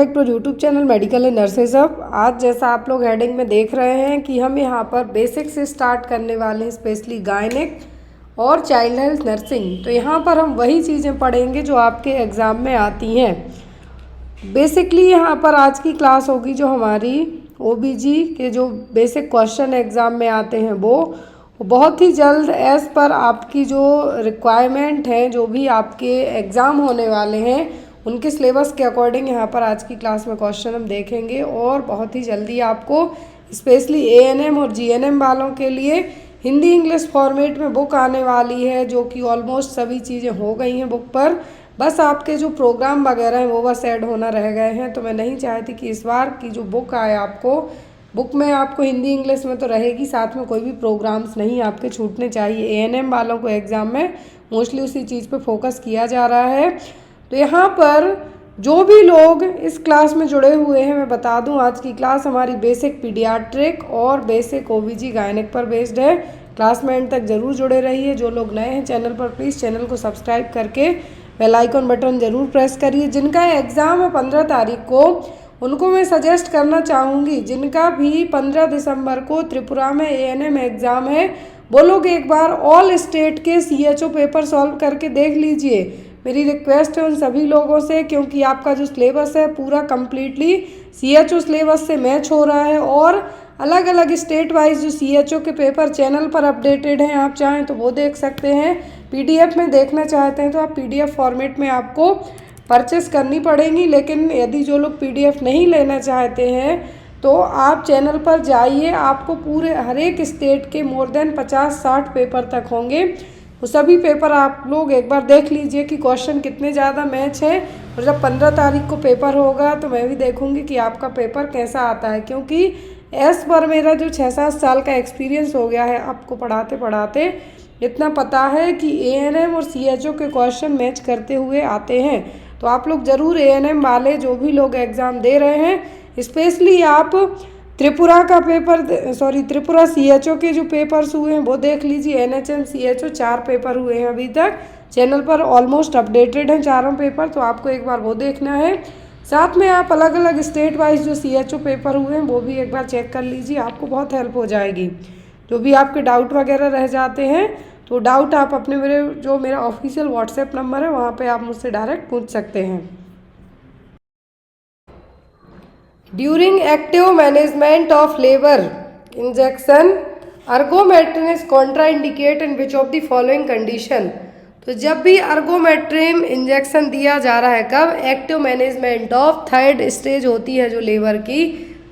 एक तो YouTube channel medical and nurses अब आज जैसा आप लोग हेडिंग में देख रहे हैं कि हम यहाँ पर बेसिक से स्टार्ट करने वाले हैं, स्पेशली गायनेक और चाइल्ड हेल्थ नर्सिंग। तो यहाँ पर हम वही चीज़ें पढ़ेंगे जो आपके एग्ज़ाम में आती हैं। बेसिकली यहाँ पर आज की क्लास होगी जो हमारी ओबीजी के जो बेसिक क्वेश्चन एग्ज़ाम में आते हैं वो बहुत ही जल्द एज़ पर आपकी जो रिक्वायरमेंट है, जो भी आपके एग्ज़ाम होने वाले हैं उनके सिलेबस के अकॉर्डिंग यहाँ पर आज की क्लास में क्वेश्चन हम देखेंगे। और बहुत ही जल्दी आपको स्पेशली एएनएम और जीएनएम वालों के लिए हिंदी इंग्लिश फॉर्मेट में बुक आने वाली है, जो कि ऑलमोस्ट सभी चीज़ें हो गई हैं बुक पर। बस आपके जो प्रोग्राम वगैरह हैं वो बस ऐड होना रह गए हैं। तो मैं नहीं चाहती कि इस बार की जो बुक आए आपको बुक में आपको हिंदी इंग्लिश में तो रहेगी, साथ में कोई भी प्रोग्राम्स नहीं आपके छूटने चाहिए। एएनएम वालों को एग्ज़ाम में मोस्टली उसी चीज़ पे फोकस किया जा रहा है। तो यहाँ पर जो भी लोग इस क्लास में जुड़े हुए हैं, मैं बता दूं आज की क्लास हमारी बेसिक पीडियाट्रिक और बेसिक ओबीजी गायनेक पर बेस्ड है। क्लास में एंड तक ज़रूर जुड़े रहिए। जो लोग नए हैं चैनल पर, प्लीज़ चैनल को सब्सक्राइब करके बेल आइकन बटन ज़रूर प्रेस करिए। जिनका एग्ज़ाम है 15 तारीख को, उनको मैं सजेस्ट करना चाहूँगी, जिनका भी 15 दिसंबर को त्रिपुरा में एएनएम एग्ज़ाम है, वो लोग एक बार ऑल स्टेट के सीएचओ पेपर सॉल्व करके देख लीजिए। मेरी रिक्वेस्ट है उन सभी लोगों से, क्योंकि आपका जो सिलेबस है पूरा कम्प्लीटली सीएचओ सिलेबस से मैच हो रहा है और अलग अलग स्टेट वाइज जो सीएचओ के पेपर चैनल पर अपडेटेड हैं, आप चाहें तो वो देख सकते हैं। पीडीएफ में देखना चाहते हैं तो आप पीडीएफ फॉर्मेट में आपको परचेस करनी पड़ेगी। लेकिन यदि जो लोग पीडीएफ नहीं लेना चाहते हैं तो आप चैनल पर जाइए, आपको पूरे हर एक स्टेट के मोर देन 50-60 पेपर तक होंगे। वो सभी पेपर आप लोग एक बार देख लीजिए कि क्वेश्चन कितने ज़्यादा मैच है। और जब 15 तारीख को पेपर होगा तो मैं भी देखूंगी कि आपका पेपर कैसा आता है, क्योंकि एज़ पर मेरा जो 6-7 साल का एक्सपीरियंस हो गया है आपको पढ़ाते पढ़ाते, इतना पता है कि एएनएम और सीएचओ के क्वेश्चन मैच करते हुए आते हैं। तो आप लोग ज़रूर एएनएम वाले जो भी लोग एग्ज़ाम दे रहे हैं, स्पेशली आप त्रिपुरा का पेपर त्रिपुरा सीएचओ के जो पेपर्स हुए हैं वो देख लीजिए। एनएचएम सीएचओ 4 पेपर हुए हैं अभी तक, चैनल पर ऑलमोस्ट अपडेटेड हैं चारों पेपर, तो आपको एक बार वो देखना है। साथ में आप अलग अलग स्टेट वाइज जो सीएचओ पेपर हुए हैं वो भी एक बार चेक कर लीजिए, आपको बहुत हेल्प हो जाएगी। जो भी आपके डाउट वगैरह रह जाते हैं तो डाउट आप अपने मेरा ऑफिशियल व्हाट्सएप नंबर है वहाँ पर आप मुझसे डायरेक्ट पूछ सकते हैं। During active management of labor injection, ergometrin is contraindicated in which of the following condition? तो जब भी अर्गोमेट्रिन इंजेक्शन दिया जा रहा है, कब? Active management of third stage होती है जो लेबर की,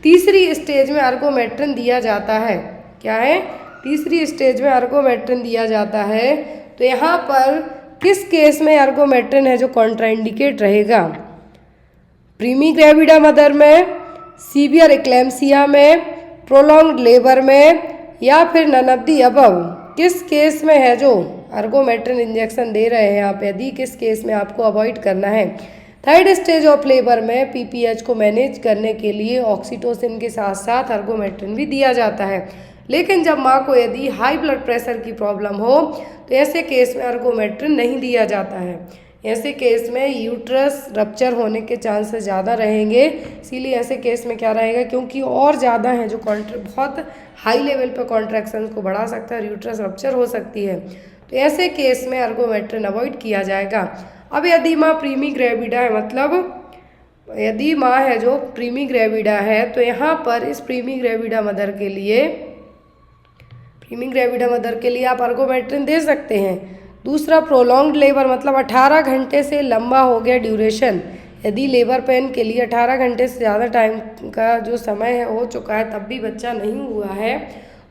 तीसरी स्टेज में अर्गोमेट्रिन दिया जाता है। क्या है? तीसरी स्टेज में अर्गोमेट्रिन दिया जाता है। तो यहाँ पर किस केस में अर्गोमेट्रिन है जो कॉन्ट्राइंडिकेट रहेगा? प्रीमी ग्रेविडा मदर में, सीवियर एक्लेम्सिया में, प्रोलॉन्ग्ड लेबर में, या फिर नन ऑफ दी अबव? किस केस में है जो अर्गोमेट्रिन इंजेक्शन दे रहे हैं आप, यदि किस केस में आपको अवॉइड करना है? थर्ड स्टेज ऑफ लेबर में पीपीएच को मैनेज करने के लिए ऑक्सीटोसिन के साथ साथ अर्गोमेट्रिन भी दिया जाता है। लेकिन जब माँ को यदि हाई ब्लड प्रेशर की प्रॉब्लम हो तो ऐसे केस में अर्गोमेट्रिन नहीं दिया जाता है। ऐसे केस में यूट्रस रप्चर होने के चांसेस ज़्यादा रहेंगे। इसीलिए ऐसे केस में क्या रहेगा, क्योंकि और ज़्यादा है जो बहुत हाई लेवल पर कॉन्ट्रैक्शंस को बढ़ा सकता है, यूट्रस रप्चर हो सकती है। तो ऐसे केस में अर्गोमेट्रिन अवॉइड किया जाएगा। अब यदि माँ प्रीमी ग्रेविडा है, मतलब यदि माँ है जो प्रीमी ग्रेविडा है, तो यहाँ पर इस प्रीमी ग्रेविडा मदर के लिए आप अर्गोमेट्रिन दे सकते हैं। दूसरा, प्रोलॉन्ग्ड लेबर, मतलब 18 घंटे से लंबा हो गया ड्यूरेशन, यदि लेबर पेन के लिए 18 घंटे से ज़्यादा टाइम का जो समय है हो चुका है तब भी बच्चा नहीं हुआ है,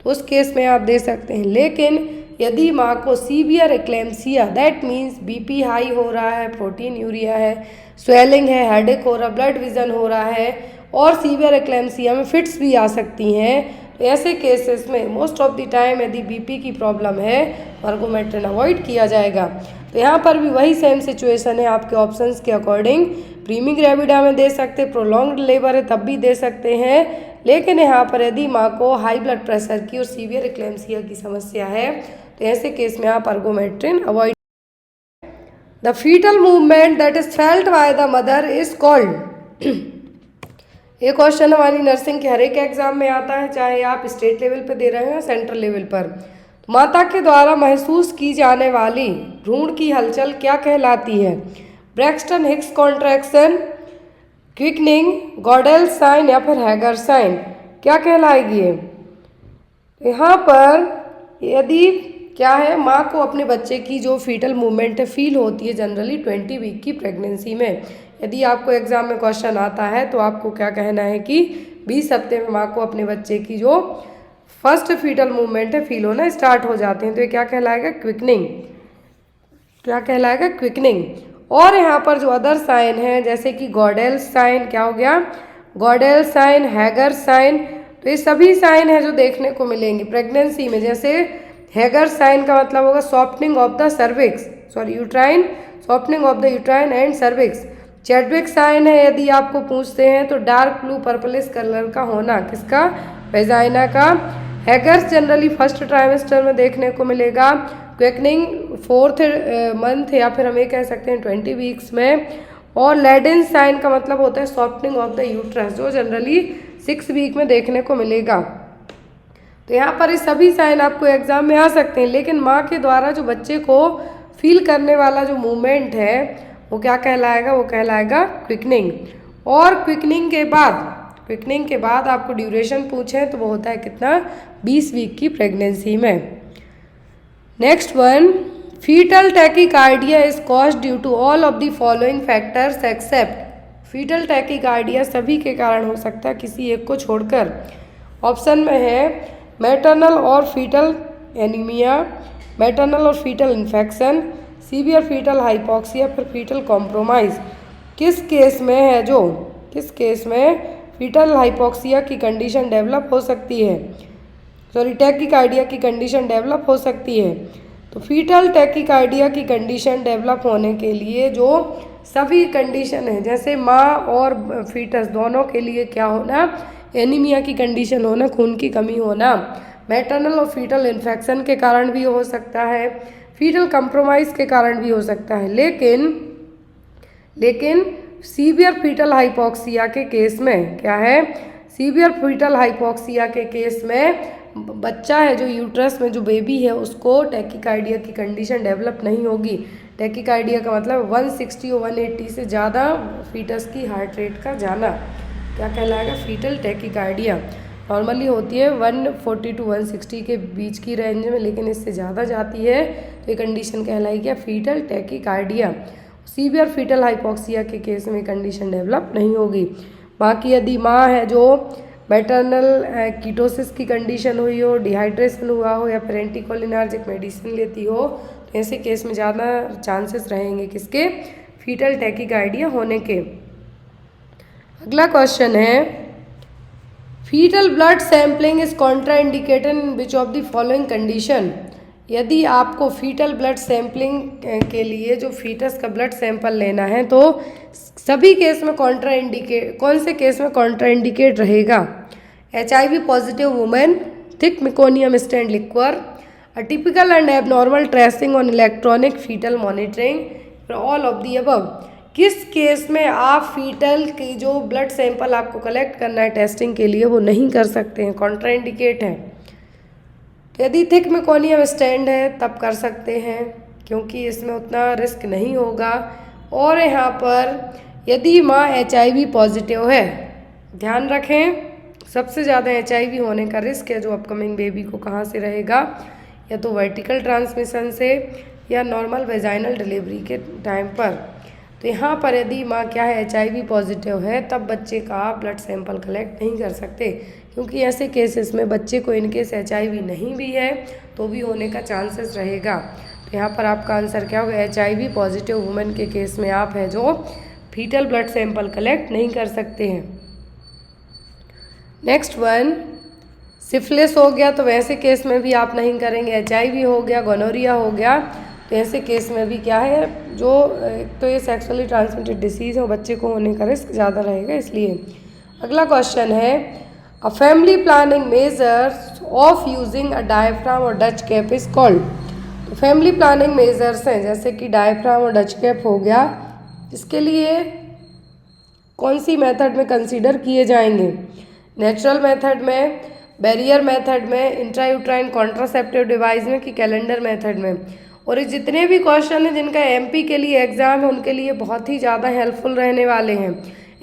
तो उस केस में आप दे सकते हैं। लेकिन यदि माँ को severe eclampsia, that means BP high हो रहा है, प्रोटीन यूरिया है, स्वेलिंग है, हेडेक हो रहा, ब्लड विजन हो रहा है, और सीवियर एक्लेम्सिया में फिट्स भी आ सकती हैं, तो ऐसे केसेस में मोस्ट ऑफ द टाइम यदि बीपी की प्रॉब्लम है अर्गोमेट्रिन अवॉइड किया जाएगा। तो यहाँ पर भी वही सेम सिचुएशन है, आपके ऑप्शंस के अकॉर्डिंग प्रीमी ग्रेविडा में दे सकते, प्रोलॉन्ग्ड लेबर है तब भी दे सकते हैं। लेकिन यहाँ पर यदि माँ को हाई ब्लड प्रेशर की और सीवियर एक्लेम्सिया की समस्या है तो ऐसे केस में आप ergometrine avoid. The fetal movement that is felt by the mother is called ये क्वेश्चन हमारी नर्सिंग के हर एक एग्जाम में आता है, चाहे आप स्टेट लेवल पर दे रहे हो या सेंट्रल लेवल पर। माता के द्वारा महसूस की जाने वाली भ्रूण की हलचल क्या कहलाती है? Braxton Hicks contraction, quickening, Goodell sign या फिर हैगर साइन, क्या कहलाएगी ये? यहाँ पर यदि क्या है, माँ को अपने बच्चे की जो फीटल मूवमेंट है फील होती है जनरली 20 वीक की प्रेगनेंसी में। यदि आपको एग्जाम में क्वेश्चन आता है तो आपको क्या कहना है कि 20 हफ्ते में माँ को अपने बच्चे की जो फर्स्ट फीटल मूवमेंट है फील होना स्टार्ट हो जाते हैं, तो ये क्या कहलाएगा? क्विकनिंग। क्या कहलाएगा? क्विकनिंग। और यहाँ पर जो अदर साइन है जैसे कि गॉडेल साइन, क्या हो गया? गॉडेल साइन, हैगर साइन, तो ये सभी साइन है जो देखने को मिलेंगे प्रेगनेंसी में। जैसे हैगर साइन का मतलब होगा softening of the cervix, sorry uterine, softening of the uterine and cervix. Chadwick sign है यदि आपको पूछते हैं तो डार्क ब्लू पर्पलिश कलर का होना, किसका? वेजाइना का। हैगर्स जनरली फर्स्ट ट्राइमेस्टर में देखने को मिलेगा, क्विकनिंग 4th मंथ या फिर हम ये कह सकते हैं 20 वीक्स में। और लेडिन साइन का मतलब होता है सॉफ्टनिंग ऑफ द यूट्रस, जो जनरली 6 वीक में देखने को मिलेगा। तो यहाँ पर ये सभी साइन आपको एग्जाम में आ सकते हैं, लेकिन माँ के द्वारा जो बच्चे को फील करने वाला जो मूवमेंट है वो क्या कहलाएगा? वो कहलाएगा क्विकनिंग। और क्विकनिंग के बाद आपको ड्यूरेशन पूछें तो वो होता है कितना? 20 वीक की प्रेगनेंसी में। Next one, fetal tachycardia is caused due to all of the following factors except. Fetal tachycardia सभी के कारण हो सकता है किसी एक को छोड़कर। ऑप्शन में है मैटरनल और फीटल एनीमिया, मैटरनल और fetal infection, severe fetal hypoxia, फिर फीटल कॉम्प्रोमाइज़। किस केस में फीटल हाइपोक्सिया की कंडीशन डेवलप हो सकती है, सॉरी टैकीकार्डिया की कंडीशन डेवलप हो सकती है? तो फीटल टैकीकार्डिया की कंडीशन डेवलप होने के लिए जो सभी कंडीशन है, जैसे माँ और फीटस दोनों के लिए क्या होना? एनीमिया की कंडीशन होना, खून की कमी होना। मैटरनल और फीटल इन्फेक्शन के कारण भी हो सकता है, फीटल कंप्रोमाइज़ के कारण भी हो सकता है, लेकिन सीवियर फीटल हाइपोक्सिया के केस में क्या है? सीवियर फीटल हाइपोक्सिया के केस में बच्चा है जो यूट्रस में जो बेबी है उसको टैकीकार्डिया की कंडीशन डेवलप नहीं होगी। टैकीकार्डिया का मतलब 160 और 180 से ज़्यादा फीटस की हार्ट रेट का जाना, क्या कहलाएगा? Fetal tachycardia. नॉर्मली होती है 140 to 160 के बीच की रेंज में, लेकिन इससे ज़्यादा जाती है तो ये कंडीशन कहलाएगी fetal tachycardia. Severe fetal hypoxia के केस में कंडीशन डेवलप नहीं होगी। बाकी यदि माँ है जो मैटरनल कीटोसिस की कंडीशन हुई हो, डिहाइड्रेशन हुआ हो या फिर एंटीकोलिनर्जिक मेडिसिन लेती हो, तो ऐसे केस में ज़्यादा चांसेस रहेंगे किसके? फीटल टैकीकार्डिया होने के। अगला क्वेश्चन है, fetal blood sampling is contraindicated in which of the following condition. यदि आपको फीटल ब्लड सैम्पलिंग के लिए जो फीटस का ब्लड सैंपल लेना है तो सभी केस में कौन से केस में कॉन्ट्राइंडिकेट रहेगा? HIV positive women, thick meconium stained liquor, atypical and abnormal tracing on electronic fetal monitoring, all of the above. किस केस में आप फीटल की जो ब्लड सैंपल आपको कलेक्ट करना है टेस्टिंग के लिए वो नहीं कर सकते हैं, कॉन्ट्राइंडिकेट है? तो यदि थिक मेकोनियम स्टैंड है तब कर सकते हैं क्योंकि इसमें उतना रिस्क नहीं होगा। और यहाँ पर यदि माँ HIV पॉजिटिव है, ध्यान रखें सबसे ज़्यादा HIV होने का रिस्क है जो अपकमिंग बेबी को कहाँ से रहेगा, या तो वर्टिकल ट्रांसमिशन से या नॉर्मल वेजाइनल डिलीवरी के टाइम पर। तो यहाँ पर यदि माँ क्या है HIV पॉजिटिव है तब बच्चे का ब्लड सैंपल कलेक्ट नहीं कर सकते, क्योंकि ऐसे केसेस में बच्चे को इनकेस HIV नहीं भी है तो भी होने का चांसेस रहेगा। तो यहाँ पर आपका आंसर क्या होगा? HIV पॉजिटिव वुमेन के केस में आप है जो फीटल ब्लड सैंपल कलेक्ट नहीं कर सकते हैं। नेक्स्ट वन, सिफिलिस हो गया तो वैसे केस में भी आप नहीं करेंगे। HIV हो गया, गोनोरिया हो गया, तो ऐसे केस में भी क्या है जो तो ये सेक्सुअली ट्रांसमिटेड डिसीज़ है, बच्चे को होने का रिस्क ज़्यादा रहेगा इसलिए। अगला क्वेश्चन है, a family planning measures of using a diaphragm और डच कैप इज कॉल्ड। तो फैमिली प्लानिंग मेजर्स हैं जैसे कि डायफ्राम और डच कैप हो गया, इसके लिए कौन सी मेथड में कंसीडर किए जाएंगे? नेचुरल मेथड में, बैरियर मेथड में, इंट्रायूट्राइन कॉन्ट्रासेप्टिव डिवाइस में कि कैलेंडर मेथड में? और ये जितने भी क्वेश्चन हैं जिनका एमपी के लिए एग्जाम है उनके लिए बहुत ही ज़्यादा हेल्पफुल रहने वाले हैं,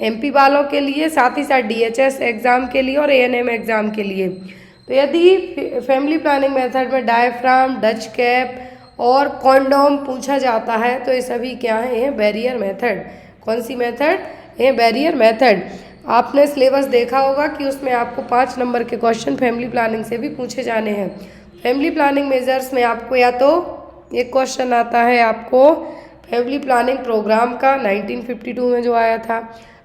एमपी वालों के लिए, साथ ही साथ डीएचएस एग्ज़ाम के लिए और एएनएम एग्ज़ाम के लिए। तो यदि फैमिली प्लानिंग मेथड में डायफ्राम, डच कैप और कॉन्डोम पूछा जाता है तो ये सभी क्या है? ये बैरियर मेथड। कौन सी मेथड? ये बैरियर मेथड। आपने सिलेबस देखा होगा कि उसमें आपको 5 नंबर के क्वेश्चन फैमिली प्लानिंग से भी पूछे जाने हैं। फैमिली प्लानिंग मेजर्स में आपको या तो एक क्वेश्चन आता है आपको फैमिली प्लानिंग प्रोग्राम का 1952 में जो आया था।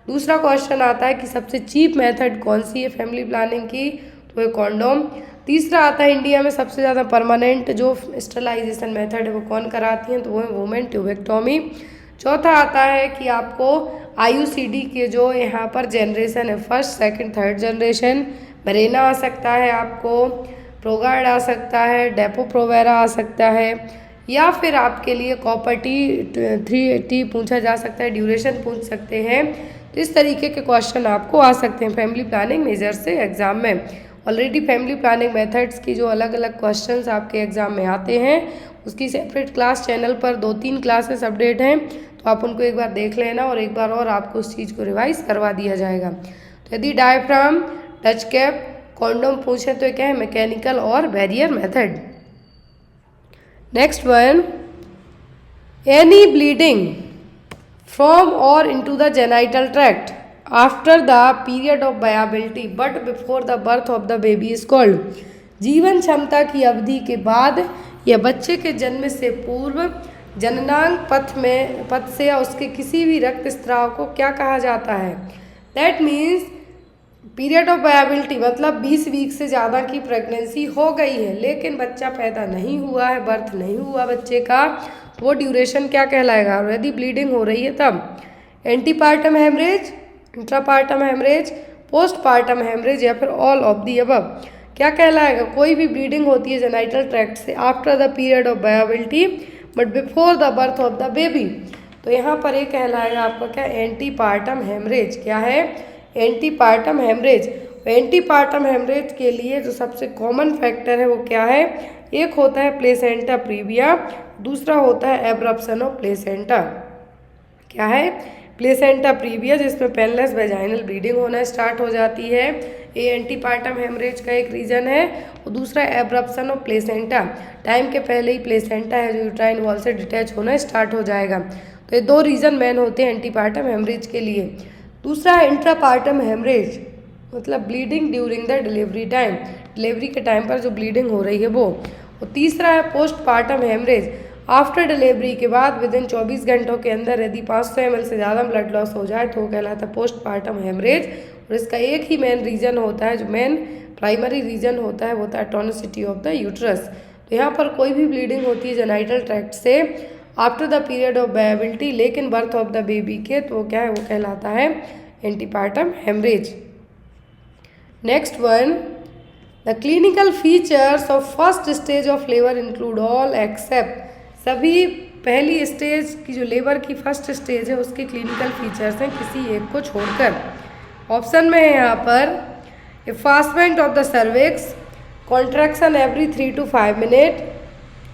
दूसरा क्वेश्चन आता है कि सबसे चीप मेथड कौन सी है फैमिली प्लानिंग की, तो ये कॉन्डोम। तीसरा आता है इंडिया में सबसे ज़्यादा परमानेंट जो स्टरलाइजेशन मेथड है वो कौन कराती हैं, तो वो है वुमेन ट्यूबेक्टोमी। चौथा आता है कि आपको आईयूसीडी के जो यहाँ पर जनरेशन है, फर्स्ट, सेकंड, थर्ड जनरेशन, मरेना आ सकता है, आपको प्रोगार्ड आ सकता है, डेपो प्रोवेरा आ सकता है, या फिर आपके लिए कॉपर टी 3T पूछा जा सकता है, ड्यूरेशन पूछ सकते हैं। तो इस तरीके के क्वेश्चन आपको आ सकते हैं फैमिली प्लानिंग मेजर से एग्जाम में। ऑलरेडी फैमिली प्लानिंग मेथड्स की जो अलग अलग क्वेश्चंस आपके एग्जाम में आते हैं उसकी सेपरेट क्लास चैनल पर 2-3 क्लासेस अपडेट हैं, तो आप उनको एक बार देख लेना और एक बार और आपको उस चीज़ को रिवाइज करवा दिया जाएगा। तो यदि डायफ्राम, टच कैप, कॉन्डोम पूछे तो क्या है? मैकेनिकल और barrier method. Next one, any bleeding from or into the genital tract after the period of viability but before the birth of the baby is called. जीवन क्षमता की अवधि के बाद या बच्चे के जन्म से पूर्व जननांग पथ से या उसके किसी भी रक्त स्राव को क्या कहा जाता है? That means period of viability मतलब 20 वीक से ज़्यादा की प्रेगनेंसी हो गई है लेकिन बच्चा पैदा नहीं हुआ है, बर्थ नहीं हुआ बच्चे का, तो वो ड्यूरेशन क्या कहलाएगा? और यदि ब्लीडिंग हो रही है तब antepartum haemorrhage, intrapartum haemorrhage, postpartum haemorrhage या फिर ऑल ऑफ दी अबव क्या कहलाएगा? कोई भी ब्लीडिंग होती है जेनाइटल ट्रैक्ट से after the period of viability but before the birth of the baby, तो यहाँ पर ये कहलाएगा आपका क्या? Antepartum haemorrhage. क्या है? Antepartum haemorrhage. एंटीपार्टम हेमरेज के लिए जो सबसे कॉमन फैक्टर है वो क्या है? एक होता है प्लेसेंटा प्रीविया, दूसरा होता है एब्रप्शन ऑफ प्लेसेंटा। क्या है? प्लेसेंटा प्रीविया जिसमें पेनलेस वेजाइनल ब्लीडिंग होना स्टार्ट हो जाती है, ये एंटीपार्टम हेमरेज का एक रीज़न है। और दूसरा एब्रप्शन ऑफ प्लेसेंटा, टाइम के पहले ही प्लेसेंटा है जो यूट्राइन वॉल से डिटैच होना स्टार्ट हो जाएगा। तो ये 2 रीज़न मेन होते हैं एंटीपार्टम हेमरेज के लिए। दूसरा है इंट्रापार्टम हेमरेज मतलब bleeding during the delivery time, delivery के टाइम पर जो ब्लीडिंग हो रही है वो। और तीसरा है पोस्टपार्टम हेमरेज, आफ्टर डिलीवरी के बाद विद इन 24 घंटों के अंदर यदि 500 ml से ज़्यादा ब्लड लॉस हो जाए तो वो कहलाता है पोस्टपार्टम हेमरेज। और इसका एक ही मेन रीज़न होता है, जो मेन प्राइमरी रीज़न होता है वो होता है टॉनिसिटी ऑफ द यूट्रस। तो यहाँ पर कोई भी ब्लीडिंग होती है जेनाइटल ट्रैक्ट से after the period of viability लेकिन बर्थ ऑफ द बेबी के, तो वो क्या है? वो कहलाता है antepartum haemorrhage. Next one, the clinical features of first stage of labour include all except, सभी पहली स्टेज की जो लेबर की फर्स्ट स्टेज है उसके क्लिनिकल फीचर्स हैं किसी एक को छोड़कर। ऑप्शन में है यहाँ पर effacement of the cervix, contraction every 3 to 5 minute,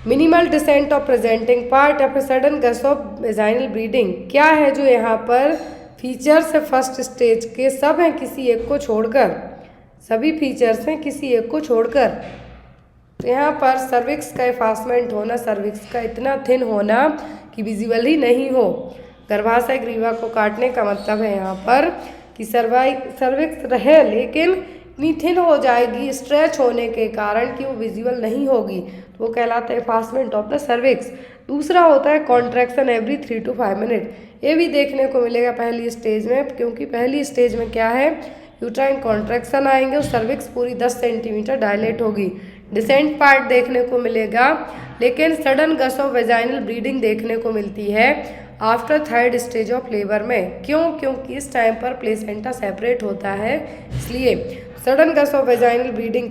minimal descent of presenting part या फिर sudden gush of vaginal bleeding. क्या है जो यहाँ पर फीचर्स है फर्स्ट स्टेज के? सब हैं किसी एक को छोड़कर, सभी फीचर्स हैं किसी एक को छोड़कर। तो यहाँ पर सर्विक्स का एफास्टमेंट होना, सर्विक्स का इतना थिन होना कि विजिबल ही नहीं हो। गर्भाशय ग्रीवा को काटने का मतलब है यहाँ पर कि सर्विक्स रहे लेकिन इतनी थिन हो जाएगी स्ट्रेच होने के कारण कि वो विजिबल नहीं होगी, तो वो कहलाता है एफास्टमेंट ऑफ द सर्विक्स। दूसरा होता है कॉन्ट्रैक्शन एवरी 3 to 5 मिनट, ये भी देखने को मिलेगा पहली स्टेज में, क्योंकि पहली स्टेज में क्या है? यूट्राइन कॉन्ट्रैक्शन आएंगे और सर्विक्स पूरी 10 सेंटीमीटर डायलेट होगी। डिसेंट पार्ट देखने को मिलेगा लेकिन sudden gush of vaginal bleeding देखने को मिलती है after third stage of labour में। क्यों? क्योंकि इस टाइम पर प्लेसेंटा सेपरेट होता है, इसलिए sudden gush of vaginal bleeding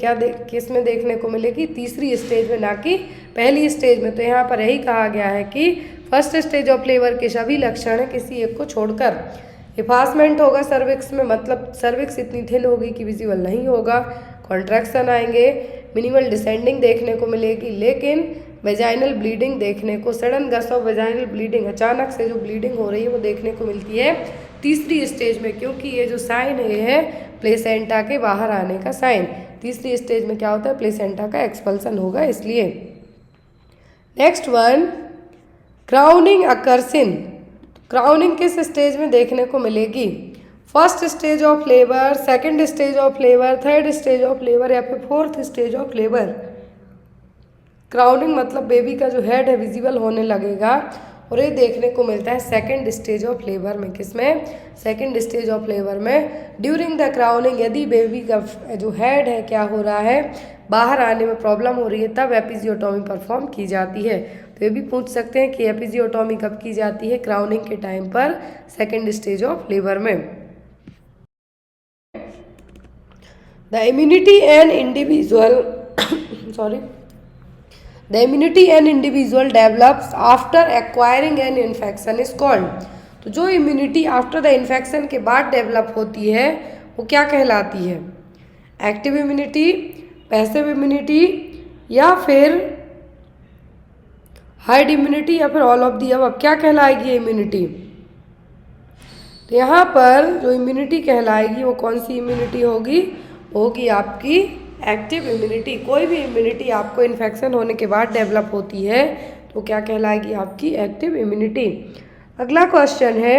किस में देखने को मिलेगी? तीसरी स्टेज में, ना कि पहली स्टेज में। तो यहाँ पर यही कहा गया है कि फर्स्ट स्टेज ऑफ लेबर के सभी लक्षण हैं किसी एक को छोड़कर। इफासमेंट होगा सर्विक्स में, मतलब सर्विक्स इतनी थिन होगी कि विजिबल नहीं होगा, कॉन्ट्रैक्शन आएंगे, मिनिमल डिसेंडिंग देखने को मिलेगी, लेकिन वेजाइनल ब्लीडिंग देखने को, sudden gush of vaginal bleeding, अचानक से जो ब्लीडिंग हो रही है वो देखने को मिलती है तीसरी स्टेज में, क्योंकि ये जो साइन है ये है प्लेसेंटा के बाहर आने का साइन। तीसरी स्टेज में क्या होता है, प्लेसेंटा का एक्सपल्सन होगा इसलिए। Next one, crowning occurs in. Crowning किस स्टेज में देखने को मिलेगी, first stage of labour, second stage of labour, third stage of labour या फिर fourth stage of labour. Crowning मतलब बेबी का जो हेड है विजिबल होने लगेगा और ये देखने को मिलता है सेकंड स्टेज ऑफ लेबर में। किसमें, सेकंड स्टेज ऑफ लेबर में। ड्यूरिंग द क्राउनिंग यदि बेबी का जो हेड है क्या हो रहा है, बाहर आने में प्रॉब्लम हो रही है, तब एपिजियोटॉमी परफॉर्म की जाती है। तो ये भी पूछ सकते हैं कि एपिजियोटॉमी कब की जाती है, क्राउनिंग के टाइम पर, सेकंड स्टेज ऑफ लेबर में। The immunity and individual The immunity an individual develops after acquiring an infection is called। तो जो इम्यूनिटी आफ्टर द इन्फेक्शन के बाद डेवलप होती है वो क्या कहलाती है, एक्टिव इम्यूनिटी, पैसिव इम्यूनिटी या फिर हार्ड इम्यूनिटी या फिर ऑल ऑफ दी अब क्या कहलाएगी इम्यूनिटी। तो यहाँ पर जो इम्यूनिटी कहलाएगी वो कौन सी इम्यूनिटी होगी, होगी आपकी एक्टिव इम्यूनिटी। कोई भी इम्यूनिटी आपको इन्फेक्शन होने के बाद डेवलप होती है तो क्या कहलाएगी, आपकी एक्टिव इम्यूनिटी। अगला क्वेश्चन है,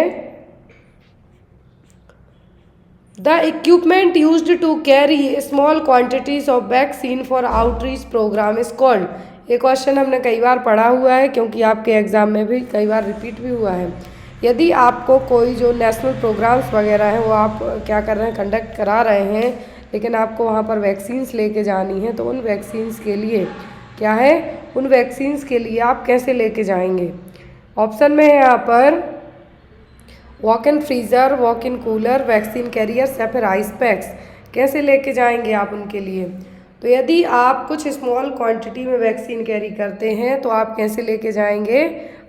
the equipment used to carry small quantities of vaccine for outreach programme is called. ये क्वेश्चन हमने कई बार पढ़ा हुआ है क्योंकि आपके एग्जाम में भी कई बार रिपीट भी हुआ है। यदि आपको कोई जो नेशनल प्रोग्राम्स वगैरह हैं वो आप क्या कर रहे हैं, कंडक्ट करा रहे हैं, लेकिन आपको वहाँ पर वैक्सीन्स लेके जानी है, तो उन वैक्सीन्स के लिए क्या है, उन वैक्सीन्स के लिए आप कैसे लेके जाएंगे। ऑप्शन में है यहाँ पर walk in freezer, walk in cooler, vaccine carriers या फिर आइस पैक्स। कैसे लेके जाएंगे आप उनके लिए। तो यदि आप कुछ स्मॉल क्वांटिटी में वैक्सीन कैरी करते हैं तो आप कैसे लेके जाएंगे,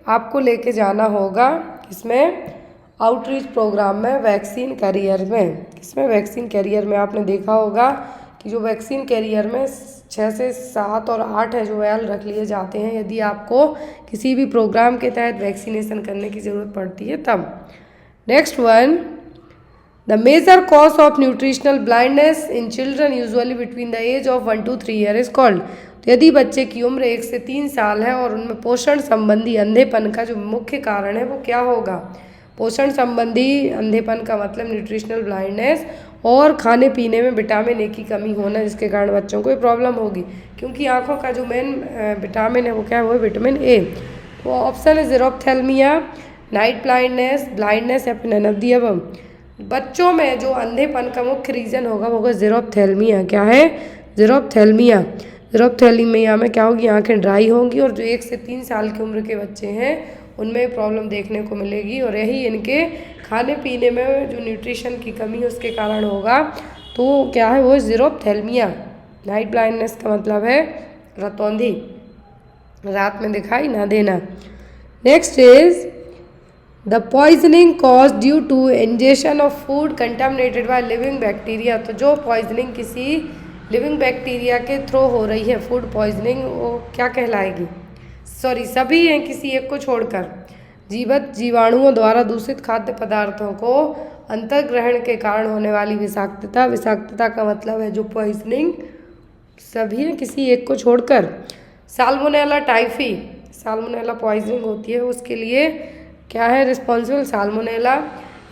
आपको लेके जाना होगा किसमें, आउटरीच प्रोग्राम में, वैक्सीन कैरियर में। किसमें, वैक्सीन कैरियर में। आपने देखा होगा कि जो वैक्सीन कैरियर में 6 से 7 और 8 है जो वायल रख लिए जाते हैं यदि आपको किसी भी प्रोग्राम के तहत वैक्सीनेशन करने की ज़रूरत पड़ती है तब। Next one, the major cause of nutritional blindness in children usually between the age of 1 to 3 year is called. तो यदि बच्चे की उम्र 1 से 3 साल है और उनमें पोषण संबंधी अंधेपन का जो मुख्य कारण है वो क्या होगा। पोषण संबंधी अंधेपन का मतलब न्यूट्रिशनल ब्लाइंडनेस और खाने पीने में विटामिन ए की कमी होना, जिसके कारण बच्चों को प्रॉब्लम होगी, क्योंकि आँखों का जो मेन विटामिन है वो क्या है, वो है विटामिन ए। तो ऑप्शन है ज़ीरोफ्थेल्मिया, नाइट ब्लाइंडनेस, ब्लाइंडनेस या फिर नन ऑफ दी अबव। बच्चों में जो अंधेपन का मुख्य रीज़न होगा वो होगा ज़ीरोफ्थेल्मिया। क्या है, ज़ीरोफ्थेल्मिया। ज़ीरोफ्थेल्मिया में क्या होगी, आँखें ड्राई होंगी और जो 1 से 3 साल की उम्र के बच्चे हैं उनमें प्रॉब्लम देखने को मिलेगी और यही इनके खाने पीने में जो न्यूट्रिशन की कमी है उसके कारण होगा। तो क्या है वो ज़ीरोफ्थेल्मिया। नाइट ब्लाइंडनेस का मतलब है रतौंधी, रात में दिखाई ना देना। Next is the poisoning cause due to ingestion of food contaminated by living bacteria. तो जो पॉइजनिंग किसी लिविंग बैक्टीरिया के थ्रू हो रही है, फूड पॉइजनिंग, वो क्या कहलाएगी, सॉरी सभी हैं किसी एक को छोड़कर। जीवित जीवाणुओं द्वारा दूषित खाद्य पदार्थों को अंतर्ग्रहण के कारण होने वाली विषाक्तता। विषाक्तता का मतलब है जो पॉइजनिंग, सभी हैं किसी एक को छोड़कर। साल्मोनेला टाइफी, साल्मोनेला पॉइजनिंग होती है, उसके लिए क्या है रिस्पॉन्सिबल, साल्मोनेला।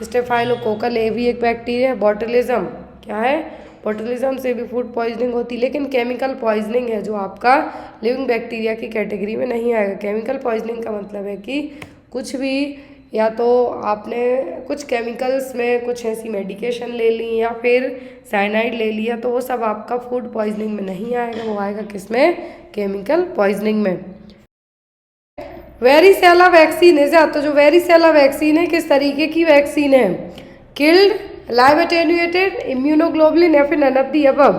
स्टेफाइलोकोकल ये भी एक बैक्टीरिया है। बॉटुलिज्म क्या है, बॉटुलिज्म से भी फूड पॉइजनिंग होती है, लेकिन केमिकल पॉइजनिंग है जो आपका लिविंग बैक्टीरिया की कैटेगरी में नहीं आएगा। केमिकल पॉइजनिंग का मतलब है कि कुछ भी, या तो आपने कुछ केमिकल्स में कुछ ऐसी मेडिकेशन ले ली या फिर साइनाइड ले लिया, तो वो सब आपका फूड पॉइजनिंग में नहीं आएगा, वो आएगा किसमें, केमिकल पॉइजनिंग में। वेरिसेला वैक्सीन है, तो जो वेरिसेला वैक्सीन है किस तरीके की वैक्सीन है, किल्ड, लाइव एटेन्यूएटेड, इम्यूनोग्लोबुलिन या फिर none of the above.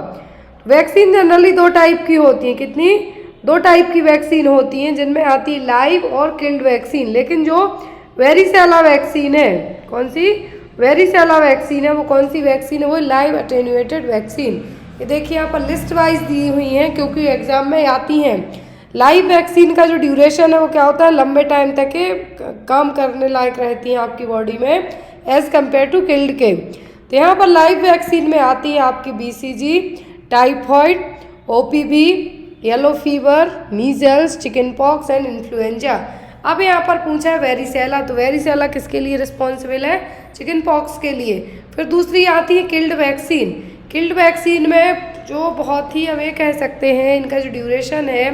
Vaccine generally 2 type की होती हैं, कितनी, 2 टाइप की वैक्सीन होती हैं, जिनमें आती है लाइव और किल्ड वैक्सीन। लेकिन जो वेरिसेला वैक्सीन है, कौन सी, वेरिसेला वैक्सीन है वो कौन सी वैक्सीन है, वो लाइव अटेन्यूएटेड वैक्सीन। ये देखिए यहाँ पर लिस्ट वाइज दी हुई हैं क्योंकि एग्जाम में आती हैं। लाइव वैक्सीन का जो ड्यूरेशन है वो क्या होता है, लंबे टाइम तक के काम करने लायक रहती हैं आपकी बॉडी में एज़ कम्पेयर टू किल्ड के। तो यहाँ पर लाइव वैक्सीन में आती है आपकी BCG, typhoid, OPV, yellow fever, measles, chicken pox and influenza. अब यहाँ पर पूछा है वेरिसेला, तो वेरिसेला किसके लिए रिस्पॉन्सिबल है, चिकन पॉक्स के लिए। फिर दूसरी आती है किल्ड वैक्सीन। किल्ड वैक्सीन में जो बहुत ही हम ये कह सकते हैं इनका जो ड्यूरेशन है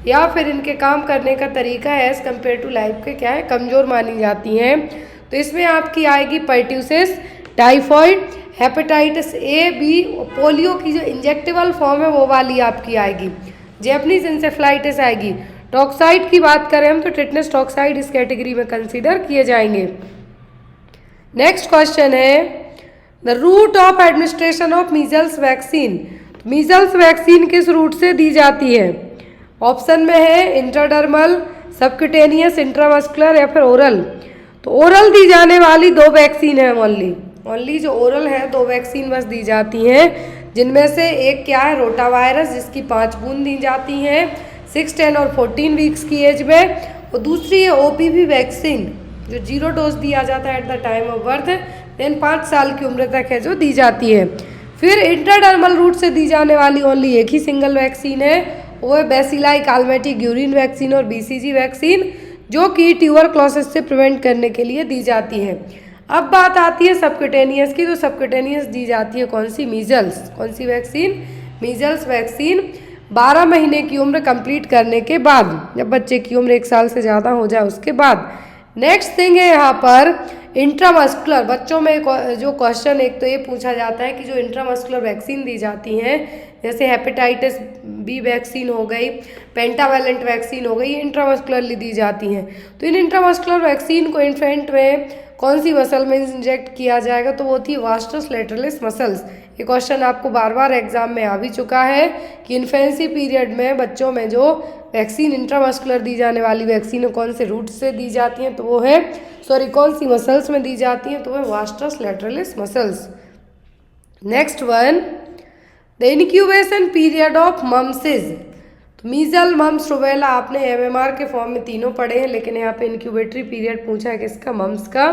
या फिर इनके काम करने का तरीका है एज़ कम्पेयर टू लाइफ के क्या है, कमज़ोर मानी जाती हैं। तो इसमें आपकी आएगी pertussis, typhoid, hepatitis A, B, polio की जो इंजेक्टेबल फॉर्म है वो वाली आपकी आएगी, जैपनीज इंसेफ्लाइटिस आएगी। टॉक्साइड की बात करें हम तो टिटनेस टॉक्साइड इस कैटेगरी में कंसीडर किए जाएंगे। नेक्स्ट क्वेश्चन है the route of administration of measles vaccine. Measles vaccine किस रूट से दी जाती है, ऑप्शन में है इंट्राडर्मल, सबक्यूटेनियस, इंट्रामस्कुलर या फिर ओरल। तो ओरल दी जाने वाली 2 वैक्सीन है, ओनली जो ओरल है 2 वैक्सीन बस दी जाती हैं, जिनमें से एक क्या है रोटावायरस जिसकी 5 बूंद दी जाती हैं 6, 10 और 14 वीक्स की एज में, और दूसरी है OPV वैक्सीन जो 0 डोज दिया जाता है at the time of birth, then 5 साल की उम्र तक है जो दी जाती है। फिर इंट्राडर्मल रूट से दी जाने वाली ओनली एक ही सिंगल वैक्सीन है, वो है बेसिलाई काल्मेटिक ग्यूरिन वैक्सीन और BCG वैक्सीन, जो कि ट्यूबरक्लोसिस से प्रिवेंट करने के लिए दी जाती है। अब बात आती है सबक्यूटेनियस की, तो सबक्यूटेनियस दी जाती है कौन सी, मीजल्स। कौन सी वैक्सीन, मीजल्स वैक्सीन 12 महीने की उम्र कंप्लीट करने के बाद, जब बच्चे की उम्र 1 साल से ज़्यादा हो जाए उसके बाद। नेक्स्ट थिंग है यहाँ पर इंट्रामस्कुलर। बच्चों में जो क्वेश्चन एक तो ये पूछा जाता है कि जो इंट्रामस्कुलर वैक्सीन दी जाती हैं जैसे हेपेटाइटिस B वैक्सीन हो गई, पेंटावैलेंट वैक्सीन हो गई, ये इंट्रामस्कुलरली दी जाती हैं। तो इन इंट्रामस्कुलर वैक्सीन को इन्फेंट में कौन सी मसल में इंजेक्ट किया जाएगा, तो वो थी वास्टस लेटरलिस मसल्स। ये क्वेश्चन आपको बार बार एग्जाम में आ भी चुका है कि इन्फेंसी पीरियड में बच्चों में जो वैक्सीन इंट्रामस्कुलर दी जाने वाली वैक्सीन कौन से रूट से दी जाती हैं, तो वो है कौन सी मसल्स में दी जाती हैं, तो वो vastus lateralis muscles. Next one the incubation period of mumps. तो मीजल, मम्स, रुबेला आपने MMR के फॉर्म में तीनों पढ़े हैं, लेकिन यहाँ पे इनक्यूबेटरी पीरियड पूछा है किसका, मम्स का।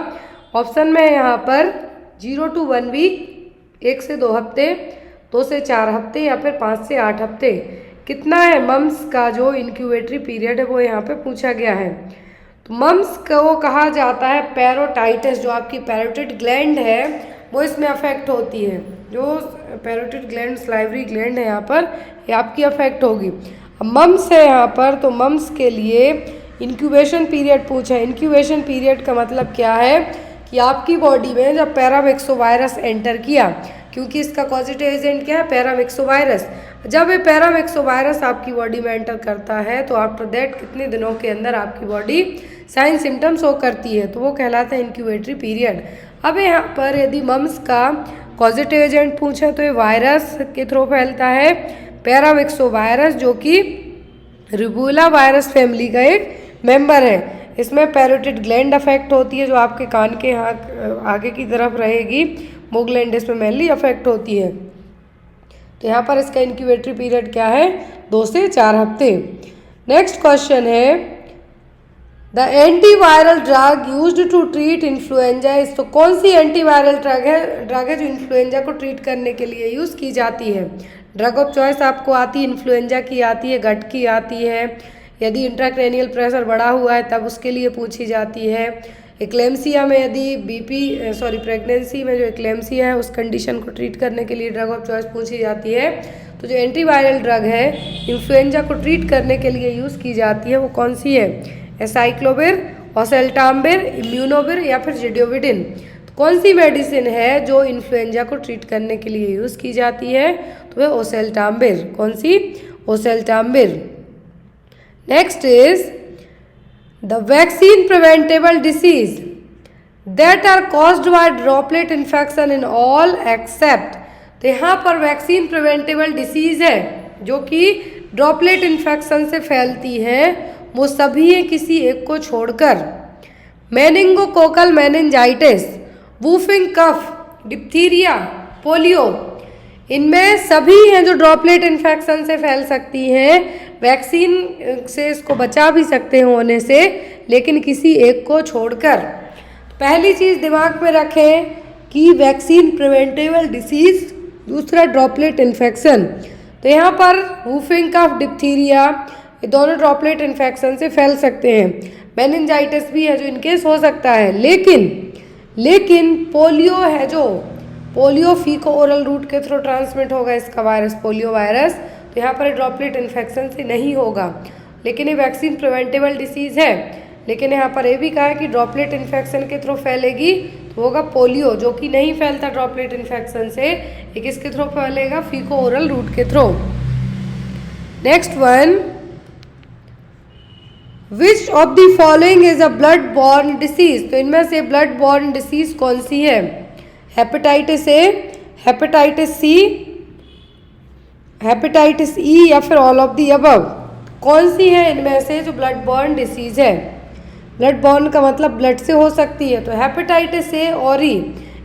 ऑप्शन में है यहाँ पर 0 to 1 वीक, 1 से 2 हफ्ते, 2 से 4 हफ्ते या फिर 5 से 8 हफ्ते। कितना है मम्स का जो इनक्यूबेटरी पीरियड है वो यहाँ पे पूछा गया है। तो मम्स को कहा जाता है पैरोटाइटिस, जो आपकी पैरोटिड ग्लैंड है वो इसमें अफेक्ट होती है। जो पैरोटिड ग्लैंड, सलाइवरी ग्लैंड है यहाँ पर, ये आपकी अफेक्ट होगी। अब मम्स है यहाँ पर, तो मम्स के लिए इंक्यूबेशन पीरियड पूछा है। इंक्यूबेशन पीरियड का मतलब क्या है कि आपकी बॉडी में जब पैरामिक्सोवायरस एंटर किया, क्योंकि इसका पॉजिटिव एजेंट क्या है, पैरामिक्सोवायरस। जब ये पैरामिक्सोवायरस आपकी बॉडी में एंटर करता है तो आफ्टर दैट कितने दिनों के अंदर आपकी बॉडी साइन सिम्टम्स शो करती है, तो वो कहलाता है इंक्यूबेटरी पीरियड। अब यहाँ पर यदि मम्स का पॉजिटिव एजेंट पूछे तो ये वायरस के थ्रू फैलता है, पैरामिक्सोवायरस, जो कि रुबेला वायरस फैमिली का एक मेंबर है। इसमें पैरोटिड ग्लैंड अफेक्ट होती है, जो आपके कान के आगे की तरफ रहेगी, वो ग्लैंड इसमें मेनली अफेक्ट होती है। तो यहाँ पर इसका इंक्यूबेटरी पीरियड क्या है, 2 से 4 हफ्ते। नेक्स्ट क्वेश्चन है the antiviral drug used to treat influenza is. तो कौन सी एंटीवायरल ड्रग है जो इन्फ्लुएंजा को ट्रीट करने के लिए यूज़ की जाती है। ड्रग ऑफ चॉइस आपको आती है, इन्फ्लुएंजा की आती है, गट की आती है, यदि इंट्राक्रेनियल प्रेशर बढ़ा हुआ है तब उसके लिए पूछी जाती है। एक्लेम्सिया में यदि प्रेगनेंसी में जो एक्लेम्सिया है उस कंडीशन को ट्रीट करने के लिए ड्रग ऑफ चॉइस पूछी जाती है। तो जो एंटीवायरल ड्रग है इन्फ्लुएंजा को ट्रीट करने के लिए यूज़ की जाती है वो कौन सी है, एसाइक्लोविर, ओसेल्टाम्बिर, इम्यूनोविर या फिर जिडोविडिन। तो कौन सी मेडिसिन है जो इन्फ्लुएंजा को ट्रीट करने के लिए यूज़ की जाती है, तो वह ओसेल्टाम्बिर। कौन सी, oseltamivir. Next is the vaccine preventable disease that are caused by droplet infection in all except. तो यहाँ पर वैक्सीन प्रिवेंटेबल डिसीज है जो कि ड्रॉपलेट इन्फेक्शन से फैलती है, वो सभी है किसी एक को छोड़कर। मेनिंगोकोकल मेनिंजाइटिस, वूफिंग कफ, डिप्थीरिया, पोलियो, इनमें सभी हैं जो ड्रॉपलेट इन्फेक्शन से फैल सकती हैं। वैक्सीन से इसको बचा भी सकते हैं होने से, लेकिन किसी एक को छोड़कर। पहली चीज़ दिमाग में रखें कि वैक्सीन प्रिवेंटेबल डिसीज़, दूसरा ड्रॉपलेट इन्फेक्शन। तो यहाँ पर वूफिंग कफ, डिप्थीरिया, ये दोनों ड्रॉपलेट इन्फेक्शन से फैल सकते हैं। मेनिंजाइटिस भी है जो इनकेस हो सकता है, लेकिन पोलियो है जो पोलियो फीको ओरल रूट के थ्रू ट्रांसमिट होगा इसका वायरस, पोलियो वायरस। तो यहाँ पर ड्रॉपलेट इन्फेक्शन से नहीं होगा, लेकिन ये वैक्सीन प्रिवेंटेबल डिसीज़ है। लेकिन यहाँ पर ये भी कहा है कि ड्रॉपलेट इन्फेक्शन के थ्रू फैलेगी तो होगा पोलियो, जो कि नहीं फैलता ड्रॉपलेट इन्फेक्शन से। ये किसके थ्रू फैलेगा? फीको ओरल रूट के through. Next one, which of the following is a blood borne disease? तो इनमें से ब्लड बॉर्न डिसीज कौन सी है? Hepatitis A, hepatitis C, hepatitis E, या फिर ऑल ऑफ दी अबव? कौन सी है इनमें से जो ब्लड बॉर्न डिसीज है? ब्लड बॉर्न का मतलब ब्लड से हो सकती है, तो हेपेटाइटिस ए और ई,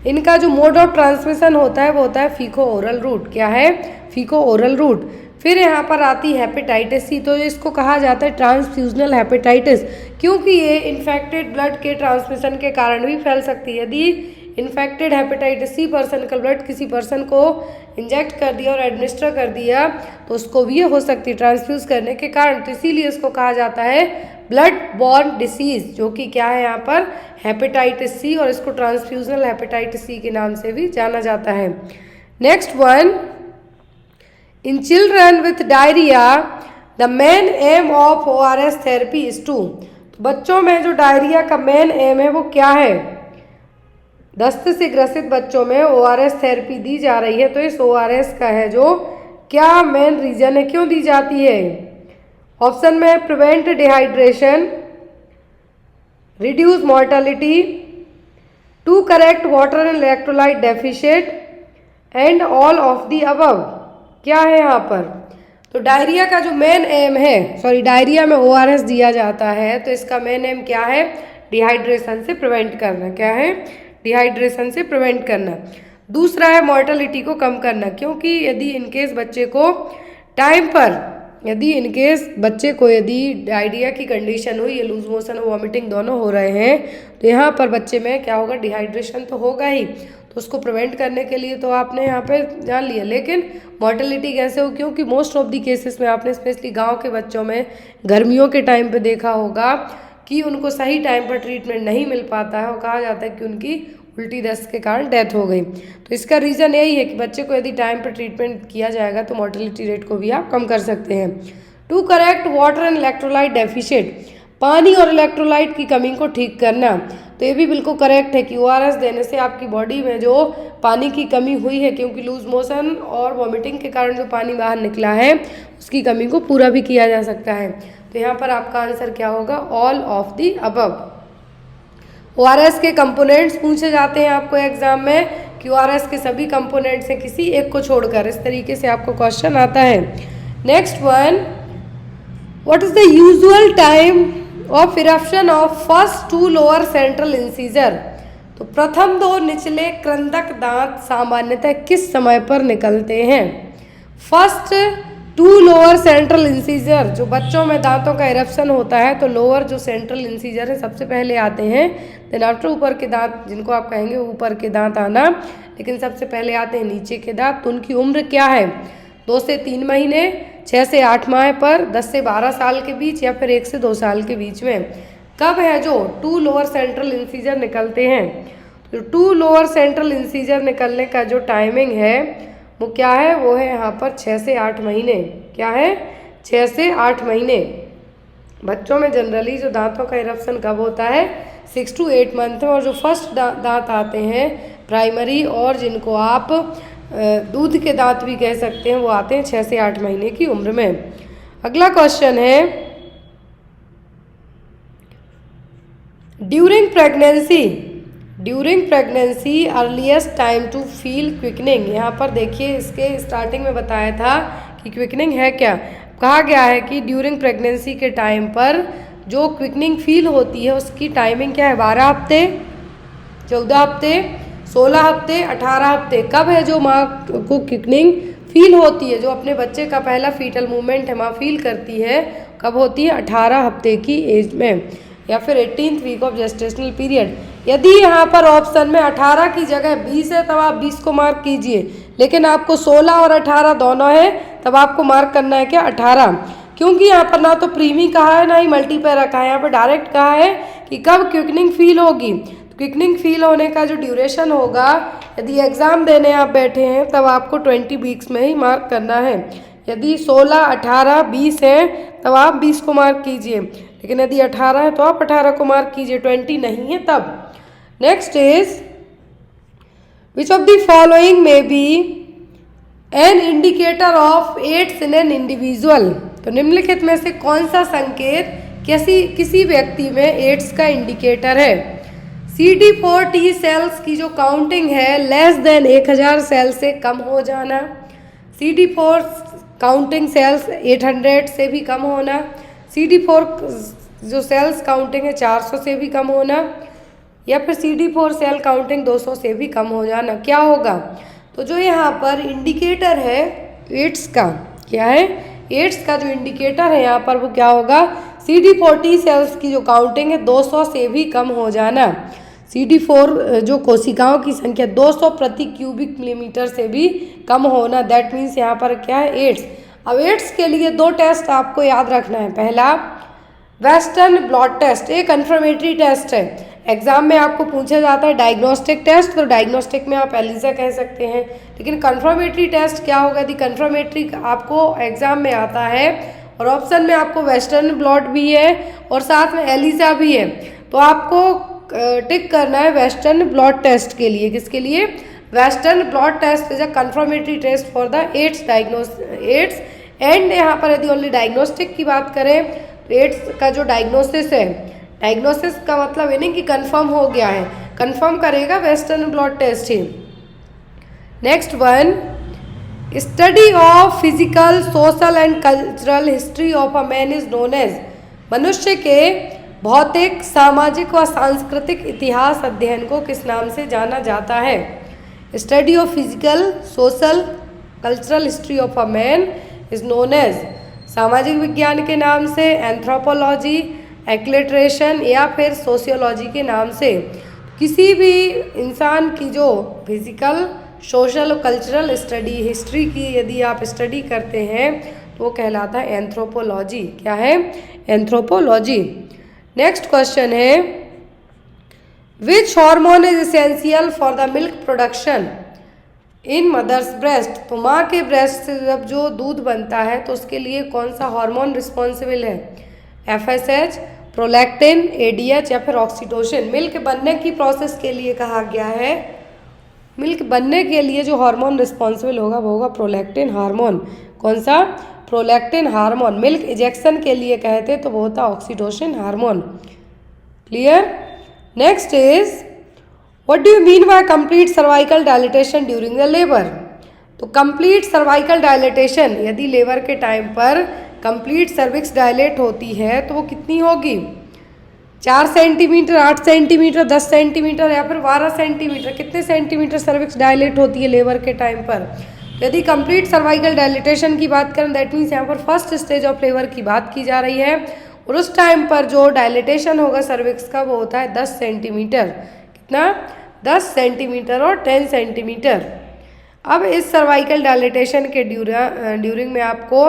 इनका जो मोड ऑफ ट्रांसमिशन होता है वो होता है फीको ओरल रूट। क्या है? फीको ओरल रूट। फिर यहाँ पर आती है हेपेटाइटिस सी, तो इसको कहा जाता है ट्रांसफ्यूजनल हेपेटाइटिस, क्योंकि ये इन्फेक्टेड ब्लड के ट्रांसमिशन के कारण भी फैल सकती है। यदि इन्फेक्टेड हेपेटाइटिस सी पर्सन का ब्लड किसी पर्सन को इंजेक्ट कर दिया और एडमिनिस्टर कर दिया तो उसको भी हो सकती है ट्रांसफ्यूज करने के कारण। तो इसीलिए इसको कहा जाता है ब्लड बॉर्न डिसीज, जो कि क्या है यहाँ पर? हेपेटाइटिस सी, और इसको ट्रांसफ्यूजनल हेपेटाइटिस सी के नाम से भी जाना जाता है। Next one, in children with diarrhoea the main aim of ORS therapy is to. तो बच्चों में जो डायरिया का मेन एम है वो क्या है? दस्त से ग्रसित बच्चों में ORS थेरेपी दी जा रही है, तो इस ORS का है जो क्या मेन रीजन है, क्यों दी जाती है? ऑप्शन में prevent dehydration, reduce mortality, to correct water and electrolyte deficient, and all of the above. क्या है यहाँ पर? तो डायरिया का जो मेन एम है, डायरिया में ORS दिया जाता है, तो इसका मेन एम क्या है? डिहाइड्रेशन से प्रिवेंट करना। क्या है? डिहाइड्रेशन से प्रिवेंट करना। दूसरा है मॉर्टेलिटी को कम करना, क्योंकि यदि इनकेस बच्चे को टाइम पर, यदि डायरिया की कंडीशन हुई, ये लूज मोशन और वॉमिटिंग दोनों हो रहे हैं, तो यहाँ पर बच्चे में क्या होगा? डिहाइड्रेशन तो होगा ही, तो उसको प्रिवेंट करने के लिए तो आपने यहाँ पे जान लिया। लेकिन मॉर्टेलिटी कैसे हो? क्योंकि मोस्ट ऑफ दी केसेस में आपने स्पेशली गांव के बच्चों में गर्मियों के टाइम पे देखा होगा कि उनको सही टाइम पर ट्रीटमेंट नहीं मिल पाता है, और कहा जाता है कि उनकी उल्टी दस्त के कारण डेथ हो गई। तो इसका रीज़न यही है कि बच्चे को यदि टाइम पर ट्रीटमेंट किया जाएगा तो मॉर्टेलिटी रेट को भी आप कम कर सकते हैं। To correct water and electrolyte deficient, पानी और इलेक्ट्रोलाइट की कमी को ठीक करना। तो ये भी बिल्कुल करेक्ट है कि ORS देने से आपकी बॉडी में जो पानी की कमी हुई है, क्योंकि लूज मोशन और वॉमिटिंग के कारण जो पानी बाहर निकला है उसकी कमी को पूरा भी किया जा सकता है। तो यहाँ पर आपका आंसर क्या होगा? All of the above. ORS के कंपोनेंट्स पूछे जाते हैं आपको एग्जाम में कि ORS के सभी कंपोनेंट्स हैं, किसी एक को छोड़कर। इस तरीके से आपको क्वेश्चन आता है। Next one, what is the usual time of eruption of first two lower central incisor? तो प्रथम दो निचले क्रंदक दांत सामान्यतः किस समय पर निकलते हैं? First two lower central incisor, जो बच्चों में दांतों का इरप्शन होता है तो लोअर जो सेंट्रल इंसीजर है सबसे पहले आते हैं, देन आफ्टर ऊपर के दांत, जिनको आप कहेंगे ऊपर के दांत आना, लेकिन सबसे पहले आते हैं नीचे के दांत। तो उनकी उम्र क्या है? 2 से 3 महीने, 6 से 8 माह पर, 10 से 12 साल के बीच, या फिर 1 से 2 साल के बीच में। कब है जो टू लोअर सेंट्रल इंसीजर निकलते हैं? तो टू लोअर सेंट्रल इंसीजर निकलने का जो टाइमिंग है वो क्या है? वो है यहाँ पर 6 से 8 महीने। क्या है? 6 से 8 महीने। बच्चों में जनरली जो दांतों का इरप्शन कब होता है? 6 to 8 मंथ में। और जो फर्स्ट दांत आते हैं प्राइमरी, और जिनको आप दूध के दांत भी कह सकते हैं, वो आते हैं 6 से 8 महीने की उम्र में। अगला क्वेश्चन है, during pregnancy earliest time to feel quickening. यहाँ पर देखिए इसके स्टार्टिंग में बताया था कि क्विकनिंग है क्या। कहा गया है कि ड्यूरिंग प्रेगनेंसी के टाइम पर जो क्विकनिंग फील होती है उसकी टाइमिंग क्या है? 12 हफ्ते, 14 हफ्ते, 16 हफ्ते, 18 हफ्ते कब है जो माँ को क्विकनिंग फील होती है, जो अपने बच्चे का पहला फीटल मूवमेंट है माँ फील करती है, कब होती है? 18 हफ्ते की एज में, या फिर 18th week of gestational period. यदि यहाँ पर ऑप्शन में 18 की जगह 20 है तब आप 20 को मार्क कीजिए, लेकिन आपको 16 और 18 दोनों है तब आपको मार्क करना है क्या? 18, क्योंकि यहाँ पर ना तो प्रीमी कहा है ना ही मल्टीपल रखा है, यहाँ पर डायरेक्ट कहा है कि कब क्विकनिंग फील होगी। क्विकनिंग फील होने का जो ड्यूरेशन होगा, यदि एग्ज़ाम देने आप बैठे हैं तब आपको 20 वीक्स में ही मार्क करना है। यदि 16, 18, 20 है तब आप 20 को मार्क कीजिए, लेकिन यदि 18 है तो आप 18 को मार्क कीजिए, 20 नहीं है तब। Next is which of the following may be an indicator of AIDS in an individual. तो निम्नलिखित में से कौन सा संकेत किसी व्यक्ति में एड्स का इंडिकेटर है? CD4 T सेल्स की जो काउंटिंग है लेस देन 1000 सेल से कम हो जाना, CD4 काउंटिंग सेल्स 800 से भी कम होना, CD4 जो सेल्स काउंटिंग है 400 से भी कम होना, या फिर CD4 सेल काउंटिंग 200 से भी कम हो जाना। क्या होगा? तो जो यहाँ पर इंडिकेटर है एड्स का, क्या है? एड्स का जो इंडिकेटर है यहाँ पर वो क्या होगा? CD4 T सेल्स की जो काउंटिंग है 200 से भी कम हो जाना, CD4 जो कोशिकाओं की संख्या 200 प्रति क्यूबिक मिलीमीटर से भी कम होना, दैट मीन्स यहाँ पर क्या है? एड्स। अब एड्स के लिए 2 टेस्ट आपको याद रखना है। पहला वेस्टर्न ब्लॉट टेस्ट, एक कन्फर्मेटरी टेस्ट है, एग्जाम में आपको पूछा जाता है डायग्नोस्टिक टेस्ट, तो डायग्नोस्टिक में आप एलिजा कह सकते हैं, लेकिन कन्फर्मेटरी टेस्ट क्या होगा? यदि कन्फर्मेटरी आपको एग्जाम में आता है और ऑप्शन में आपको वेस्टर्न ब्लॉट भी है और साथ में एलिजा भी है, तो आपको टिक करना है वेस्टर्न ब्लॉट टेस्ट के लिए। किसके लिए? Western blot test is a confirmatory test for the AIDS AIDS. And यहाँ पर यदि ओनली डायग्नोस्टिक की बात करें तो एड्स का जो डायग्नोसिस है, डायग्नोसिस का मतलब ये नहीं कि कंफर्म हो गया है, कंफर्म करेगा वेस्टर्न ब्लॉट टेस्ट ही। Next one, study of physical, social and cultural history of a man is known as. मनुष्य के भौतिक, सामाजिक व सांस्कृतिक इतिहास अध्ययन को किस नाम से जाना जाता है? Study of physical, social, cultural history of a man is known as, सामाजिक विज्ञान के नाम से, एंथ्रोपोलॉजी, एक्लिटरेशन या फिर सोशियोलॉजी के नाम से। किसी भी इंसान की जो फिजिकल, सोशल और कल्चरल स्टडी, हिस्ट्री की यदि आप स्टडी करते हैं तो वो कहलाता है एंथ्रोपोलॉजी। क्या है? Anthropology. Next question is which hormone is essential for the milk production in mother's breast. तो माँ के ब्रेस्ट से जब जो दूध बनता है तो उसके लिए कौन सा हार्मोन रिस्पॉन्सिबल है? FSH, प्रोलैक्टिन, ADH या फिर ऑक्सीटोसिन। मिल्क बनने की प्रोसेस के लिए कहा गया है, मिल्क बनने के लिए जो हार्मोन रिस्पॉन्सिबल होगा वो होगा प्रोलैक्टिन हार्मोन। कौन सा? Prolactin hormone. मिल्क इजेक्शन के लिए कहते तो वो होता oxytocin hormone. Clear? Next is what do you mean by complete cervical dilatation during the labour. तो कंप्लीट सर्वाइकल डायलिटेशन, यदि लेबर के टाइम पर कंप्लीट सर्विक्स डायलेट होती है तो वो कितनी होगी? 4 सेंटीमीटर, 8 सेंटीमीटर, 10 सेंटीमीटर या फिर 12 सेंटीमीटर। कितने सेंटीमीटर सर्विक्स डायलेट होती है लेबर के टाइम पर? यदि कंप्लीट सर्वाइकल डायलिटेशन की बात करें दैट मीन्स यहाँ पर फर्स्ट स्टेज ऑफ लेबर की बात की जा रही है और उस टाइम पर जो डायलिटेशन होगा सर्विक्स का वो होता है 10 सेंटीमीटर। कितना? 10 सेंटीमीटर और 10 सेंटीमीटर। अब इस सर्वाइकल डायलिटेशन के ड्यूरिंग में आपको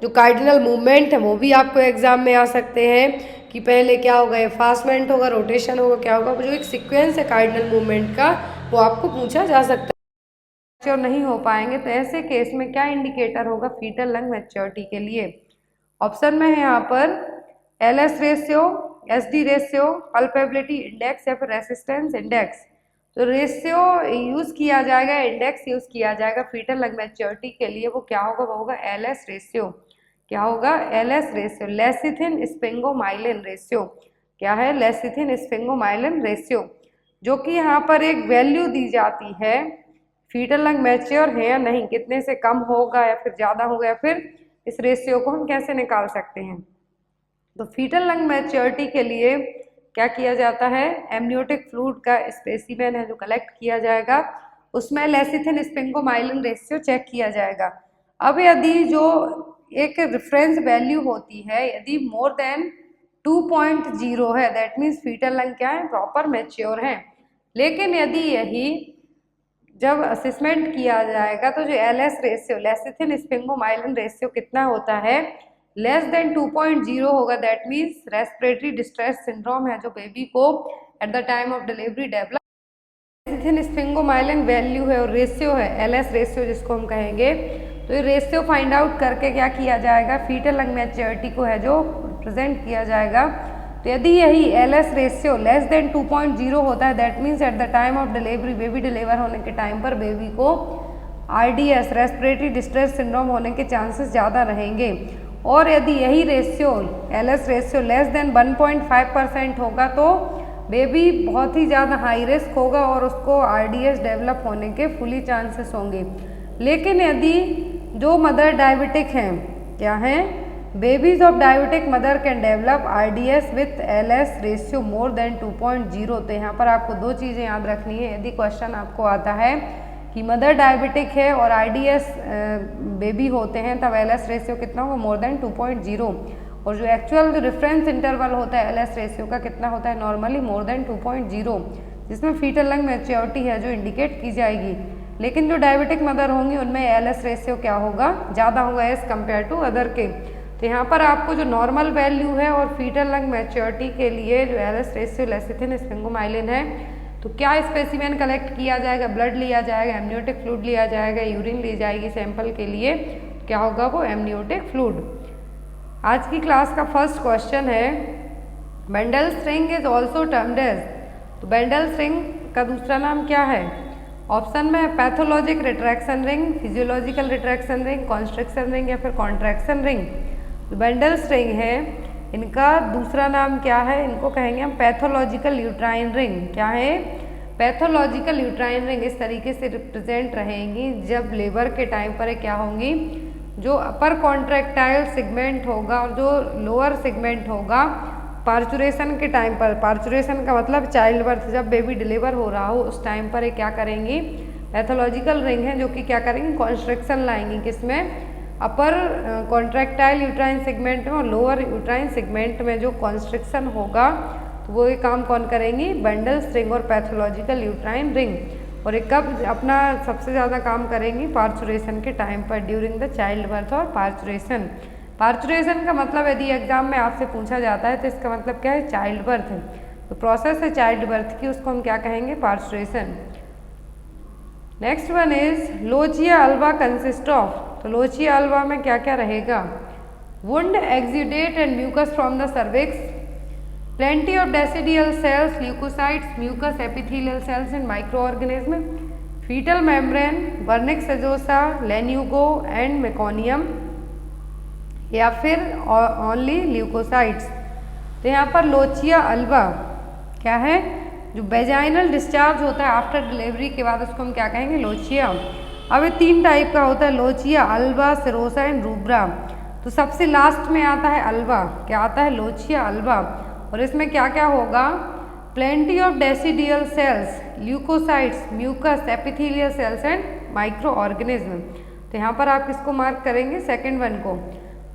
जो कार्डिनल मूवमेंट है वो भी आपको एग्जाम में आ सकते हैं कि पहले क्या होगा, एफास्टमेंट होगा, रोटेशन होगा, क्या होगा, जो एक सीक्वेंस है कार्डिनल मूवमेंट का वो आपको पूछा जा सकता है। मैच्योर नहीं हो पाएंगे तो ऐसे केस में क्या इंडिकेटर होगा फीटल लंग मैच्योरिटी के लिए? ऑप्शन में है यहाँ पर LS ratio, SD ratio, pulsatility index या फिर रेसिस्टेंस इंडेक्स। तो रेशियो यूज़ किया जाएगा, इंडेक्स यूज़ किया जाएगा फीटल लंग मैच्योरिटी के लिए, वो क्या होगा? वो होगा LS रेशियो। क्या होगा? LS ratio, lecithin sphingomyelin ratio. क्या है? लेसिथिन स्पिंगोमाइलिन रेशियो, जो कि यहाँ पर एक वैल्यू दी जाती है फीटल लंग मैच्योर है या नहीं, कितने से कम होगा या फिर ज़्यादा होगा, या फिर इस रेशियो को हम कैसे निकाल सकते हैं। तो फीटल लंग मैच्योरिटी के लिए क्या किया जाता है, एमनियोटिक फ्लूइड का स्पेसिमेन है जो कलेक्ट किया जाएगा, उसमें लेसिथिन स्पिंगोमाइलिन रेशियो चेक किया जाएगा। अब यदि जो एक रेफरेंस वैल्यू होती है यदि मोर देन 2.0 है, दैट मीन्स फीटल लंग क्या है, प्रॉपर मैच्योर है। लेकिन यदि यही जब असेसमेंट किया जाएगा तो जो LS ratio, lecithin sphingomyelin ratio कितना होता है, लेस देन 2.0 होगा, that means respiratory distress syndrome है जो बेबी को at the time of delivery develop. Lecithin sphingomyelin value है और रेशियो है एलएस रेशियो जिसको हम कहेंगे। तो ये रेशियो फाइंड आउट करके क्या किया जाएगा, फीटल लंग मैच्योरिटी को है जो प्रेजेंट किया जाएगा। तो यदि यही एलएस रेशियो लेस देन 2.0 होता है, that means eight the time of delivery, baby deliver होने के टाइम पर बेबी को आरडीएस, रेस्पिरेटरी डिस्ट्रेस सिंड्रोम होने के चांसेस ज़्यादा रहेंगे। और यदि यही ratio LS ratio less than 1.5% होगा तो बेबी बहुत ही ज़्यादा हाई रिस्क होगा और उसको आरडीएस डेवलप होने के फुली चांसेस होंगे। लेकिन यदि जो मदर डायबिटिक हैं, क्या हैं, babies of diabetic mother can develop RDS with LS ratio more than 2.0। तो यहाँ पर आपको दो चीज़ें याद रखनी है। यदि क्वेश्चन आपको आता है कि मदर डायबिटिक है और आरडीएस बेबी होते हैं तब एलएस रेशियो कितना होगा, मोर देन 2.0। और जो एक्चुअल जो रेफरेंस इंटरवल होता है एलएस रेशियो का कितना होता है, नॉर्मली मोर देन 2.0, जिसमें फीटल लंग मैच्योरिटी है जो इंडिकेट की जाएगी। लेकिन जो डायबिटिक मदर होंगी उनमें एलएस रेशियो क्या होगा, ज़्यादा होगा एज कम्पेयर टू अदर के। तो यहाँ पर आपको जो नॉर्मल वैल्यू है और फीटल लंग मैच्योरिटी के लिए जो एलएस रेशियो लेसिथिन स्पिंगोमाइलिन है, तो क्या स्पेसिमेन कलेक्ट किया जाएगा, ब्लड लिया जाएगा, एमनियोटिक फ्लूइड लिया जाएगा, यूरिन ली जाएगी सैंपल के लिए, क्या होगा वो एमनियोटिक फ्लूइड। आज की क्लास का फर्स्ट क्वेश्चन है Bandl's ring is also termed as. तो बेंडल्स रिंग का दूसरा नाम क्या है, ऑप्शन में pathologic retraction ring, physiological retraction ring, constriction ring या फिर कॉन्ट्रैक्शन रिंग। तो बेंडल्स रिंग है, इनका दूसरा नाम क्या है, इनको कहेंगे हम पैथोलॉजिकल यूट्राइन रिंग। क्या है, पैथोलॉजिकल यूट्राइन रिंग इस तरीके से रिप्रेजेंट रहेंगी जब लेबर के टाइम पर क्या होंगी, जो अपर कॉन्ट्रैक्टाइल सेगमेंट होगा और जो लोअर सेगमेंट होगा पार्चुरेशन के टाइम पर, पार्चुरेशन का मतलब चाइल्ड बर्थ, जब बेबी डिलीवर हो रहा हो उस टाइम पर क्या करेंगी, पैथोलॉजिकल रिंग है जो कि क्या करेंगी, कॉन्स्ट्रिक्शन लाएंगी, किसमें, अपर कॉन्ट्रैक्टाइल यूट्राइन सेगमेंट में और लोअर यूट्राइन सेगमेंट में जो कॉन्स्ट्रिक्शन होगा तो वो ये काम कौन करेंगी, बंडल्स रिंग और पैथोलॉजिकल यूट्राइन रिंग। और ये कब अपना सबसे ज़्यादा काम करेंगी, पार्चुरेशन के टाइम पर, ड्यूरिंग द चाइल्ड बर्थ और पार्चुरेशन। पार्चुरेशन का मतलब यदि एग्जाम में आपसे पूछा जाता है तो इसका मतलब क्या है, चाइल्ड बर्थ है। तो प्रोसेस है चाइल्ड बर्थ की, उसको हम क्या कहेंगे, parturition. Next one is lochia alba consist of. तो लोचिया अल्वा में क्या क्या रहेगा, wound, exudate and mucus from the cervix, plenty of decidual cells, leukocytes, mucus epithelial cells and micro organism, fetal membrane, vernix caseosa, lanugo and meconium या फिर only leukocytes. तो यहाँ पर लोचिया अल्वा क्या है, जो वेजाइनल डिस्चार्ज होता है आफ्टर डिलीवरी के बाद उसको हम क्या कहेंगे, लोचिया। अब ये तीन टाइप का होता है, lochia, Alva, serosa and rubra. तो सबसे लास्ट में आता है अल्वा, क्या आता है, लोचिया अल्वा। और इसमें क्या क्या होगा, plenty of decidual cells, leukocytes, mucus epithelial cells and micro organism. तो यहाँ पर आप किसको मार्क करेंगे, सेकेंड वन को।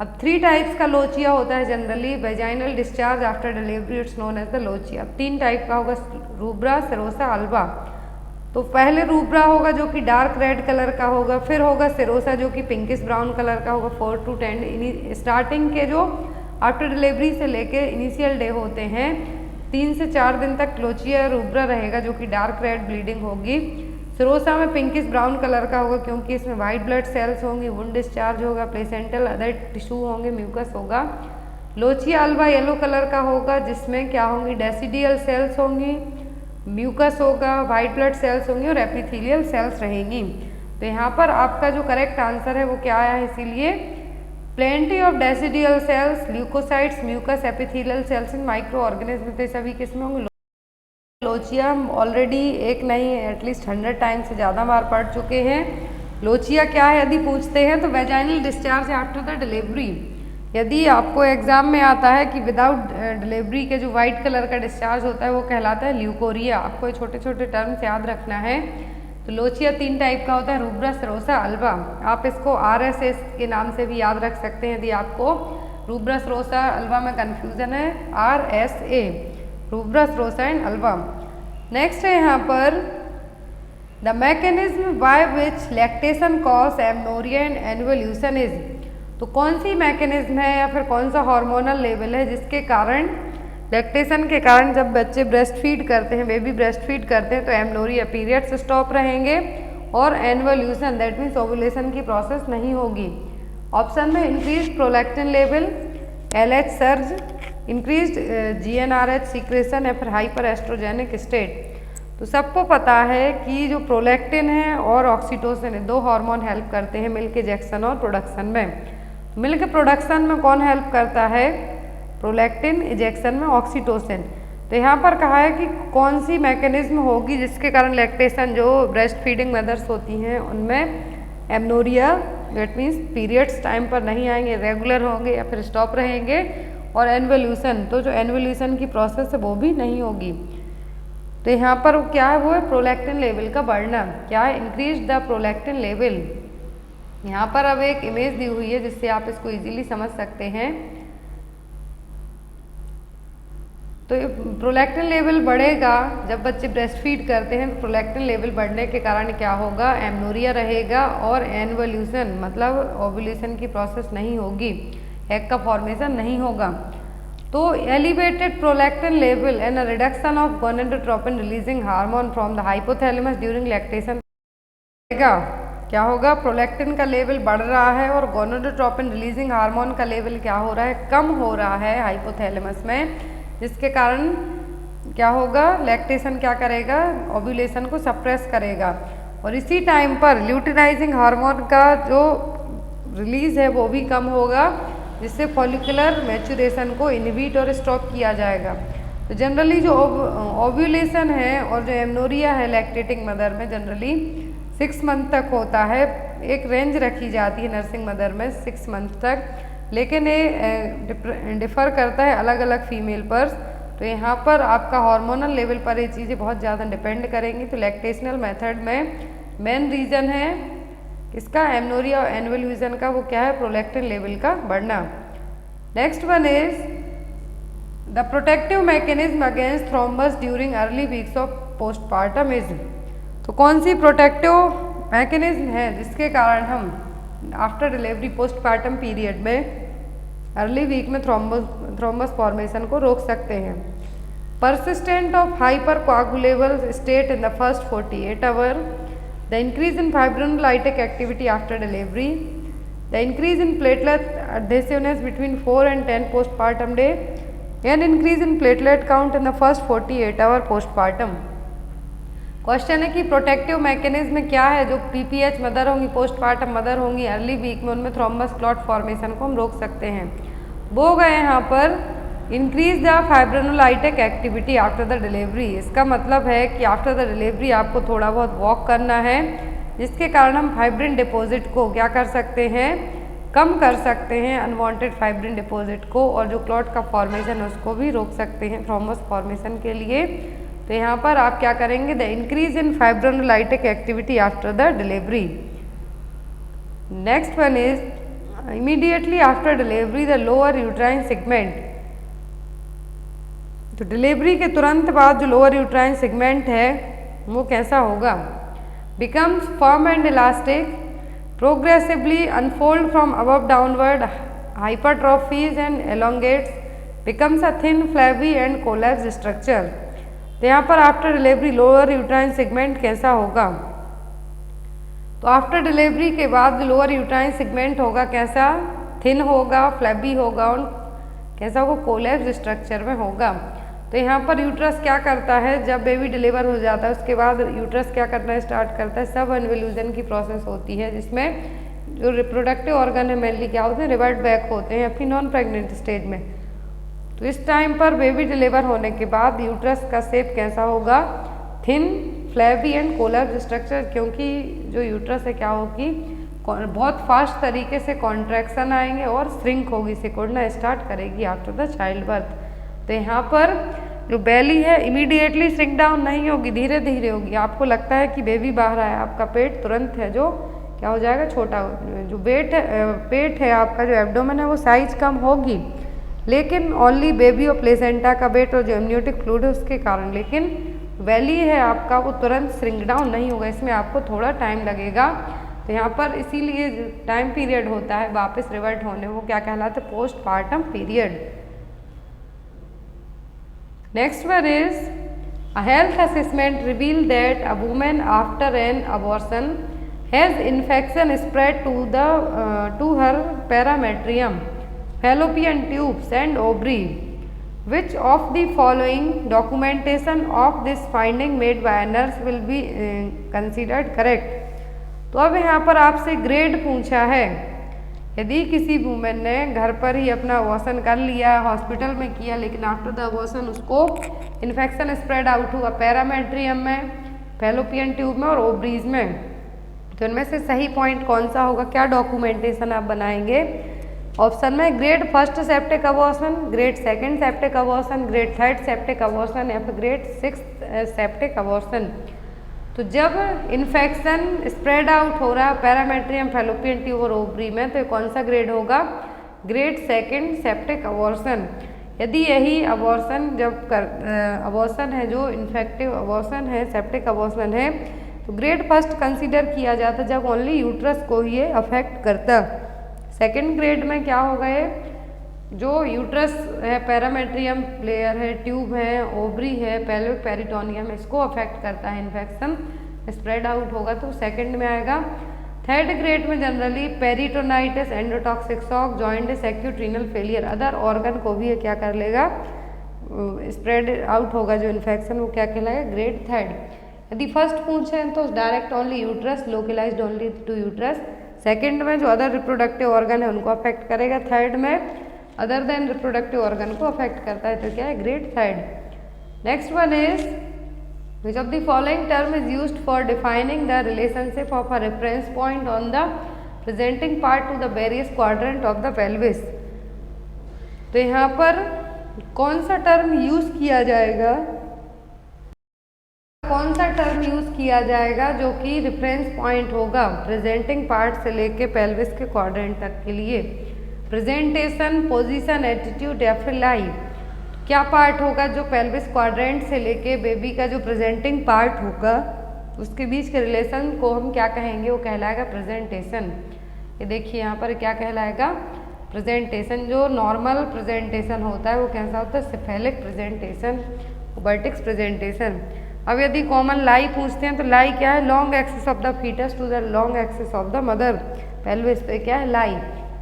अब 3 टाइप्स का लोचिया होता है generally, vaginal discharge after delivery, it's known as the lochia. अब 3 टाइप का होगा, रूब्रा, सेरोसा, अल्वा। तो पहले रूब्रा होगा जो कि डार्क रेड कलर का होगा, फिर होगा सेरोसा जो कि पिंकिश ब्राउन कलर का होगा। 4 to 10 स्टार्टिंग के जो आफ्टर डिलीवरी से लेके इनिशियल डे होते हैं 3 से 4 दिन तक लोचिया रूब्रा रहेगा जो कि डार्क रेड ब्लीडिंग होगी। सेरोसा में पिंकिश ब्राउन कलर का होगा क्योंकि इसमें वाइट ब्लड सेल्स होंगी, वुंड डिस्चार्ज होगा, प्लेसेंटल अदर टिश्यू होंगे, म्यूकस होगा। लोचिया अल्वा येलो कलर का होगा जिसमें क्या होंगी, डेसिडियल सेल्स होंगी, म्यूकस होगा, वाइट ब्लड सेल्स होंगी और एपिथेलियल सेल्स रहेंगी। तो यहाँ पर आपका जो करेक्ट आंसर है वो क्या आया है, इसीलिए plenty of decidual cells, leukocytes, mucus epithelial cells and micro organism. तो सभी किसमें होंगे, लोचिया हम ऑलरेडी एक नहीं एटलीस्ट 100 टाइम्स से ज़्यादा बार पढ़ चुके हैं। लोचिया क्या है यदि पूछते हैं तो vaginal discharge after the delivery, यदि आपको एग्जाम में आता है कि विदाउट डिलीवरी के जो वाइट कलर का डिस्चार्ज होता है वो कहलाता है ल्यूकोरिया। आपको ये छोटे छोटे टर्म्स याद रखना है। तो लोचिया 3 टाइप का होता है, रूब्रा, सरोसा, अल्वा। आप इसको RSS के नाम से भी याद रख सकते हैं यदि आपको रूब्रा, सरोसा, अल्वा में कन्फ्यूजन है। RSA, rubra, serosa and alba. Next है यहाँ पर the mechanism by which lactation cause amenorrhoea and involution is. तो कौन सी मैकेनिज्म है या फिर कौन सा हार्मोनल लेवल है जिसके कारण लैक्टेशन के कारण जब बच्चे ब्रेस्ट फीड करते हैं, बेबी ब्रेस्ट फीड करते हैं तो एमनोरिया पीरियड्स स्टॉप रहेंगे और एनवोल्यूशन दैट मीन्स ओवुलेशन की प्रोसेस नहीं होगी। ऑप्शन में increase prolactin level, LH surge, increase GnRH secretion या फिर हाइपर एस्ट्रोजेनिक स्टेट। तो सबको पता है कि जो प्रोलैक्टिन है और ऑक्सीटोसिन है, 2 हार्मोन हेल्प करते हैं मिल्क इजेक्शन और प्रोडक्शन में। मिल्क प्रोडक्शन में कौन हेल्प करता है? प्रोलैक्टिन, इजेक्शन में ऑक्सीटोसिन। तो यहाँ पर कहा है कि कौन सी मैकेनिज्म होगी जिसके कारण लैक्टेशन जो ब्रेस्ट फीडिंग मदर्स होती हैं उनमें amenorrhoea that means periods time पर नहीं आएंगे, रेगुलर होंगे या फिर स्टॉप रहेंगे, और एनवोल्यूशन, तो जो एनवोल्यूशन की प्रोसेस है वो भी नहीं होगी। तो यहाँ पर क्या है, वो है प्रोलैक्टिन लेवल का बढ़ना। क्या है? Increase the prolactin level. यहाँ पर अब एक इमेज दी हुई है जिससे आप इसको इजीली समझ सकते हैं। तो प्रोलैक्टिन लेवल बढ़ेगा जब बच्चे ब्रेस्ट फीड करते हैं। प्रोलैक्टिन लेवल बढ़ने के कारण क्या होगा? एमनोरिया रहेगा और एनवोल्यूशन मतलब ओव्यूलेशन की प्रोसेस नहीं होगी, एग का फॉर्मेशन नहीं होगा। तो elevated prolactin level and a reduction of gonadotropin releasing hormone from the hypothalamus during lactation क्या होगा? प्रोलैक्टिन का लेवल बढ़ रहा है और गोनेडोट्रोपिन रिलीजिंग हार्मोन का लेवल क्या हो रहा है? कम हो रहा है हाइपोथैलेमस में, जिसके कारण क्या होगा? लैक्टेशन क्या करेगा? ओव्यूलेशन को सप्रेस करेगा। और इसी टाइम पर ल्यूटिनाइजिंग हार्मोन का जो रिलीज है वो भी कम होगा, जिससे फॉलिकुलर मैच्योरेशन को इनहिबिट और स्टॉप किया जाएगा। तो जनरली जो ओव्यूलेशन है और जो एमनोरिया है लैक्टेटिंग मदर में जनरली 6 मंथ तक होता है। एक रेंज रखी जाती है नर्सिंग मदर में 6 मंथ तक, लेकिन ये डिफ़र करता है अलग अलग फीमेल पर। तो यहाँ पर आपका हार्मोनल लेवल पर ये चीज़ें बहुत ज़्यादा डिपेंड करेंगी। तो लैक्टेशनल मेथड में मेन रीज़न है इसका एमनोरिया और एनवोल्यूशन का, वो क्या है? प्रोलैक्टिन लेवल का बढ़ना। Next one is the protective mechanism against thrombus during early weeks of postpartum is. तो कौन सी प्रोटेक्टिव मैकेनिज्म है जिसके कारण हम आफ्टर डिलीवरी पोस्टपार्टम पीरियड में अर्ली वीक में थ्रोम्बस फॉर्मेशन को रोक सकते हैं? Persistent of hyper coagulable state in the first 48 hour, the increase in fibrinolytic activity after delivery, the increase in platelet adhesiveness between 4 and 10 postpartum day, and increase in platelet count in the first 48 hour postpartum। Question है कि protective mechanism क्या है जो PPH mother होंगी, postpartum mother होंगी early week में, उनमें thrombus clot formation को हम रोक सकते हैं। वो गए यहाँ पर increase the fibrinolytic activity after the delivery. इसका मतलब है कि आफ्टर द डिलीवरी आपको थोड़ा बहुत वॉक करना है, जिसके कारण हम फाइब्रिन डिपॉजिट को क्या कर सकते हैं? कम कर सकते हैं, अनवांटेड फाइब्रिन डिपॉजिट को, और जो क्लॉट का फॉर्मेशन है उसको भी रोक सकते हैं थ्रोम्बस फॉर्मेशन के लिए। तो यहाँ पर आप क्या करेंगे? The increase in fibrinolytic activity after the delivery. Next one is immediately after delivery the lower uterine segment. तो डिलीवरी के तुरंत बाद जो लोअर यूट्राइन सेगमेंट है वो कैसा होगा? Becomes firm and elastic, progressively unfold from above downward, hypertrophies and elongates, becomes a thin flabby and collapsed structure। तो यहाँ पर after delivery lower uterine segment कैसा होगा? तो आफ्टर डिलीवरी के बाद लोअर यूट्राइन सेगमेंट होगा कैसा? थिन होगा, फ्लैबी होगा और कैसा होगा? कोलैप्स स्ट्रक्चर में होगा। तो यहाँ पर यूट्रस क्या करता है? जब बेबी डिलीवर हो जाता है उसके बाद यूट्रस क्या करना स्टार्ट करता है? सब एनवोल्यूशन की प्रोसेस होती है, जिसमें जो रिप्रोडक्टिव ऑर्गन है मेनली क्या होते हैं? रिवर्ट बैक होते हैं अपनी नॉन प्रेग्नेंट स्टेज में। तो इस टाइम पर बेबी डिलीवर होने के बाद यूट्रस का शेप कैसा होगा? Thin, flabby and collapse structure, क्योंकि जो यूट्रस है क्या होगी? बहुत फास्ट तरीके से कॉन्ट्रैक्शन आएंगे और श्रिंक होगी, सिकुड़ना स्टार्ट करेगी आफ्टर द चाइल्ड बर्थ। तो यहाँ पर जो बेली है इमीडिएटली श्रिंक डाउन नहीं होगी, धीरे धीरे होगी। आपको लगता है कि बेबी बाहर आया, आपका पेट तुरंत है जो क्या हो जाएगा, छोटा। जो पेट है आपका, जो एब्डोमेन है वो साइज कम होगी, लेकिन ओनली बेबी और प्लेसेंटा का वेट और जो एमनियोटिक फ्लूइड है उसके कारण। लेकिन बेली है आपका वो तुरंत श्रिंक डाउन नहीं होगा, इसमें आपको थोड़ा टाइम लगेगा। तो यहाँ पर इसीलिए टाइम पीरियड होता है वापस रिवर्ट होने, वो क्या कहलाता है, postpartum period. Next one is a health assessment reveal that a women after an abortion has infection spread to her parametrium, fallopian tubes and ovary. Which of the following documentation of this finding made by a nurse will be considered correct? तो अब यहाँ पर आपसे grade पूछा है। यदि किसी women ने घर पर ही अपना अबॉर्शन कर लिया, हॉस्पिटल में किया, लेकिन आफ्टर द अबॉर्शन उसको इन्फेक्शन स्प्रेड आउट हुआ पैरामेट्रियम में, फैलोपियन ट्यूब में और ओवरीज में, तो इनमें से सही पॉइंट कौन सा होगा, क्या डॉक्यूमेंटेशन आप बनाएंगे? ऑप्शन में grade first septic abortion, grade second septic abortion, grade third septic abortion या फिर ग्रेड सिक्स्थ सेप्टिक अबॉर्शन। तो जब इन्फेक्शन स्प्रेड आउट हो रहा है पैरामेट्रियम, फैलोपियन ट्यूब और ओवरी में, तो कौन सा ग्रेड होगा? Grade second septic abortion. यदि यही अबॉर्शन अबॉर्शन है जो इन्फेक्टिव अबॉर्शन है, सेप्टिक अबॉर्शन है, तो ग्रेड फर्स्ट कंसीडर किया जाता जब ओनली यूट्रस को ही ये अफेक्ट करता। सेकेंड ग्रेड में क्या होगा, ये जो यूट्रस है, पैरामेट्रियम लेयर है, ट्यूब है, ओवरी है, पेल्विक पेरिटोनियम, इसको अफेक्ट करता है, इन्फेक्शन स्प्रेड आउट होगा तो सेकंड में आएगा। थर्ड ग्रेड में generally peritonitis, endotoxic shock, jaundice, acute renal failure, other organ को भी ये क्या कर लेगा, स्प्रेड आउट होगा जो इन्फेक्शन, वो क्या कहलाएगा, ग्रेड थर्ड। यदि फर्स्ट पूछें तो direct only uterus, localised only to uterus. Second में जो अदर रिप्रोडक्टिव ऑर्गन है उनको अफेक्ट करेगा। थर्ड में अदर देन रिप्रोडक्टिव ऑर्गन को अफेक्ट करता है, तो क्या है, grade third. Next one is which of the following term is used for defining the relationship of a reference point on the presenting part two the various quadrant of the pelvis. तो यहाँ पर कौन सा term use किया जाएगा, कौन सा term use किया जाएगा जो कि रेफरेंस पॉइंट होगा प्रेजेंटिंग पार्ट से लेके पेल्विस के क्वाड्रेंट तक के लिए? प्रेजेंटेशन, पोजीशन, एटीट्यूड या फिर लाई? क्या पार्ट होगा जो पेल्विस क्वाड्रेंट से लेके बेबी का जो प्रेजेंटिंग पार्ट होगा उसके बीच के रिलेशन को हम क्या कहेंगे, वो कहलाएगा प्रेजेंटेशन। ये देखिए यहाँ पर क्या कहलाएगा, प्रेजेंटेशन। जो नॉर्मल प्रेजेंटेशन होता है वो कैसा होता है, सिफेलिक प्रेजेंटेशन, वर्टिक्स प्रेजेंटेशन। अब यदि कॉमन लाई पूछते हैं तो लाई क्या है, long axis of the fetus to the long axis of the mother pelvis, पे क्या है, लाई।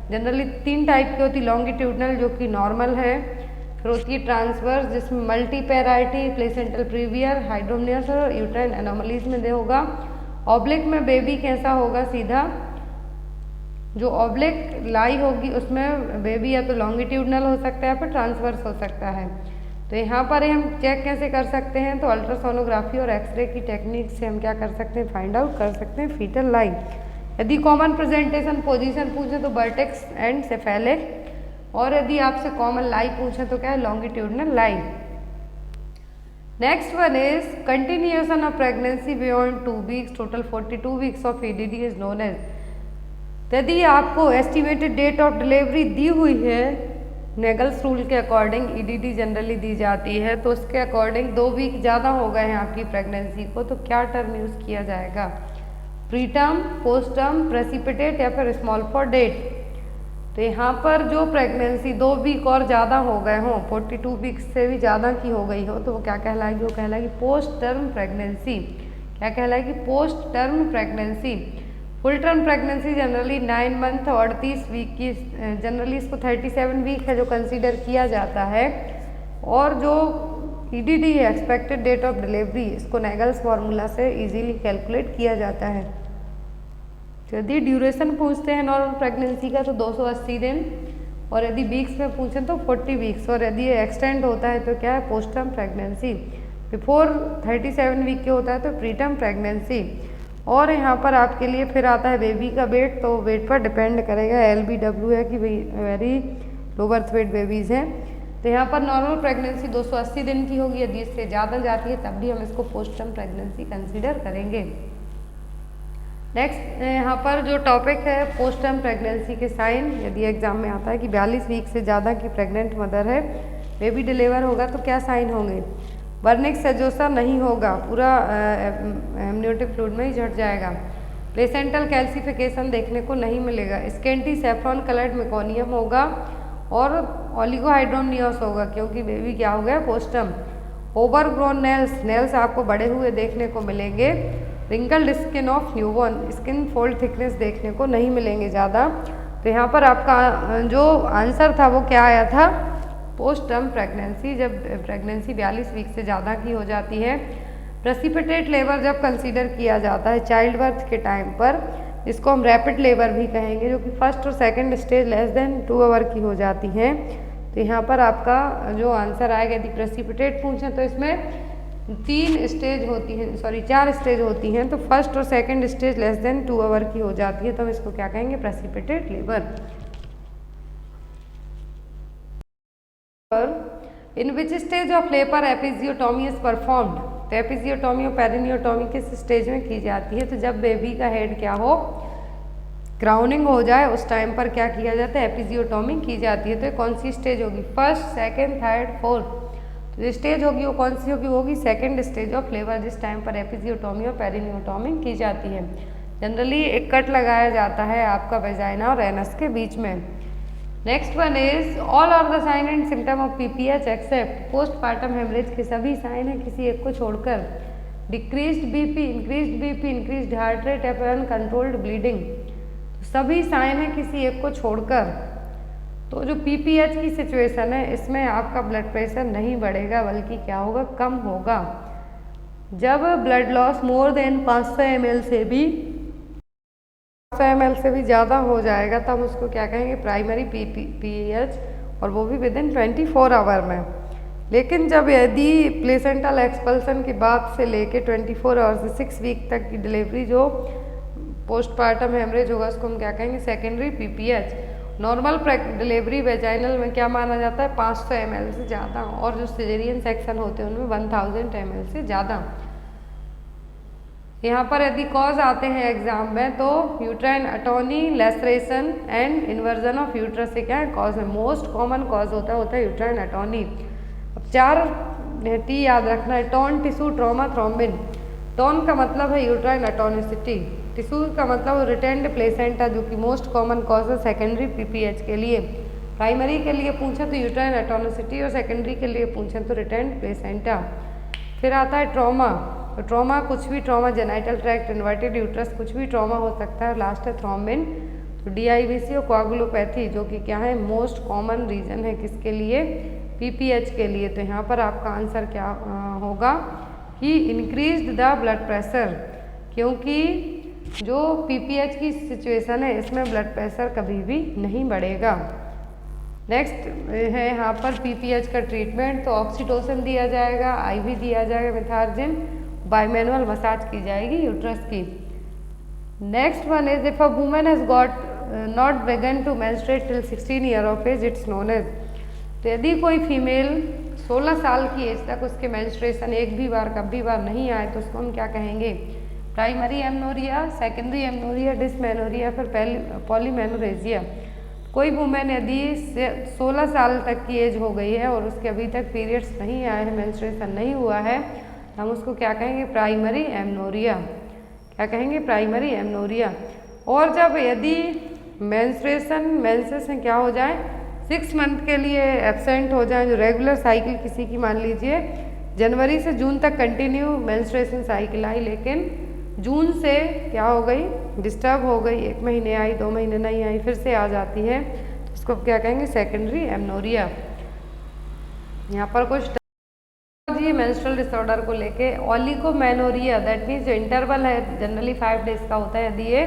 जनरली तीन टाइप की होती, लॉन्गिट्यूडनल जो कि नॉर्मल है, फिर होती है ट्रांसवर्स जिसमें मल्टी पैराइटी, प्लेसेंटल प्रीवियर, हाइड्रोमनियस और यूट्राइन एनोमलीज में दे होगा। ऑब्लिक में बेबी कैसा होगा, सीधा। जो ऑब्लिक लाई होगी उसमें बेबी या तो लॉन्गिट्यूडनल हो सकता है या फिर ट्रांसवर्स हो सकता है। तो यहाँ पर हम चेक कैसे कर सकते हैं, तो अल्ट्रासोनोग्राफी और एक्सरे की टेक्निक से हम क्या कर सकते हैं, फाइंड आउट कर सकते हैं फीटल लाई। यदि कॉमन प्रेजेंटेशन पोजीशन पूछे तो वर्टेक्स एंड सेफेलिक, और यदि आपसे कॉमन लाई पूछे तो क्या है, longitudinal lie. Next one is continuation of pregnancy beyond 2 weeks, total 42 weeks of EDD is known as. यदि आपको एस्टिमेटेड डेट ऑफ डिलीवरी दी हुई है, नेगल्स रूल के अकॉर्डिंग ईडीडी जनरली दी जाती है, तो उसके अकॉर्डिंग 2 वीक ज़्यादा हो गए हैं आपकी प्रेगनेंसी को, तो क्या टर्म यूज़ किया जाएगा, प्रीटर्म, पोस्ट टर्म, प्रेसिपिटेट या फिर स्मॉल फॉर डेट? तो यहाँ पर जो प्रेगनेंसी 2 वीक और ज़्यादा हो गए हों, 42 वीक्स से भी ज़्यादा की हो गई हो, तो वो क्या कहलाएगी, वो कहलाएगी पोस्ट टर्म प्रेगनेंसी। क्या कहलाएगी, post term pregnancy. Full term pregnancy generally 9 month और 38 वीक की, जनरली इसको 37 वीक है जो कंसीडर किया जाता है। और जो ईडीडी है, एक्सपेक्टेड डेट ऑफ डिलीवरी, इसको नेगल्स फार्मूला से इजीली कैलकुलेट किया जाता है। यदि ड्यूरेशन पूछते हैं नॉर्मल प्रेगनेंसी का तो 280 दिन, और यदि वीक्स में पूछें तो 40 वीक्स, और यदि ये एक्सटेंड होता है तो क्या है, post term pregnancy. Before 37 week के होता है तो प्री टर्म प्रेगनेंसी। और यहाँ पर आपके लिए फिर आता है बेबी का वेट, तो वेट पर डिपेंड करेगा। LBW है कि very low birth weight babies हैं। तो यहाँ पर नॉर्मल प्रेगनेंसी 280 दिन की होगी, यदि इससे ज़्यादा जाती है तब भी हम इसको पोस्ट टर्म प्रेगनेंसी कंसिडर करेंगे। नेक्स्ट यहाँ पर जो टॉपिक है पोस्ट टर्म प्रेगनेंसी के साइन, यदि एग्जाम में आता है कि 42 वीक से ज़्यादा की प्रेग्नेंट मदर है, बेबी डिलीवर होगा तो क्या साइन होंगे। वर्निक सेजोसा नहीं होगा, पूरा एमनियोटिक फ्लूइड में ही झड़ जाएगा। प्लेसेंटल कैल्सिफिकेशन देखने को नहीं मिलेगा। स्केंटी सेफ्रॉन कलर्ड मेकोनियम होगा और ओलिगोहाइड्रोमनियोस होगा, क्योंकि बेबी क्या हो गया पोस्टम। ओवरग्रोन नेल्स, नेल्स आपको बड़े हुए देखने को मिलेंगे। Wrinkled skin of newborn, skin fold thickness देखने को नहीं मिलेंगे ज़्यादा। तो यहाँ पर आपका जो आंसर था वो क्या आया था, पोस्ट टर्म प्रेगनेंसी, जब प्रेगनेंसी 42 वीक से ज़्यादा की हो जाती है। प्रेसिपिटेट लेबर जब कंसीडर किया जाता है चाइल्ड बर्थ के टाइम पर, इसको हम रैपिड लेबर भी कहेंगे, जो कि फर्स्ट और second stage less than 2 hour की हो जाती हैं। तो यहाँ पर आपका जो आंसर आएगा, यदि प्रेसिपिटेट पूछें तो इसमें 4 स्टेज होती हैं। तो फर्स्ट और second stage less than 2 hour की हो जाती है, तो हम इसको क्या कहेंगे, precipitate labour. In which stage of labour episiotomy is performed, तो एपिजियोटॉमी और पेरिनियोटॉमी किस स्टेज में की जाती है। तो जब बेबी का हेड क्या हो, क्राउनिंग हो जाए, उस टाइम पर क्या किया जाता है, एपिजियोटॉमी की जाती है। तो ये कौन सी स्टेज होगी, फर्स्ट, सेकंड, थर्ड, फोर्थ। तो जो स्टेज होगी वो कौन सी होगी, वो होगी सेकंड स्टेज ऑफ लेबर, जिस टाइम पर एपिजियोटॉमी और पेरिनियोटॉमी की जाती है। जनरली एक कट लगाया जाता है आपका वेजाइना और एनस के बीच में। Next one is all are the sign and symptom of PPH except, postpartum haemorrhage के सभी साइन हैं किसी एक को छोड़कर। Decreased BP, increased heart rate, uncontrolled bleeding, सभी साइन हैं किसी एक को छोड़कर। तो जो PPH की सिचुएशन है, इसमें आपका ब्लड प्रेशर नहीं बढ़ेगा, बल्कि क्या होगा, कम होगा। जब blood loss more than 500 ml से भी 500 ml से भी ज़्यादा हो जाएगा, तब उसको क्या कहेंगे, प्राइमरी PPH, और वो भी विद इन 24 आवर में। लेकिन जब यदि प्लेसेंटल एक्सपल्सन के बाद से लेके 24 आवर से 6 वीक तक की डिलीवरी जो पोस्टपार्टम हेमरेज होगा, उसको हम क्या कहेंगे, secondary PPH। Normal delivery vaginal में क्या माना जाता है, 500 ml से ज़्यादा, और जो सिजेरियन सेक्शन होते हैं उनमें 1000 ml से ज़्यादा। यहाँ पर यदि कॉज आते हैं एग्जाम में, तो uterine atony, laceration and inversion of uterus से क्या है, कॉज है। मोस्ट कॉमन कॉज होता है यूट्राइन अटोनी। अब 4 T याद रखना है, tone, tissue, trauma, thrombin. Tone का मतलब है यूट्राइन अटोनिसिटी, टिश्यू का मतलब रिटेंड प्लेसेंटा, जो कि मोस्ट कॉमन कॉज है सेकेंडरी PPH के लिए। प्राइमरी के लिए पूछें तो यूट्राइन अटोनिसिटी, और सेकेंडरी के लिए पूछें तो रिटेंड प्लेसेंटा। फिर आता है ट्रॉमा, तो ट्रॉमा कुछ भी, trauma genital tract, inverted uterus, कुछ भी ट्रॉमा हो सकता है। और लास्ट है थ्रोम्बिन, तो DIVC और कोआगुलोपैथी, जो कि क्या है, मोस्ट कॉमन रीजन है किसके लिए, PPH के लिए। तो यहाँ पर आपका आंसर क्या होगा कि इंक्रीज्ड द ब्लड प्रेशर, क्योंकि जो PPH की सिचुएशन है इसमें ब्लड प्रेशर कभी भी नहीं बढ़ेगा। नेक्स्ट है यहाँ पर PPH का ट्रीटमेंट, तो ऑक्सीटोसिन दिया जाएगा, IV दिया जाएगा, मिथार्जिन, बायमैनुअल मसाज की जाएगी यूट्रस की। Next one is if a woman has got not begun to menstruate till 16 year of age, it's known as. तो यदि कोई फीमेल 16 साल की एज तक उसके मेंस्ट्रुएशन एक भी बार कभी बार नहीं आए, तो उसको हम क्या कहेंगे, primary amenorrhoea, secondary amenorrhoea, dysmenorrhoea, फिर पॉलीमेनोरेजिया। कोई वुमेन यदि 16 साल तक की एज हो गई है और उसके अभी तक पीरियड्स नहीं आए हैं, मेंस्ट्रुएशन नहीं हुआ है, हम उसको क्या कहेंगे, प्राइमरी एमनोरिया। क्या कहेंगे, प्राइमरी एमनोरिया। और जब यदि मेंसेस क्या हो जाए, 6 मंथ के लिए एब्सेंट हो जाए, जो रेगुलर साइकिल किसी की मान लीजिए जनवरी से जून तक कंटिन्यू मेंस्ट्रुएशन साइकिल आई, लेकिन जून से क्या हो गई, डिस्टर्ब हो गई, 1 महीने आई, 2 महीने नहीं आई, फिर से आ जाती है, तो इसको क्या कहेंगे, सेकेंडरी एमनोरिया। यहाँ पर कुछ ये मेंस्ट्रुअल डिसऑर्डर को लेके, ओलिगोमेनोरिया, दैट मीन्स जो इंटरवल है जनरली 5 डेज का होता है, यदि ये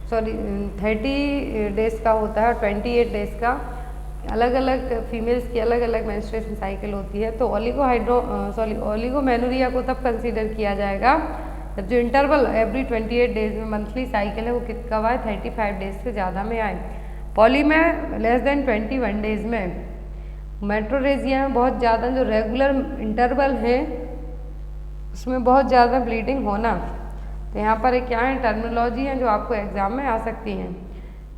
30 डेज का होता है और 28 डेज का, अलग अलग फीमेल्स की अलग अलग मेंस्ट्रुएशन साइकिल होती है। तो ओलिगोमेनोरिया को तब कंसीडर किया जाएगा जो इंटरवल एवरी 28 डेज में मंथली साइकिल है वो कब आए, 35 डेज से ज़्यादा में आए। पॉली में लेस देन 21 डेज में। मेट्रोरेजिया में बहुत ज़्यादा जो रेगुलर इंटरवल है उसमें बहुत ज़्यादा ब्लीडिंग होना। तो यहाँ पर क्या है, टर्मिनोलॉजी है जो आपको एग्जाम में आ सकती हैं।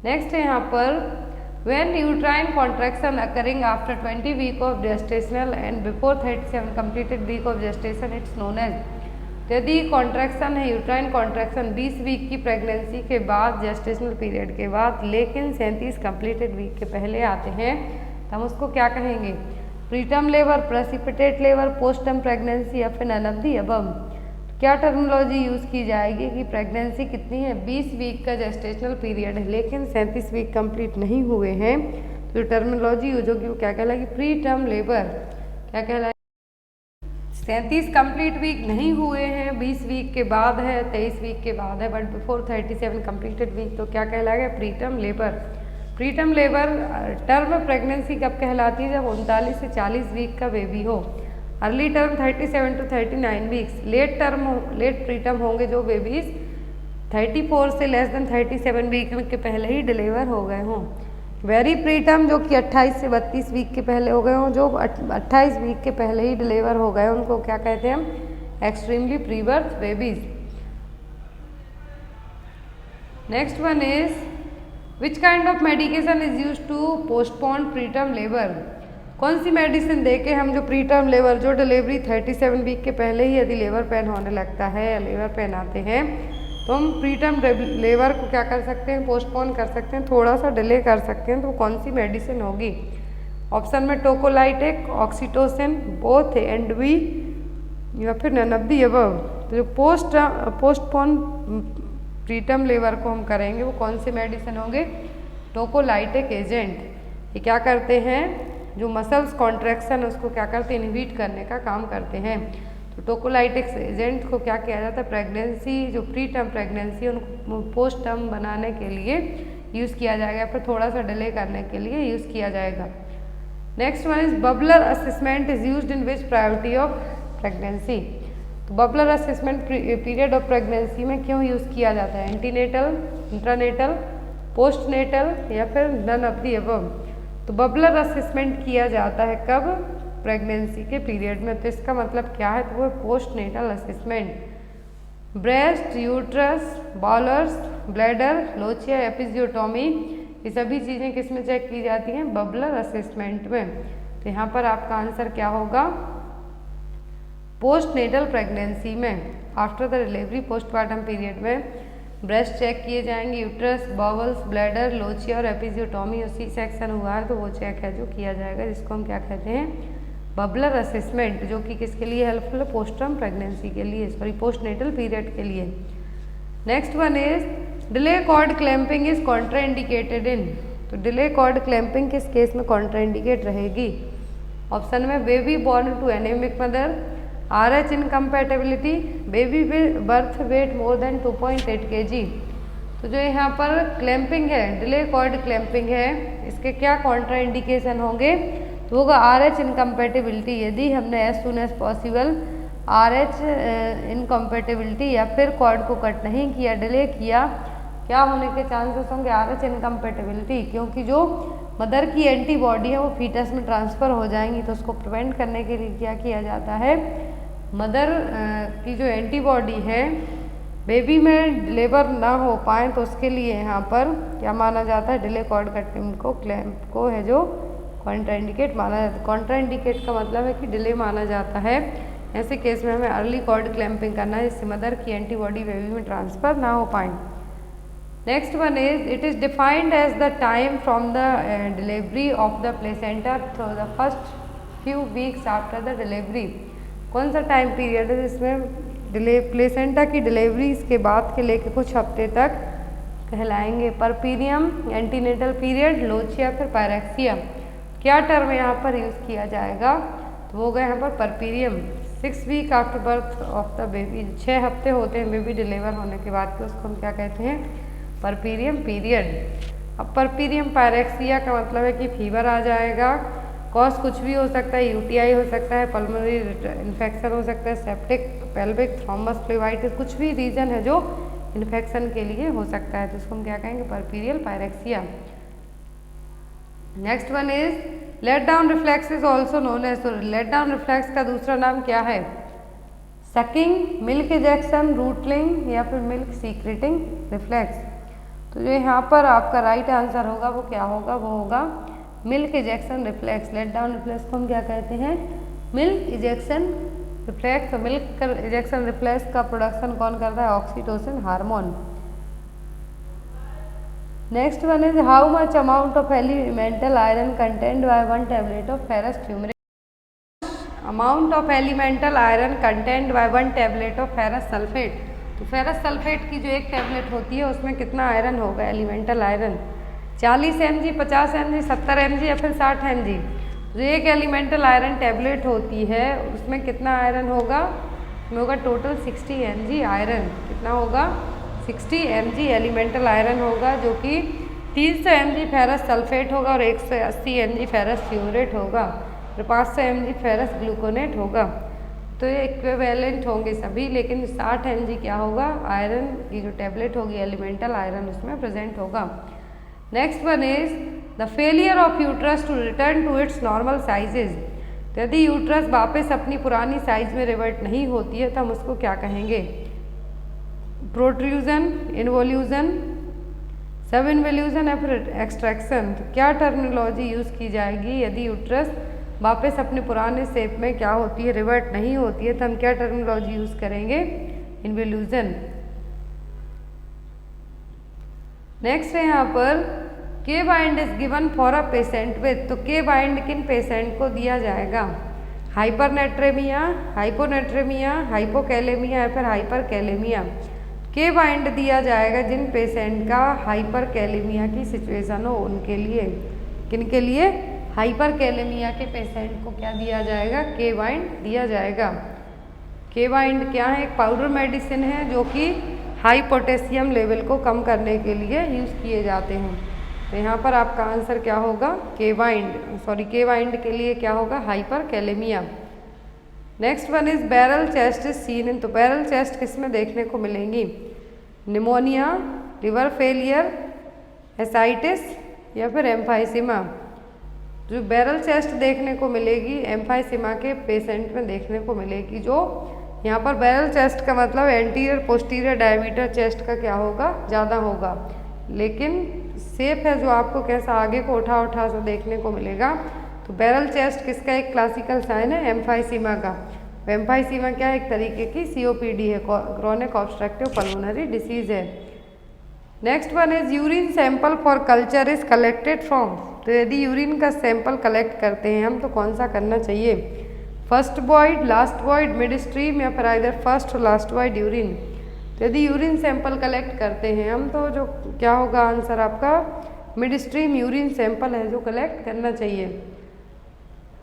नेक्स्ट है यहाँ पर when uterine contraction occurring after 20 week of gestational and before 37 completed week of gestation, it's known as. यदि कॉन्ट्रैक्शन है, यूट्राइन कॉन्ट्रैक्शन 20 वीक की प्रेगनेंसी के बाद, जेस्टेशनल पीरियड के बाद, लेकिन 37 कंप्लीटेड वीक के पहले आते हैं, तो हम उसको क्या कहेंगे, preterm labour, precipitate labour, postterm pregnancy या फिर नन ऑफ द अबव। क्या टर्मिनोलॉजी यूज़ की जाएगी कि प्रेगनेंसी कितनी है, 20 वीक का जेस्टेशनल पीरियड है लेकिन 37 वीक कंप्लीट नहीं हुए हैं, तो टर्मिनोलॉजी यूज होगी वो क्या कहलाएगी, प्री टर्म लेबर। क्या कहलाएगी, 37 कंप्लीट वीक नहीं हुए हैं, 20 वीक के बाद है, 23 वीक के बाद है, बट बिफोर 37 कंप्लीटेड वीक, तो क्या कहलाएगा, pre term labour. Pre term labour term pregnancy कब कहलाती है, जब 39 से 40 वीक का बेबी हो। Early term 37 to 39 weeks. Late pre term होंगे जो बेबीज 34 से लेस देन 37 वीक के पहले ही डिलीवर हो गए हों। वेरी प्री टर्म जो कि 28 से 32 वीक के पहले हो गए हों, जो 28 वीक के पहले ही डिलीवर हो गए, उनको क्या कहते हैं हम, extremely pre birth babies. Next one is which kind of medication is use to postpone pre term labour. कौन सी मेडिसिन देके हम जो प्री टर्म लेबर, जो डिलीवरी 37 वीक के पहले ही यदि लेबर पेन होने लगता है या लेबर पेन आते हैं, तो हम प्री टर्म लेबर को क्या कर सकते हैं, पोस्टपोन कर सकते हैं, थोड़ा सा डिले कर सकते हैं। तो कौन सी मेडिसिन होगी, ऑप्शन में टोकोलाइटिक, ऑक्सीटोसिन, बोथ एंड बी या फिर नन ऑफ द अबव। तो जो पोस्टपोन प्री टर्म लेबर को हम करेंगे वो कौन से मेडिसिन होंगे, टोकोलाइटिक एजेंट। ये क्या करते हैं, जो मसल्स कॉन्ट्रैक्शन उसको क्या करते हैं, इनहिबिट करने का काम करते हैं। तो टोकोलाइटिक्स एजेंट को क्या किया जाता है, प्रेगनेंसी जो प्री टर्म प्रेगनेंसी उनको पोस्ट टर्म बनाने के लिए यूज़ किया जाएगा, फिर थोड़ा सा डिले करने के लिए यूज़ किया जाएगा। Next one is bubbler assessment is used in which priority of pregnancy. तो bubbler assessment period of pregnancy में क्यों यूज़ किया जाता है, एंटीनेटल, इंट्रानेटल, पोस्टनेटल या फिर नन ऑफ द अबव। तो बबलर असेसमेंट किया जाता है कब, प्रेगनेंसी के पीरियड में। तो इसका मतलब क्या है, तो वो postnatal assessment. Breast, uterus, bowlers, bladder, lochia, episiotomy, ये सभी चीज़ें किस में चेक की जाती हैं, बबलर असेसमेंट में। तो यहाँ पर आपका आंसर क्या होगा, पोस्टनेटल प्रेगनेंसी में। After the delivery postmortem period में ब्रेस्ट चेक किए जाएंगे, यूट्रस, बॉवल्स, ब्लैडर, लोचिया और एपिजियोटोमी, सी सेक्शन हुआ है तो वो चेक है जो किया जाएगा, जिसको हम क्या कहते हैं, बबलर असेसमेंट, जो कि किसके लिए हेल्पफुल है, पोस्टर्म प्रेगनेंसी के लिए, सॉरी पोस्टनेटल पीरियड के लिए। Next one is delay cord clamping is contraindicated in. तो डिले कॉर्ड क्लैंपिंग किस केस में कॉन्ट्राइंडिकेट रहेगी, ऑप्शन में baby born to anaemic mother, RH incompatibility, baby birth weight more than 2.8 kg। तो जो यहाँ पर क्लैंपिंग है, डिले कॉर्ड क्लैंपिंग है, इसके क्या कॉन्ट्रा इंडिकेशन होंगे, तो होगा RH इनकम्पैटिबिलिटी। यदि हमने as soon as possible RH incompatibility या फिर कॉर्ड को कट नहीं किया, डिले किया, क्या होने के चांसेस होंगे, RH इनकम्पैटिबिलिटी, क्योंकि जो मदर की एंटीबॉडी है वो फीटस में ट्रांसफ़र हो जाएंगी। तो उसको प्रिवेंट करने के लिए क्या किया जाता है, मदर की जो एंटीबॉडी है बेबी में डिलीवर ना हो पाए, तो उसके लिए यहाँ पर क्या माना जाता है, डिले कॉर्ड कटिंग को क्लैंप को है जो कॉन्ट्राइंडिकेट माना जाता है। कॉन्ट्राइंडिकेट का मतलब है कि डिले माना जाता है। ऐसे केस में हमें अर्ली कॉर्ड क्लैंपिंग करना है, जिससे मदर की एंटीबॉडी बेबी में ट्रांसफ़र ना हो पाए। Next one is it is defined as the time from the delivery of the placenta through the first few weeks after the delivery. कौन सा टाइम पीरियड है जिसमें प्लेसेंटा की डिलीवरी इसके बाद के लेके कुछ हफ्ते तक कहलाएंगे, परपीरियम, एंटीनेटल पीरियड, लोचिया, फिर पायरेक्सिया। क्या टर्म यहाँ पर यूज़ किया जाएगा, तो वो गए यहाँ पर puerperium. 6 week after birth of the baby, 6 हफ्ते होते हैं बेबी डिलीवर होने के बाद के, उसको हम क्या कहते हैं, परपीरियम पीरियड। अब परपीरियम पायरेक्सिया का मतलब है कि फीवर आ जाएगा, कॉज कुछ भी हो सकता है, यूटीआई हो सकता है, पल्मोनरी इन्फेक्शन हो सकता है, सेप्टिक, पेल्विक, थ्रोम्बस, फ्लेवाइटिस, कुछ भी रीजन है जो इन्फेक्शन के लिए हो सकता है, तो इसको हम क्या कहेंगे, puerperal pyrexia. Next one is let down reflex is also known as, तो लेट डाउन रिफ्लेक्स का दूसरा नाम क्या है, सकिंग, मिल्क इजेक्शन, रूटलिंग या फिर मिल्क सीक्रेटिंग रिफ्लेक्स। तो जो यहाँ पर आपका राइट आंसर होगा वो क्या होगा, वो होगा milk ejection reflex. Let down reflex को हम क्या कहते हैं, मिल्क इजेक्शन रिफ्लेक्स। तो मिल्क इजेक्शन रिफ्लेक्स का प्रोडक्शन कौन करता है, oxytocin hormone. Next one is how much amount of elemental iron content by 1 tablet of ferrous turmeric, amount of elemental iron content by 1 tablet of ferrous sulphate. तो ferrous sulphate की जो एक tablet होती है उसमें कितना आयरन होगा, elemental iron 40 mg, 50 mg, 70 mg या फिर 60 mg। जो एक एलिमेंटल आयरन टैबलेट होती है उसमें कितना आयरन होगा, उसमें होगा टोटल 60 mg आयरन। कितना होगा, 60 mg एलिमेंटल आयरन होगा, जो कि 300 mg फेरस सल्फेट होगा और 180 mg फेरस फ्यूमरेट होगा और 500 mg फेरस ग्लूकोनेट होगा। तो ये इक्विवेलेंट होंगे सभी, लेकिन 60 mg क्या होगा, आयरन की जो टैबलेट होगी एलिमेंटल आयरन उसमें प्रेजेंट होगा। Next one is the failure of uterus to return to its normal sizes. तो यदि यूट्रस वापस अपनी पुरानी साइज में रिवर्ट नहीं होती है तो हम उसको क्या कहेंगे, प्रोट्रूजन, इन्वोल्यूजन, सब इन्वोल्यूजन या फिर एक्सट्रैक्शन। तो क्या टर्मिनोलॉजी यूज़ की जाएगी यदि यूट्रस वापस अपने पुराने शेप में क्या होती है, रिवर्ट नहीं होती है, तो हम क्या टर्मिनोलॉजी यूज़ करेंगे, इन्वोल्यूजन। नेक्स्ट है यहाँ पर के bind is given for a patient with. तो के बाइंड किन पेशेंट को दिया जाएगा, हाइपरनेट्रेमिया, हाइपोनेट्रेमिया, हाइपोकैलेमिया या फिर हाइपरकैलेमिया। के बाइंड दिया जाएगा जिन पेशेंट का हाइपरकैलेमिया की सिचुएशन हो उनके लिए। किन के लिए, हाइपरकैलेमिया के पेशेंट को क्या दिया जाएगा, के बाइंड दिया जाएगा। के बाइंड क्या है, एक पाउडर मेडिसिन है जो कि हाई पोटेशियम लेवल को कम करने के लिए यूज़ किए जाते हैं। तो यहाँ पर आपका आंसर क्या होगा, के बाइंड, सॉरी के बाइंड के लिए क्या होगा, hyperkalaemia. Next one is barrel chest is seen in. तो बैरल चेस्ट किस में देखने को मिलेंगी, निमोनिया, लिवर फेलियर, एसाइटिस या फिर एम्फाइसीमा। जो बैरल चेस्ट देखने को मिलेगी एम्फाइसीमा के पेशेंट में देखने को मिलेगी। जो यहाँ पर बैरल चेस्ट का मतलब एंटीरियर पोस्टीरियर डायमीटर चेस्ट का क्या होगा, ज़्यादा होगा, लेकिन शेप है जो आपको कैसा आगे को उठा उठा सा देखने को मिलेगा। तो बैरल चेस्ट किसका एक क्लासिकल साइन है, एम्फाइसीमा का। एम्फाइसीमा क्या है, एक तरीके की COPD है, क्रॉनिक ऑब्स्ट्रक्टिव पल्मोनरी डिसीज है। Next one is urine sample for culture is collected from. तो यदि यूरिन का सैंपल कलेक्ट करते हैं हम तो कौन सा करना चाहिए, first void, last void, mid stream या फिर आइदर फर्स्ट और लास्ट वॉइड यूरिन। तो यदि यूरिन सैंपल कलेक्ट करते हैं हम तो जो क्या होगा आंसर आपका, मिड स्ट्रीम यूरिन सैंपल है जो कलेक्ट करना चाहिए।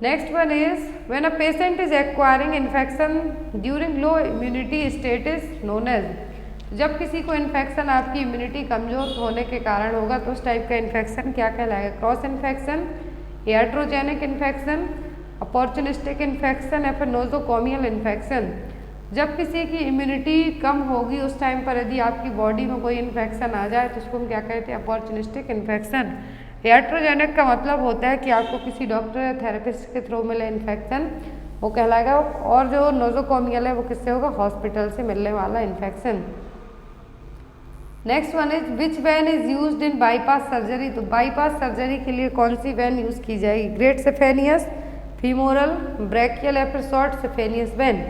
Next one is when a patient is acquiring infection during low immunity state is known as. जब किसी को इन्फेक्शन आपकी इम्यूनिटी कमजोर होने के कारण होगा तो उस टाइप का इन्फेक्शन क्या कहलाएगा, cross infection, iatrogenic infection, opportunistic infection या फिर नोजोकोमियल इन्फेक्शन। जब किसी की इम्यूनिटी कम होगी उस टाइम पर यदि आपकी बॉडी में कोई इन्फेक्शन आ जाए तो उसको हम क्या कहते हैं, अपॉर्चुनिस्टिक इन्फेक्शन। iatrogenic का मतलब होता है कि आपको किसी डॉक्टर या थेरेपिस्ट के थ्रू मिले इन्फेक्शन, वो कहलाएगा। और जो नोजोकोमियल है वो किससे होगा, हॉस्पिटल से मिलने वाला infection. Next one is which when is used in bypass surgery. तो बाईपास सर्जरी के लिए कौन सी वैन यूज़ की जाएगी, ग्रेट सेफेनियस, फीमोरल, ब्रैकियल या फिर शॉर्ट सेफेनियस वैन।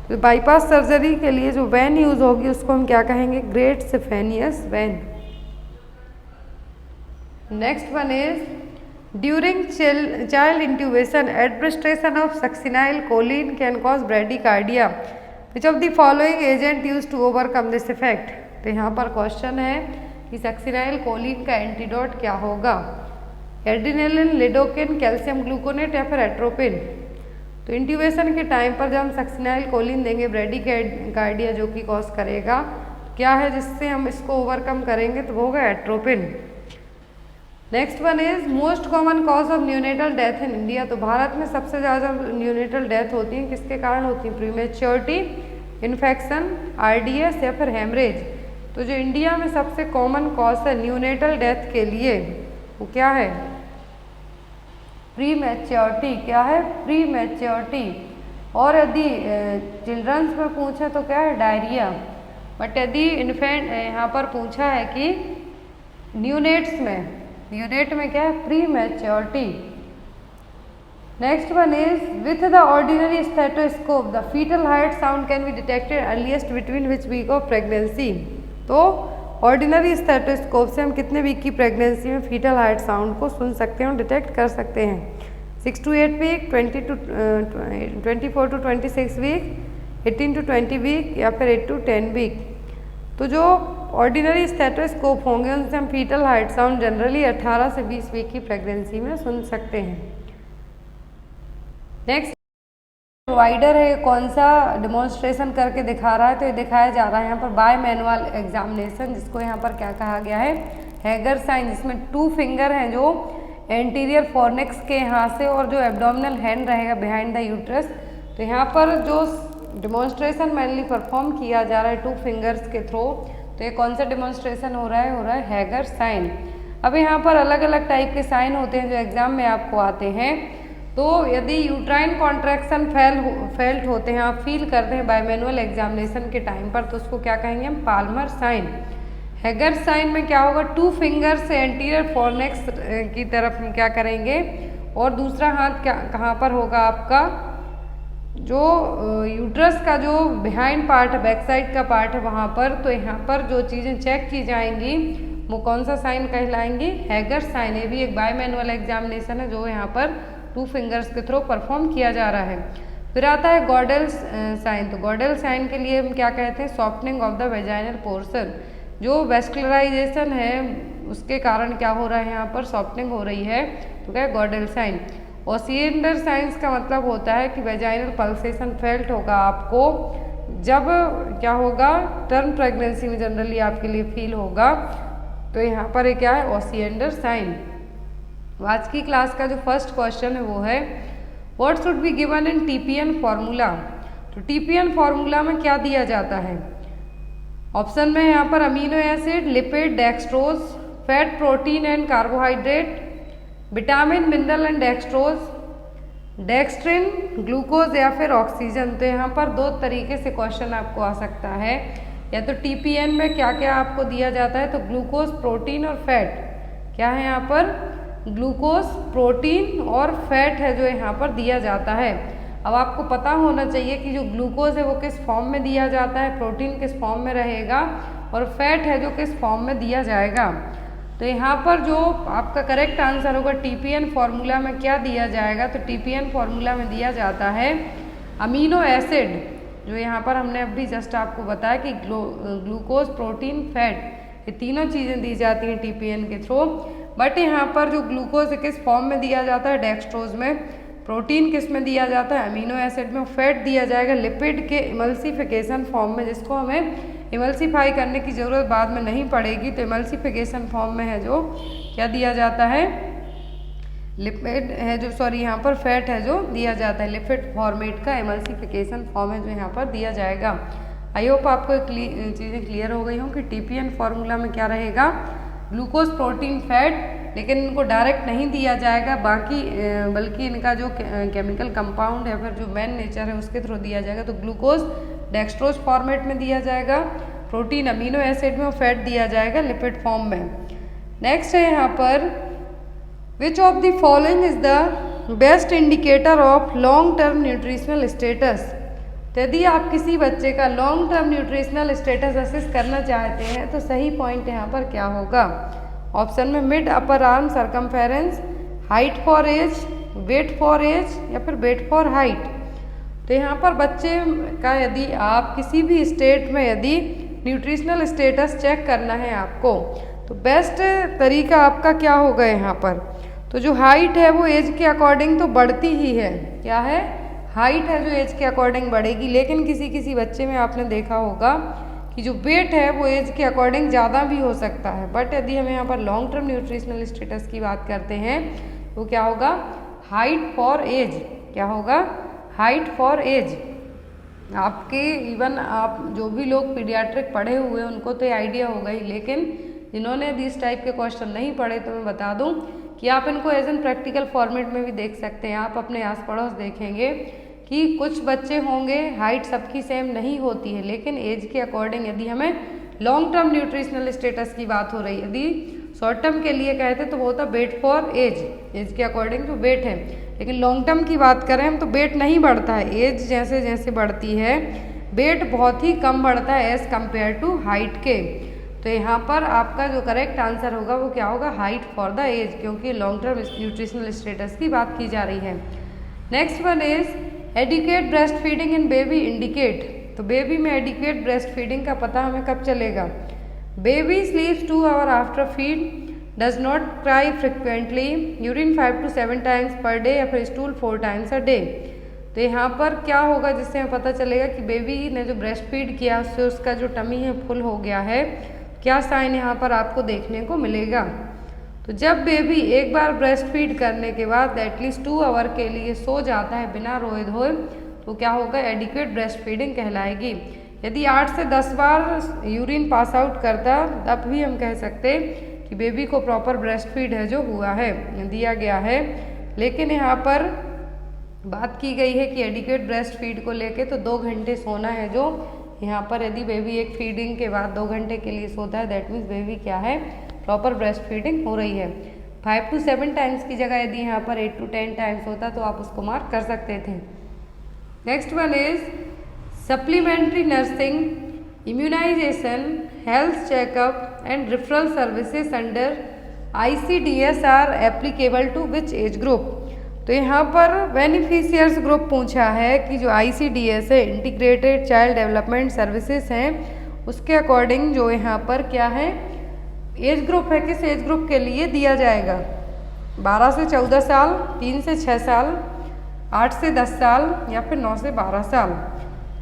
तो बाईपास सर्जरी के लिए जो वैन यूज़ होगी उसको हम क्या कहेंगे, great saphenous vein. Next one is during child intubation administration of succinyl choline can cause bradycardia, which of the following agent use to overcome this effect. तो यहाँ पर क्वेश्चन है कि सक्सिनाइल कोलिन का एंटीडोट क्या होगा, एड्रिनेलिन, लिडोकिन, कैल्शियम ग्लूकोनेट या फिर एट्रोपिन। तो इंट्यूबेशन के टाइम पर जब हम सक्सिनाइल कोलिन देंगे ब्रेडिकार्डिया जो कि कॉज करेगा, क्या है जिससे हम इसको ओवरकम करेंगे, तो वो होगा atropine. Next one is most common cause of neonatal death in India. तो भारत में सबसे ज़्यादा न्यूनेटल डेथ होती है किसके कारण होती है? प्रीमेच्योरिटी, इन्फेक्शन, आरडीएस या फिर हेमरेज। तो जो इंडिया में सबसे कॉमन कॉज है न्यूनेटल डेथ के लिए वो क्या है? प्रीमेच्योरिटी। क्या है? प्रीमेच्योरिटी। और यदि चिल्ड्रंस में पूछे तो क्या है? डायरिया। बट यदि इन्फेंट यहाँ पर पूछा है कि न्यूनेट्स में, न्यूनेट में क्या है? Prematurity. Next one is with the ordinary stethoscope the foetal heart sound can be detected earliest between which week of pregnancy. तो ऑर्डिनरी स्टेथोस्कोप से हम कितने वीक की प्रेगनेंसी में फीटल हार्ट साउंड को सुन सकते हैं और डिटेक्ट कर सकते हैं? 6 to 8 week, 24 to 26 week, 18 to 20 week या फिर 8 to 10 वीक। तो जो ऑर्डिनरी स्टेथोस्कोप होंगे उनसे हम फीटल हार्ट साउंड जनरली 18 से 20 वीक की प्रेगनेंसी में सुन सकते हैं। नेक्स्ट प्रोवाइडर है, कौन सा डिमॉन्स्ट्रेशन करके दिखा रहा है? तो ये दिखाया जा रहा है यहाँ पर बाय मैनुअल एग्जामिनेशन, जिसको यहाँ पर क्या कहा गया है? हैगर साइन, जिसमें 2 फिंगर हैं जो एंटीरियर फॉर्निक्स के यहाँ से और जो एब्डोमिनल हैंड रहेगा बिहाइंड द यूट्रस। तो यहाँ पर जो डिमॉन्स्ट्रेशन मेनली परफॉर्म किया जा रहा है 2 फिंगर्स के थ्रू, तो ये कौन सा डिमॉन्स्ट्रेशन हो रहा है? हो रहा है हैगर साइन। अब यहाँ पर अलग अलग टाइप के साइन होते हैं जो एग्जाम में आपको आते हैं। तो यदि यूट्राइन कॉन्ट्रैक्शन फेल्ट होते हैं, आप फील करते हैं बाय मैनुअल एग्जामिनेशन के टाइम पर, तो उसको क्या कहेंगे हम? Palmer sign. हैगर साइन में क्या होगा? 2 फिंगर से एंटीरियर फॉर्निक्स की तरफ हम क्या करेंगे और दूसरा हाथ क्या कहाँ पर होगा आपका? जो यूट्रस का जो बिहाइंड पार्ट है, बैक साइड का पार्ट है वहाँ पर। तो यहाँ पर जो चीज़ें चेक की जाएंगी वो कौन सा साइन कहलाएंगी? Hugger sign. ये भी एक बाय मैनुअल एग्जामिनेशन है जो यहाँ पर 2 फिंगर्स के थ्रू परफॉर्म किया जा रहा है। फिर आता है गॉडेल साइन। तो गॉडेल साइन के लिए हम क्या कहते हैं? Softening of the vaginal portion. जो वेस्कुलराइजेशन है उसके कारण क्या हो रहा है? यहाँ पर सॉफ्टनिंग हो रही है, तो क्या है? Gödel sign. ओसिएंडर साइंस का मतलब होता है कि वेजाइनल पल्सेशन फेल्ट होगा आपको जब क्या होगा? टर्म प्रेगनेंसी में जनरली आपके लिए फील होगा। तो यहाँ पर क्या है? Osiander sign. आज की क्लास का जो फर्स्ट क्वेश्चन है वो है what should be given in TPN formula. तो टीपीएन फॉर्मूला में क्या दिया जाता है? ऑप्शन में यहाँ पर amino acid, lipid, dextrose, fat, protein and carbohydrate, vitamin, mineral and dextrose, dextrin, glucose या फिर ऑक्सीजन। तो यहाँ पर 2 तरीके से क्वेश्चन आपको आ सकता है। या तो टीपीएन में क्या क्या आपको दिया जाता है? तो ग्लूकोज, प्रोटीन और फैट। क्या है यहाँ पर? ग्लूकोज, प्रोटीन और फैट है जो यहाँ पर दिया जाता है। अब आपको पता होना चाहिए कि जो ग्लूकोज है वो किस फॉर्म में दिया जाता है, प्रोटीन किस फॉर्म में रहेगा और फैट है जो किस फॉर्म में दिया जाएगा। तो यहाँ पर जो आपका करेक्ट आंसर होगा टीपीएन फॉर्मूला में क्या दिया जाएगा? तो टीपीएन फॉर्मूला में दिया जाता है अमीनो एसिड, जो यहाँ पर हमने अभी जस्ट आपको बताया कि ग्लूकोज, प्रोटीन, फैट, ये तीनों चीज़ें दी जाती हैं टीपीएन के थ्रू। बट यहाँ पर जो ग्लूकोज किस फॉर्म में दिया जाता है? डेक्सट्रोज में। प्रोटीन किस में दिया जाता है? अमीनो एसिड में। फैट दिया जाएगा लिपिड के इमल्सिफिकेशन फॉर्म में, जिसको हमें इमल्सीफाई करने की ज़रूरत बाद में नहीं पड़ेगी। तो इमल्सिफिकेशन फॉर्म में है जो क्या दिया जाता है? लिपिड है जो, सॉरी यहाँ पर फैट है जो दिया जाता है, लिपिड फॉर्मेट का इमल्सिफिकेशन फॉर्म है जो यहाँ पर दिया जाएगा। आई होप आपको चीज़ें क्लियर हो गई हों कि टीपीएन फॉर्मूला में क्या रहेगा? ग्लूकोज, प्रोटीन, फैट, लेकिन इनको डायरेक्ट नहीं दिया जाएगा बाकी बल्कि इनका जो केमिकल कंपाउंड या फिर जो मेन नेचर है उसके थ्रू दिया जाएगा। तो ग्लूकोज डेक्सट्रोज फॉर्मेट में दिया जाएगा, प्रोटीन अमीनो एसिड में और फैट दिया जाएगा लिपिड फॉर्म में। नेक्स्ट है यहाँ पर विच of the following is the best indicator of long term nutritional status. तो यदि आप किसी बच्चे का long term nutritional status assess करना चाहते हैं तो सही पॉइंट यहाँ पर क्या होगा? ऑप्शन में mid upper arm circumference, height for age, weight for age या फिर वेट फॉर हाइट। तो यहाँ पर बच्चे का यदि आप किसी भी स्टेट में यदि न्यूट्रिशनल स्टेटस चेक करना है आपको, तो बेस्ट तरीका आपका क्या होगा यहाँ पर? तो जो हाइट है वो एज के अकॉर्डिंग तो बढ़ती ही है। क्या है? हाइट है जो एज के अकॉर्डिंग बढ़ेगी, लेकिन किसी किसी बच्चे में आपने देखा होगा कि जो वेट है वो एज के अकॉर्डिंग ज़्यादा भी हो सकता है, बट यदि हम यहाँ पर लॉन्ग टर्म न्यूट्रिशनल स्टेटस की बात करते हैं तो क्या होगा, हाइट फॉर एज। क्या होगा, हाइट फॉर एज। आपके इवन आप जो भी लोग पीडियाट्रिक पढ़े हुए हैं उनको तो ये आइडिया होगा ही, लेकिन जिन्होंने इस टाइप के क्वेश्चन नहीं पढ़े तो मैं बता दूं कि आप इनको एज एन प्रैक्टिकल फॉर्मेट में भी देख सकते हैं। आप अपने आस पड़ोस देखेंगे कि कुछ बच्चे होंगे, हाइट सबकी सेम नहीं होती है, लेकिन एज के अकॉर्डिंग यदि हमें लॉन्ग टर्म न्यूट्रिशनल स्टेटस की बात हो रही है, यदि शॉर्ट टर्म के लिए कहते तो वो होता वेट फॉर एज, एज के अकॉर्डिंग जो वेट है। लेकिन लॉन्ग टर्म की बात करें हम तो वेट नहीं बढ़ता है, एज जैसे जैसे बढ़ती है वेट बहुत ही कम बढ़ता है एज कम्पेयर टू हाइट के। तो यहाँ पर आपका जो करेक्ट आंसर होगा वो क्या होगा, हाइट फॉर द एज, क्योंकि लॉन्ग टर्म न्यूट्रिशनल स्टेटस की बात की जा रही है। Next one is adequate breast feeding in baby indicate. तो बेबी में एडिक्वेट ब्रेस्ट फीडिंग का पता हमें कब चलेगा, baby स्लीप्स 2 hour after feed, does not cry frequently, urine 5 to 7 times per day या फिर स्टूल 4 टाइम्स अ डे। तो यहाँ पर क्या होगा जिससे हमें पता चलेगा कि बेबी ने जो ब्रेस्ट फीड किया उससे उसका जो टमी है फुल हो गया है, क्या साइन यहाँ पर आपको देखने को मिलेगा। तो जब बेबी एक बार ब्रेस्ट फीड करने के बाद एटलीस्ट 2 आवर के लिए सो जाता है बिना रोए धोए, तो क्या होगा, एडिक्वेट ब्रेस्ट फीडिंग कहलाएगी। यदि 8 से 10 बार यूरिन पास आउट करता तब भी हम कह सकते कि बेबी को प्रॉपर ब्रेस्ट फीड है जो हुआ है, दिया गया है। लेकिन यहाँ पर बात की गई है कि एडिक्वेट ब्रेस्ट फीड को लेके तो 2 घंटे सोना है जो यहाँ पर, यदि बेबी एक फीडिंग के बाद 2 घंटे के लिए सोता है दैट मीन्स बेबी क्या है, प्रॉपर ब्रेस्ट फीडिंग हो रही है। 5 to 7 टाइम्स की जगह यदि यहाँ पर 8 to 10 टाइम्स होता तो आप उसको मार्क कर सकते थे। Next one is supplementary nursing, immunization, health checkup and referral services under ICDS are applicable to which age group. तो यहाँ पर बेनिफिशियर्स ग्रुप पूछा है कि जो ICDS है, इंटीग्रेटेड चाइल्ड डेवलपमेंट सर्विसेज हैं, उसके अकॉर्डिंग जो यहाँ पर क्या है, एज ग्रुप है, किस एज ग्रुप के लिए दिया जाएगा, 12 से 14 साल, 3 से 6 साल, 8 से 10 साल या फिर 9 से 12 साल।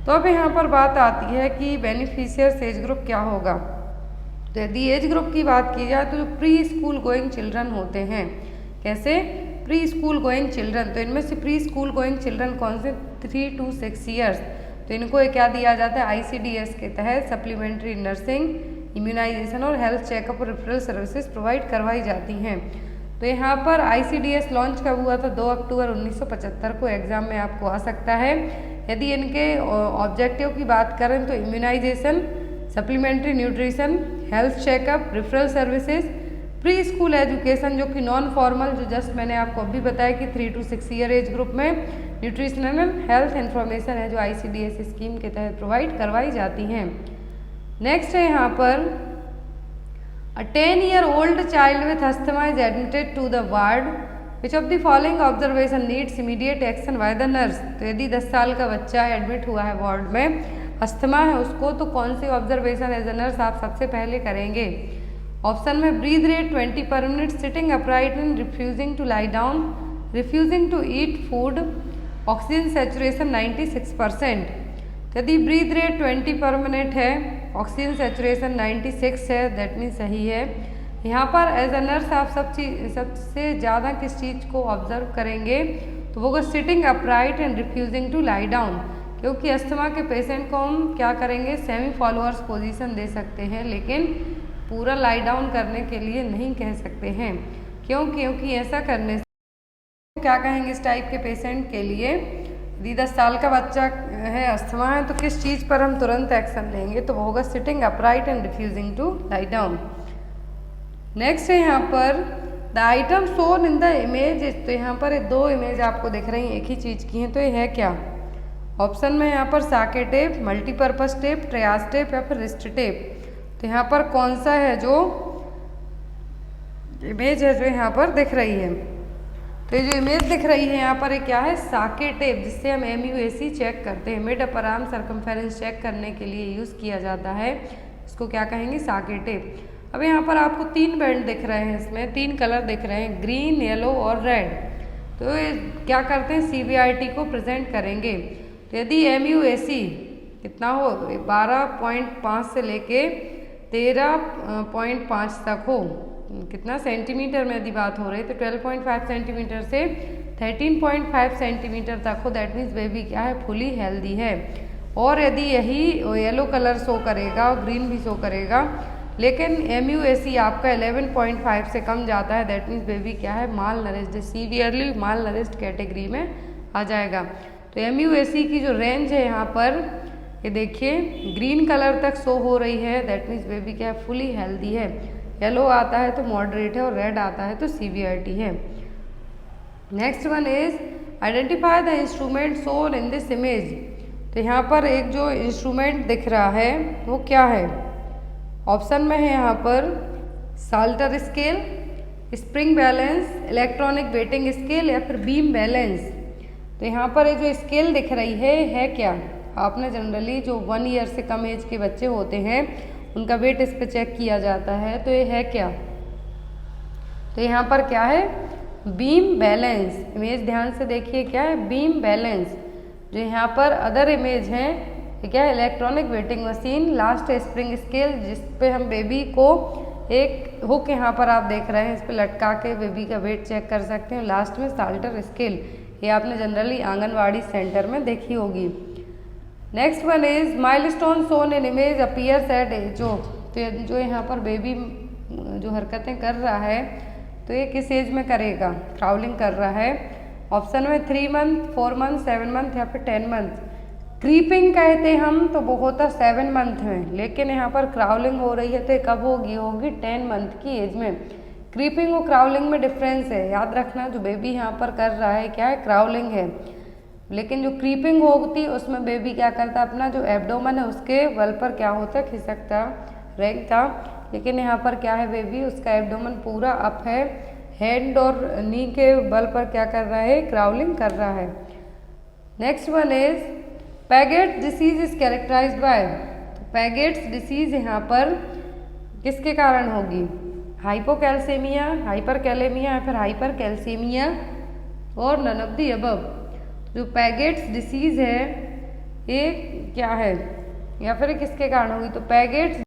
तो अब यहाँ पर बात आती है कि बेनिफिशियर्स एज ग्रुप क्या होगा। तो यदि एज ग्रुप की बात की जाए तो जो प्री स्कूल गोइंग चिल्ड्रन होते हैं, कैसे, प्री स्कूल गोइंग चिल्ड्रन, तो इनमें से प्री स्कूल गोइंग चिल्ड्रन कौन से, 3 to 6 ईयर्स। तो इनको क्या दिया जाता है, ICDS के तहत सप्लीमेंट्री नर्सिंग, इम्यूनाइजेशन और हेल्थ चेकअप और रेफरल सर्विसेज प्रोवाइड करवाई जाती हैं। तो यहाँ पर ICDS लॉन्च कब हुआ था, 2 अक्टूबर 1975 को, एग्जाम में आपको आ सकता है। यदि इनके ऑब्जेक्टिव की बात करें तो immunization, supplementary nutrition, health checkup, referral services, pre school education जो कि नॉन फॉर्मल, जो जस्ट मैंने आपको अभी बताया कि 3 to 6 ईयर एज ग्रुप में न्यूट्रिशनल हेल्थ इन्फॉर्मेशन है जो ICDS स्कीम के तहत प्रोवाइड करवाई जाती हैं। नेक्स्ट है यहाँ पर A 10-year-old child with asthma is admitted to the ward. Which of the following observation needs immediate action by the nurse? तो यदि 10 साल का बच्चा एडमिट हुआ है वार्ड में, अस्थमा है उसको, तो कौन सी ऑब्जर्वेशन एज ए नर्स आप सबसे पहले करेंगे। ऑप्शन में breath rate 20 per minute, sitting upright and refusing to lie down, refusing to eat food, oxygen saturation 96%। यदि ब्रीथ रेट 20 पर मिनट है, ऑक्सीजन सेचुरेशन 96 है, दैट मीन्स सही है। यहाँ पर एज अ नर्स आप सबसे ज़्यादा किस चीज़ को ऑब्जर्व करेंगे, तो वो sitting upright and refusing to lie down, क्योंकि अस्थमा के पेशेंट को हम क्या करेंगे, सेमी फॉलोअर्स पोजीशन दे सकते हैं, लेकिन पूरा लाई डाउन करने के लिए नहीं कह सकते हैं। क्यों, क्योंकि ऐसा करने से क्या कहेंगे इस टाइप के पेशेंट के लिए, यदि 10 साल का बच्चा है, अस्थमा है, तो किस चीज़ पर हम तुरंत एक्शन लेंगे, तो वो होगा sitting upright and refusing to lie down. Next है यहाँ पर the item shown in the image. तो यहाँ पर 2 इमेज आपको दिख रही हैं, एक ही चीज़ की हैं, तो ये है क्या। ऑप्शन में यहाँ पर साके tape, multipurpose tape, triage tape या फिर रिस्ट टेप। तो यहाँ पर कौन सा है जो इमेज है जो यहाँ पर दिख रही है, तो ये जो इमेज दिख रही है यहाँ पर ये क्या है, साके टेप, जिससे हम MUAC चेक करते हैं, mid upper arm circumference check करने के लिए यूज़ किया जाता है, इसको क्या कहेंगे, साके टेप। अब यहाँ पर आपको 3 बैंड दिख रहे हैं, इसमें 3 कलर दिख रहे हैं, ग्रीन, येलो और रेड। तो ये क्या करते हैं, CBRT को प्रेजेंट करेंगे। तो यदि MUAC कितना हो, 12.5 से लेके 13.5 तक हो। कितना सेंटीमीटर में यदि बात हो रही है तो 12.5 सेंटीमीटर से 13.5 सेंटीमीटर तक हो, दैट मीन्स बेबी क्या है, फुली हेल्दी है। और यदि यही येलो कलर शो करेगा और ग्रीन भी शो करेगा, लेकिन MUAC आपका 11.5 से कम जाता है, दैट मीन्स बेबी क्या है, माल नरिश्ड, सीवियरली माल नरिश्ड कैटेगरी में आ जाएगा। तो MUAC की जो रेंज है यहाँ पर ये देखिए ग्रीन कलर तक शो हो रही है, दैट मीन्स बेबी क्या है, फुली हेल्दी है। येलो आता है तो मॉडरेट है और रेड आता है तो सीवियरिटी है। Next one is identify the instrument shown in this image. तो यहाँ पर एक जो इंस्ट्रूमेंट दिख रहा है वो क्या है, ऑप्शन में है यहाँ पर Salter scale, spring balance, electronic weighing scale या फिर बीम बैलेंस। तो यहाँ पर ये जो स्केल दिख रही है क्या, आपने जनरली जो 1 ईयर से कम एज के बच्चे होते हैं उनका वेट इस पे चेक किया जाता है, तो ये है क्या, तो यहाँ पर क्या है, बीम बैलेंस। इमेज ध्यान से देखिए क्या है, बीम बैलेंस। जो यहाँ पर अदर इमेज है क्या है, electronic waiting machine, last spring scale जिस पे हम बेबी को एक हुक यहाँ पर आप देख रहे हैं इस पे लटका के बेबी का वेट चेक कर सकते हैं। लास्ट में साल्टर स्केल, ये आपने जनरली आंगनवाड़ी सेंटर में देखी होगी। Next one is milestone shown in image appears at age. जो यहाँ पर बेबी जो हरकतें कर रहा है तो ये किस एज में करेगा, क्राउलिंग कर रहा है। ऑप्शन में 3 मंथ, 4 मंथ, 7 मंथ या फिर 10 मंथ। क्रीपिंग कहते हम तो वो होता 7 मंथ में, लेकिन यहाँ पर क्राउलिंग हो रही है तो कब होगी 10 मंथ की एज में। क्रीपिंग और क्राउलिंग में डिफरेंस है, याद रखना। जो बेबी यहाँ पर कर रहा है क्या है, क्राउलिंग है, लेकिन जो क्रीपिंग होती उसमें बेबी क्या करता, अपना जो एब्डोमन है उसके बल पर क्या होता, खिसकता, रेंगता। लेकिन यहाँ पर क्या है, बेबी उसका एब्डोमन पूरा अप है, हैंड और नी के बल पर क्या कर रहा है, क्राउलिंग कर रहा है। Next one is Paget disease is characterized by. तो पैगेट्स डिसीज यहाँ पर किसके कारण होगी, हाइपोकैल्सेमिया, हाइपरकैलेमिया या फिर हाइपरकैल्सेमिया और नन ऑफ द अबव। जो पैगेट्स डिसीज है ये क्या है या फिर किसके कारण होगी, तो पैगेट्स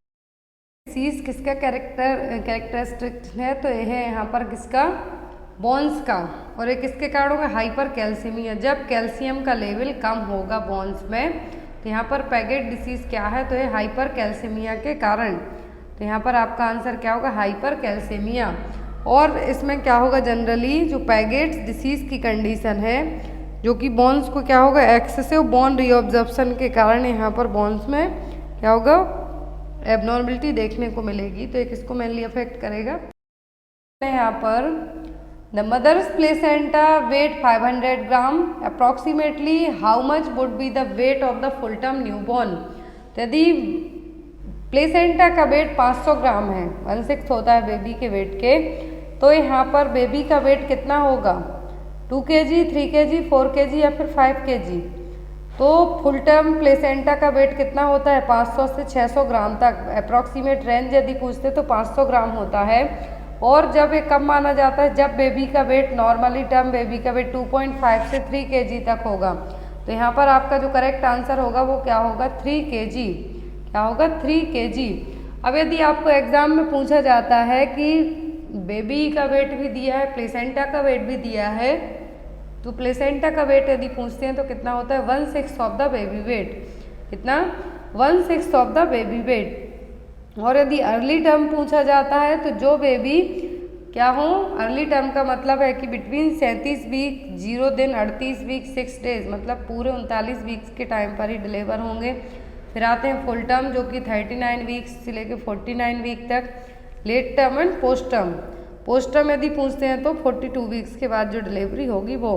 डिसीज किसका कैरेक्टरिस्टिक है, तो ये है यहाँ पर किसका, बोन्स का। और ये किसके कारण होगा, हाइपर कैल्सीमिया, जब कैल्शियम का लेवल कम होगा बोन्स में। तो यहाँ पर पैगेट डिसीज क्या है, तो ये हाइपर कैल्सीमिया के कारण। तो यहाँ पर आपका आंसर क्या होगा, हाइपर कैल्सीमिया। और इसमें क्या होगा, जनरली जो पैगेट्स डिसीज की कंडीशन है जो कि बोन्स को क्या होगा, एक्सेसिव बोन रीअब्जॉर्प्शन के कारण यहाँ पर बोन्स में क्या होगा, एबनॉर्मलिटी देखने को मिलेगी। तो ये किसको मेनली अफेक्ट करेगा, यहाँ पर the mother's placenta weight 500 gram approximately, how much would be the weight of the full term newborn. यदि प्लेसेंटा का वेट 500 ग्राम है, 1/6 होता है बेबी के वेट के, तो यहाँ पर बेबी का वेट कितना होगा, 2 kg, 3 kg, 4 kg या फिर 5 kg। तो फुल टर्म प्लेसेंटा का वेट कितना होता है, 500 से 600 ग्राम तक। अप्रॉक्सीमेट रेंज यदि पूछते तो 500 ग्राम होता है। और जब ये कब माना जाता है, जब बेबी का वेट, नॉर्मली टर्म बेबी का वेट 2.5 से 3 kg तक होगा। तो यहाँ पर आपका जो करेक्ट आंसर होगा वो क्या होगा, 3 kg। क्या होगा, 3 kg। अब यदि आपको एग्जाम में पूछा जाता है कि बेबी का वेट भी दिया है, प्लेसेंटा का वेट भी दिया है, तो प्लेसेंटा का वेट यदि पूछते हैं तो कितना होता है, 1/6 ऑफ द बेबी वेट। कितना, 1/6 ऑफ द बेबी वेट। और यदि अर्ली टर्म पूछा जाता है तो जो बेबी क्या हो, अर्ली टर्म का मतलब है कि बिटवीन 37 वीक 0 दिन 38 वीक 6 डेज, मतलब पूरे 39 वीक्स के टाइम पर ही डिलीवर होंगे। फिर आते हैं फुल टर्म जो कि 39 वीक्स से लेकर 49 वीक तक। Late term and post term. Post term यदि पूछते हैं तो 42 वीक्स के बाद जो डिलीवरी होगी वो।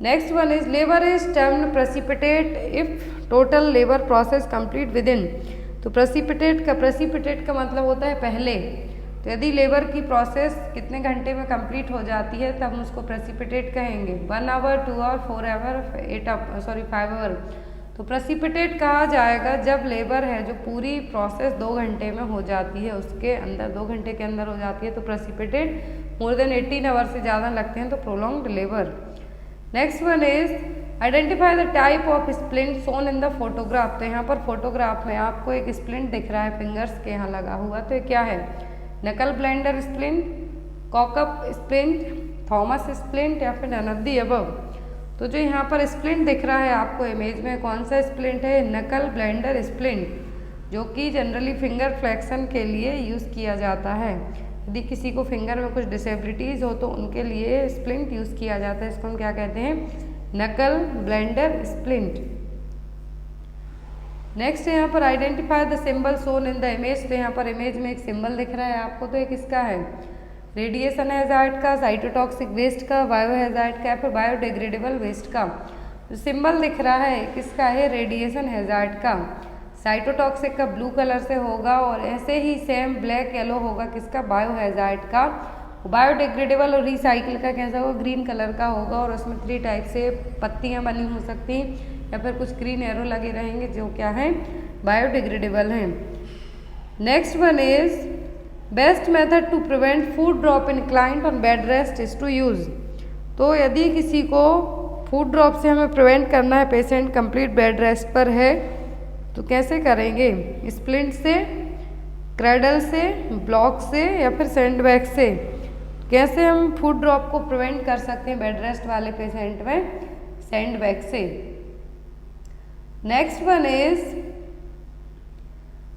Next one is labour is termed precipitate if total labour process complete with in. तो प्रेसिपिटेट का मतलब होता है पहले। तो यदि लेबर की प्रोसेस कितने घंटे में कंप्लीट हो जाती है तब हम उसको प्रेसिपिटेट कहेंगे। 1 आवर, 2 आवर, 4 आवर, 5 आवर। तो प्रेसिपिटेट कहा जाएगा जब लेबर है जो पूरी प्रोसेस 2 घंटे में हो जाती है, उसके अंदर 2 घंटे के अंदर हो जाती है तो प्रेसिपिटेट। मोर देन 18 आवर से ज़्यादा लगते हैं तो prolonged labour. Next one is identify the type of splint shown in the photograph. तो यहाँ पर फोटोग्राफ में आपको एक स्प्लिंट दिख रहा है फिंगर्स के यहाँ लगा हुआ, तो ये क्या है? Knuckle bender splint, cockup splint, Thomas splint या फिर नन ऑफ द अबव। तो जो यहाँ पर स्प्लिंट दिख रहा है आपको इमेज में, कौन सा स्प्लिंट है? नकल ब्लेंडर स्प्लिंट, जो कि जनरली फिंगर फ्लेक्शन के लिए यूज़ किया जाता है। यदि किसी को फिंगर में कुछ डिसेबिलिटीज़ हो तो उनके लिए स्प्लिंट यूज़ किया जाता है। इसको हम क्या कहते हैं? नकल ब्लेंडर स्प्लिंट। नेक्स्ट यहाँ पर identify the symbol shown in the image. तो यहाँ पर इमेज में एक सिंबल दिख रहा है आपको, तो ये किसका है? रेडिएशन हैजार्ड का, साइटोटॉक्सिक वेस्ट का, बायो हैजार्ड का या फिर बायोडिग्रेडेबल वेस्ट का। जो सिंबल दिख रहा है किसका है? रेडिएशन हैजार्ड का। साइटोटॉक्सिक का ब्लू कलर से होगा और ऐसे ही सेम ब्लैक येलो होगा किसका? बायो हैजार्ड का। बायोडिग्रेडेबल और रिसाइकिल का कैसा होगा? ग्रीन कलर का होगा और उसमें 3 टाइप से पत्तियां बनी हो सकती या फिर कुछ ग्रीन एरो लगे रहेंगे जो क्या है? बायोडिग्रेडेबल हैं। Next one is best method to prevent food drop in client on bed rest is to use. तो यदि किसी को फूड ड्रॉप से हमें प्रिवेंट करना है, पेशेंट कंप्लीट बेड रेस्ट पर है, तो कैसे करेंगे? स्प्लिंट से, क्रेडल से, ब्लॉक से या फिर सैंडबैग से। कैसे हम फूड ड्रॉप को प्रिवेंट कर सकते हैं बेड रेस्ट वाले पेशेंट में? सैंडबैग से। Next one is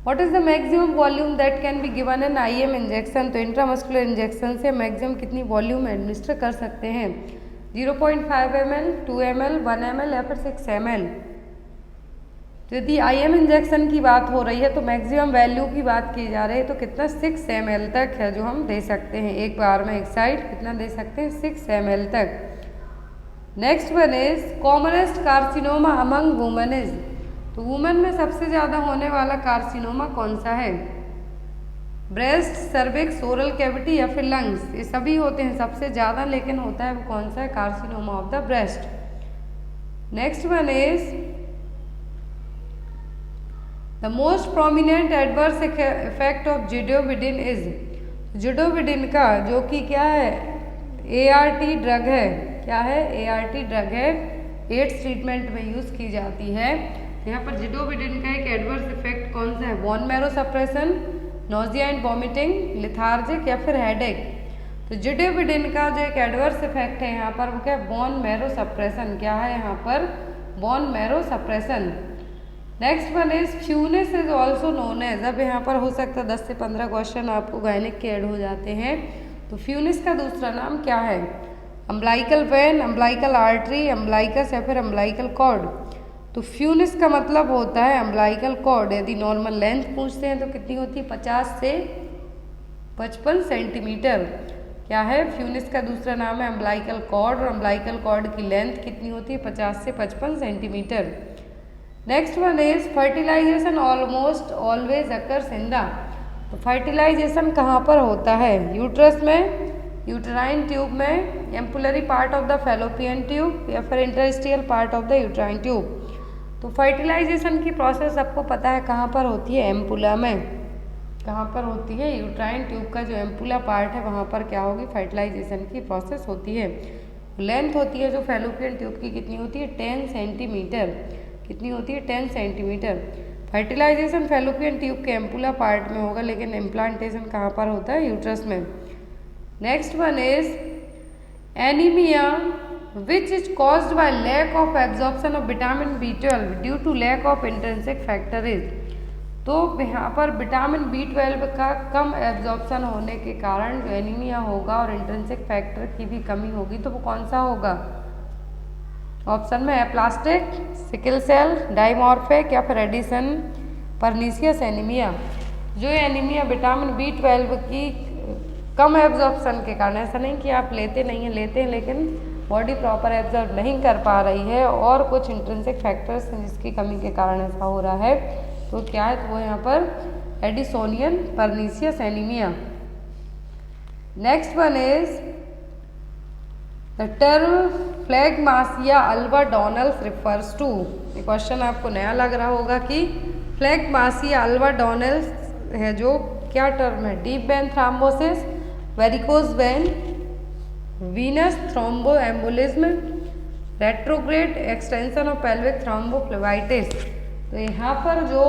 what is the maximum volume that can be given in IM injection. तो इंट्रामस्कुलर इंजेक्शन से मैक्सिमम कितनी वॉल्यूम एडमिनिस्टर कर सकते हैं? 0.5 ml, 2 ml, 1 ml या फिर 6 ml। तो यदि IM इंजेक्शन की बात हो रही है तो मैक्सिमम वैल्यू की बात की जा रही है, तो कितना? 6 ml तक है जो हम दे सकते हैं एक बार में, एक साइड कितना दे सकते हैं? 6 ml तक। Next one is commonest carcinoma among women is. तो वुमेन में सबसे ज़्यादा होने वाला कार्सिनोमा कौन सा है? ब्रेस्ट, सर्विक्स, ओरल कैविटी या फिर लंग्स। ये सभी होते हैं सबसे ज़्यादा, लेकिन होता है वो कौन सा है? Carcinoma of the breast. Next one is the most prominent adverse effect of zidovudine is. Zidovudine का जो कि क्या है? ART ड्रग है। क्या है? ART ड्रग है, एड्स ट्रीटमेंट में यूज़ की जाती है। यहाँ पर जिडोविडिन का एक एडवर्स इफेक्ट कौन सा है? Bone marrow suppression, nausea and vomiting, lethargic या फिर हेडेक। तो जिडोविडिन का जो एक एडवर्स इफेक्ट है यहाँ पर वो क्या? Bone marrow suppression. क्या है यहाँ पर? Bone marrow suppression. Next one is funis is also known as. अब यहाँ पर हो सकता है 10 से 15 क्वेश्चन आपको गायनिक के ऐड हो जाते हैं। तो फ्यूनिस का दूसरा नाम क्या है? Umbilical when, umbilical artery, umbilicus या फिर अम्बलाइकल कॉर्ड। तो फ्यूनिस का मतलब होता है अम्बलाइकल कॉर्ड। यदि नॉर्मल लेंथ पूछते हैं तो कितनी होती है? 50 से 55 सेंटीमीटर। क्या है? फ्यूनिस का दूसरा नाम है अम्बलाइकल कॉर्ड और अम्बलाइकल कॉर्ड की लेंथ कितनी होती है? 50 से 55 centimetre. Next one is fertilization almost always occurs in the. तो फर्टिलाइजेशन कहाँ पर होता है? यूट्रस में, यूट्राइन ट्यूब में, ampullary part of the fallopian tube या फिर interstitial part of the uterine tube. तो फर्टिलाइजेशन की प्रोसेस आपको पता है कहाँ पर होती है? एम्पुला में। कहाँ पर होती है? यूट्राइन ट्यूब का जो एम्पुला पार्ट है वहाँ पर क्या होगी? फर्टिलाइजेशन की प्रोसेस होती है। लेंथ होती है जो फैलोपियन ट्यूब की कितनी होती है? 10 सेंटीमीटर। कितनी होती है? 10 सेंटीमीटर। फर्टिलाइजेशन फैलोपियन ट्यूब के एम्पुला पार्ट में होगा, लेकिन इम्प्लांटेशन कहाँ पर होता है? यूट्रस में। Next one is anaemia which is caused by lack of absorption of vitamin B12 due to lack of intrinsic factor is. तो यहाँ पर विटामिन B12 का कम एब्जॉर्प्शन होने के कारण जो एनीमिया होगा और इंट्रिंसिक फैक्टर की भी कमी होगी, तो वो कौन सा होगा? ऑप्शन में एप्लास्टिक, सिकल सेल, डाइमॉर्फिक या फिर एडिसन परनीसियस एनीमिया। जो एनीमिया विटामिन B12 की कम एब्जॉर्प्शन के कारण, ऐसा नहीं कि आप लेते नहीं हैं, लेते हैं लेकिन बॉडी प्रॉपर एब्जॉर्ब नहीं कर पा रही है और कुछ इंट्रिंसिक फैक्टर्स जिसकी कमी के कारण ऐसा हो रहा है, तो क्या है? तो वो यहाँ पर Addisonian pernicious anaemia. Next one is the term phlegmasia alba dolens refers to. ये क्वेश्चन आपको नया लग रहा होगा कि फ्लेगमासिया अल्वा डोनल्स है जो क्या टर्म है? Deep vein thrombosis, varicose vein, Venus thrombo embolism, retrograde extension of pelvic thrombophlebitis. तो यहाँ पर जो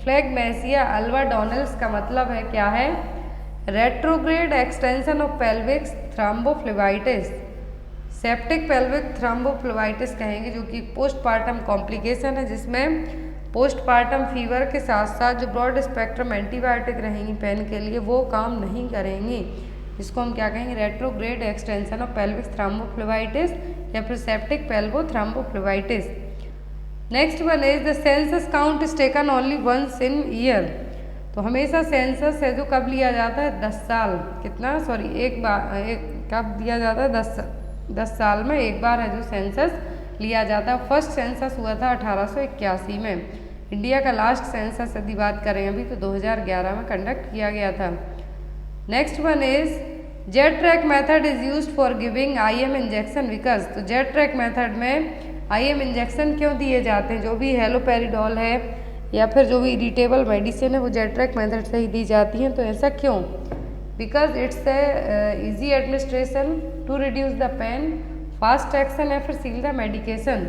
फ्लेगमेसिया अल्वा डोनाल्स का मतलब है क्या है? Retrograde extension of pelvic thrombophlebitis, septic pelvic thrombophlebitis कहेंगे, जो कि पोस्टपार्टम कॉम्प्लिकेशन है, जिसमें पोस्टपार्टम फीवर के साथ साथ जो ब्रॉड स्पेक्ट्रम एंटीबायोटिक रहेंगी पेन के लिए वो काम नहीं करेंगी। इसको हम क्या कहेंगे? Retrograde extension of pelvic thrombophlebitis या फिर septic pelvo thrombophlebitis. Next one is the census count is taken only once in year. तो हमेशा सेंसस है जो कब लिया जाता है? 10 साल, कितना सॉरी एक बार, कब लिया जाता है? 10 साल में एक बार है जो सेंसस लिया जाता है। फर्स्ट सेंसस हुआ था 1881 में। इंडिया का लास्ट सेंसस यदि बात करें अभी तो 2011 में कंडक्ट किया गया था। Next one is jet track method is used for giving IM injection because. तो जेट ट्रैक मेथड में IM इंजेक्शन क्यों दिए जाते हैं? जो भी हेलोपेरिडोल है या फिर जो भी इरिटेबल मेडिसिन है वो जेट ट्रैक मेथड से ही दी जाती हैं। तो ऐसा क्यों? Because it's easy administration, to reduce the pain, fast action या फिर सील द मेडिकेशन।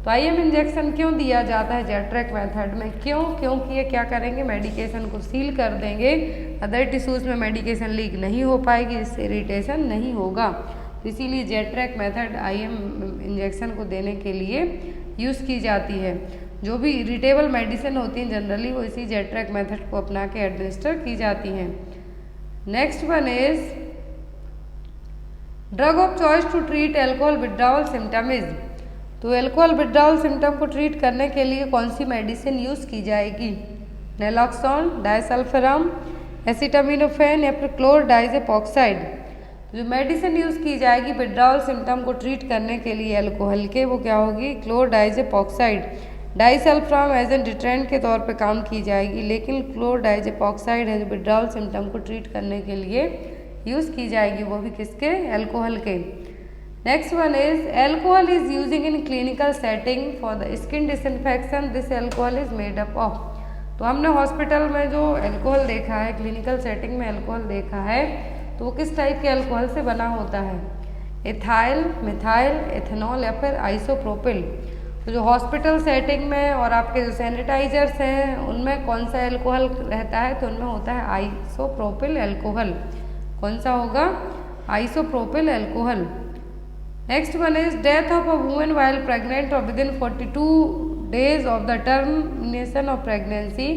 तो IM इंजेक्शन क्यों दिया जाता है जेट ट्रैक मेथड में? क्यों? क्योंकि ये क्या करेंगे? मेडिकेशन को सील कर देंगे, अदर टिश्यूज में मेडिकेशन लीक नहीं हो पाएगी, इससे इरिटेशन नहीं होगा। तो इसीलिए jet track method IM injection को देने के लिए यूज़ की जाती है। जो भी इरिटेबल मेडिसिन होती हैं जनरली वो इसी जेट ट्रैक मेथड को अपना के एडमिनिस्टर की जाती हैं। Next one is drug of choice to treat alcohol withdrawal symptom is. तो एल्कोहल विड्रॉवल सिम्टम को ट्रीट करने के लिए कौन सी मेडिसिन यूज़ की जाएगी? नेलॉक्सोन, डायसल्फाराम, एसिटामिनोफेन या फिर क्लोरडाइजेपॉक्साइड। जो मेडिसिन यूज़ की जाएगी विड्रॉवल सिम्टम को ट्रीट करने के लिए एल्कोहल के, वो क्या होगी? क्लोरडाइजेपॉक्साइड। डाइसल्फाराम एज एन डिट्रेंट के तौर पे काम की जाएगी, लेकिन क्लोरडाइजेपॉक्साइड है जो विड्रॉवल सिम्टम को ट्रीट करने के लिए यूज़ की जाएगी, वो भी किसके? एल्कोहल के। Next one is alcohol is using in clinical setting for the skin disinfection, this alcohol is made up of. तो हमने हॉस्पिटल में जो एल्कोहल देखा है, क्लिनिकल सेटिंग में एल्कोहल देखा है, तो वो किस टाइप के एल्कोहल से बना होता है? एथाइल, मिथाइल, एथेनॉल या फिर आइसोप्रोपिल। तो जो हॉस्पिटल सेटिंग में और आपके जो सैनिटाइजर्स हैं उनमें कौन सा एल्कोहल रहता है? तो उनमें होता है आइसोप्रोपिल एल्कोहल। कौन सा होगा? Isopropyl alcohol. Next one is death of a women while pregnant or within 42 days of the termination of pregnancy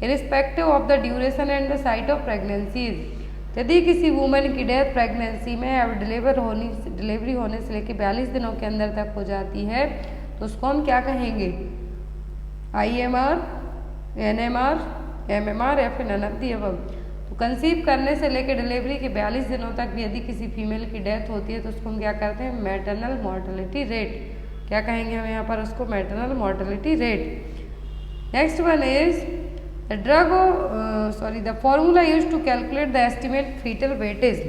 irrespective of the duration and the site of pregnancies. यदि किसी वुमेन की death pregnancy में या delivery होने से लेकर 42 दिनों के अंदर तक हो जाती है तो उसको हम क्या कहेंगे? IMR, NMR, MMR या फिर नन ऑफ द अबव। तो कंसीव करने से लेकर डिलीवरी के 42 दिनों तक भी यदि किसी फीमेल की डेथ होती है तो उसको हम क्या करते हैं? Maternal mortality rate. क्या कहेंगे हम यहाँ पर उसको? Maternal mortality rate. Next one is the formula use to calculate the estimate foetal weight is.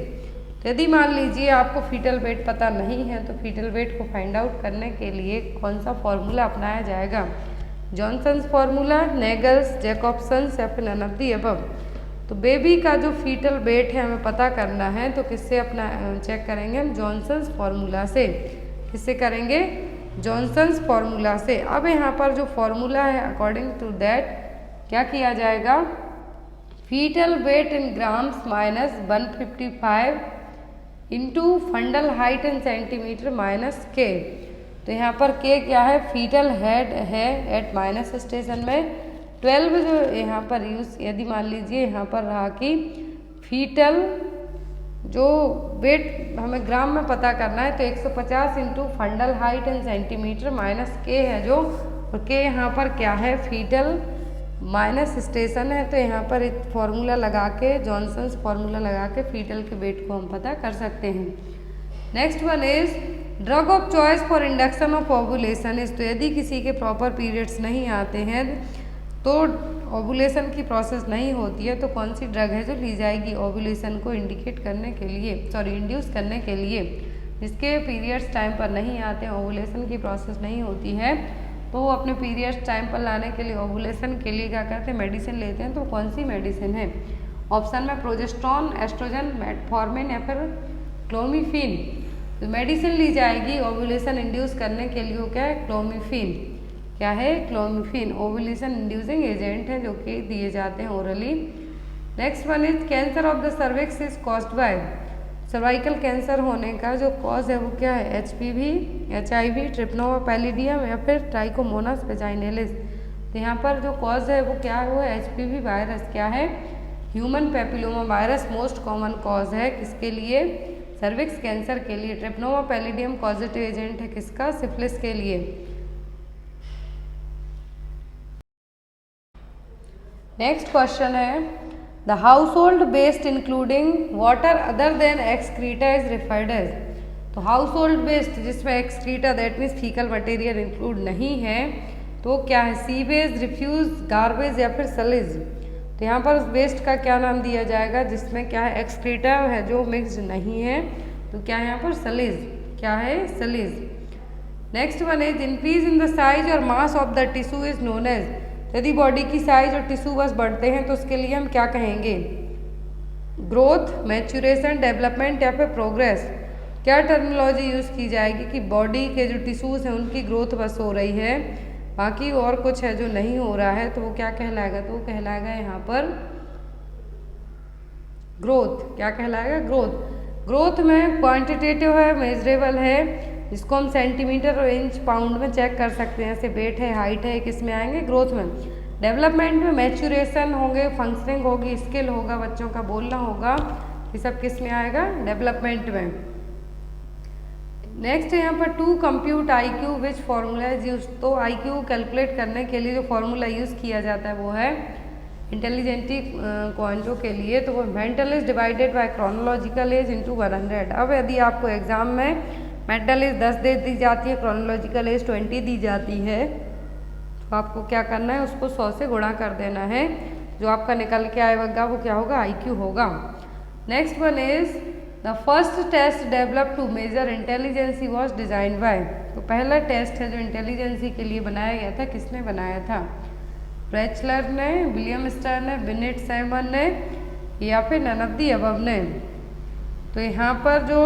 तो यदि मान लीजिए आपको फीटल वेट पता नहीं है तो फीटल वेट को फाइंड आउट करने के लिए कौन सा फॉर्मूला अपनाया जाएगा? जॉनसन्स फॉर्मूला, नेगल्स, जैकॉब्सन्स या फिर नन ऑफ द अबव। तो बेबी का जो फीटल वेट है हमें पता करना है तो किससे अपना चेक करेंगे? हम जॉनसन्स फॉर्मूला से। किससे करेंगे? जॉनसन्स फॉर्मूला से। अब यहाँ पर जो फॉर्मूला है अकॉर्डिंग टू दैट क्या किया जाएगा? Foetal weight in grams minus 155 into fundal height in centimetre minus K. तो यहाँ पर के क्या है? फीटल हेड है एट माइनस स्टेशन में 12 जो यहाँ पर यूज़, यदि मान लीजिए यहाँ पर रहा कि फीटल जो वेट हमें ग्राम में पता करना है तो 150 into fundal height in centimetre minus के है जो, और के यहाँ पर क्या है? फीटल माइनस स्टेशन है। तो यहाँ पर एक फॉर्मूला लगा के, जॉनसन्स फॉर्मूला लगा के फीटल के वेट को हम पता कर सकते हैं। Next one is drug of choice for induction of ovulation is. तो यदि किसी के प्रॉपर पीरियड्स नहीं आते हैं तो ओवुलेशन की प्रोसेस नहीं होती है तो कौन सी ड्रग है जो ली जाएगी ओवुलेशन को इंडिकेट करने के लिए, इंड्यूस करने के लिए? जिसके पीरियड्स टाइम पर नहीं आते हैं, ओवुलेशन की प्रोसेस नहीं होती है, तो वो अपने पीरियड्स टाइम पर लाने के लिए, ओवुलेशन के लिए क्या करते हैं? मेडिसिन लेते हैं। तो कौन सी मेडिसिन है? ऑप्शन में प्रोजेस्ट्रॉन, एस्ट्रोजन, मेटफॉर्मिन या फिर क्लोमिफिन। तो मेडिसिन ली जाएगी ओव्यूलेशन इंड्यूस करने के लिए, वो क्या है, क्लोमिफिन। क्या है, क्लोमिफिन ओव्यूलेशन इंड्यूसिंग एजेंट है जो कि दिए जाते हैं orally. Next one is cancer of the cervix is caused bye, cervical cancer होने का जो कॉज है वो क्या है, HPV, HIV, ट्रिपनोमा पैलिडियम या फिर ट्राइकोमोनास वेजाइनलिस। तो यहाँ पर जो कॉज है वो क्या है, वो HPV वायरस। क्या है, human papilloma virus most common cause है किसके लिए, सर्विक्स कैंसर के लिए। ट्रिपनोमा पैलिडियम कॉजेटिव एजेंट है किसका, सिफिलिस के लिए। नेक्स्ट क्वेश्चन है the household waste including water other than excreta is referred as. तो हाउस होल्ड वेस्ट जिसमें excreta that means faecal material include नहीं है तो क्या है, सीवेज, रिफ्यूज, गार्बेज या फिर सलीज। तो यहाँ पर उस वेस्ट का क्या नाम दिया जाएगा जिसमें क्या है, एक्सक्रीटा है जो मिक्स नहीं है, तो क्या है यहाँ पर, सलीज। क्या है, सलीज। Next one is increase in the size और mass of the tissue is known as. यदि बॉडी की साइज और टिश्यू बस बढ़ते हैं तो उसके लिए हम क्या कहेंगे, ग्रोथ, मैच्यूरेशन, डेवलपमेंट या फिर प्रोग्रेस। क्या टर्मिनोलॉजी यूज़ की जाएगी कि बॉडी के जो टिश्यूज़ हैं उनकी ग्रोथ बस हो रही है, बाकी और कुछ है जो नहीं हो रहा है, तो वो क्या कहलाएगा, तो वो कहलाएगा यहाँ पर ग्रोथ। क्या कहलाएगा, ग्रोथ। ग्रोथ में क्वांटिटेटिव है, मेजरेबल है, जिसको हम सेंटीमीटर और इंच पाउंड में चेक कर सकते हैं, जैसे वेट है, हाइट है, किस में आएंगे, ग्रोथ में। डेवलपमेंट में मैच्यूरेशन होंगे, फंक्शनिंग होगी, स्किल होगा, बच्चों का बोलना होगा, ये सब किस में आएगा, डेवलपमेंट में। नेक्स्ट यहाँ पर to compute IQ which formula is use. तो IQ कैलकुलेट करने के लिए जो फॉर्मूला यूज़ किया जाता है वो है इंटेलिजेंटी क्वांटो के लिए, तो वो mental is divided by chronological age into 100। अब यदि आपको एग्जाम में मेंटल एज 10 दे दी जाती है, क्रोनोलॉजिकल एज 20 दी जाती है, तो आपको क्या करना है, उसको 100 से गुणा कर देना है, जो आपका निकल के आएगा वो क्या होगा, IQ होगा। Next one is the first test develop to measure intelligence was design by. तो पहला टेस्ट है जो इंटेलिजेंसी के लिए बनाया गया था, किसने बनाया था, ब्रेचलर ने, विलियम स्टर ने, बिनेट सैमन ने या फिर नन ऑफ द अबव ने। तो यहाँ पर जो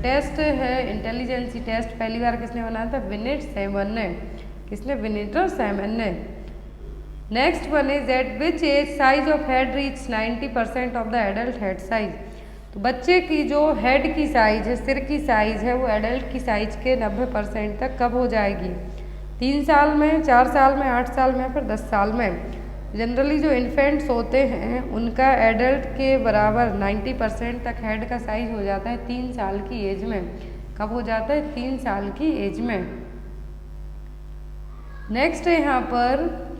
टेस्ट है इंटेलिजेंसी टेस्ट पहली बार किसने बनाया था, विनेट सैमन ने। किसने, विनेट और सैमन ने। Next one is at which age size of head reach 90% of the adult head size. तो बच्चे की जो हेड की साइज है, सिर की साइज है, वो एडल्ट की साइज के 90% तक कब हो जाएगी, 3 साल में, 4 साल में, 8 साल में या फिर 10 साल में। जनरली जो इन्फेंट्स होते हैं उनका एडल्ट के बराबर 90% तक हेड का साइज हो जाता है 3 साल की एज में। कब हो जाता है, 3 साल की एज में। नेक्स्ट है यहाँ पर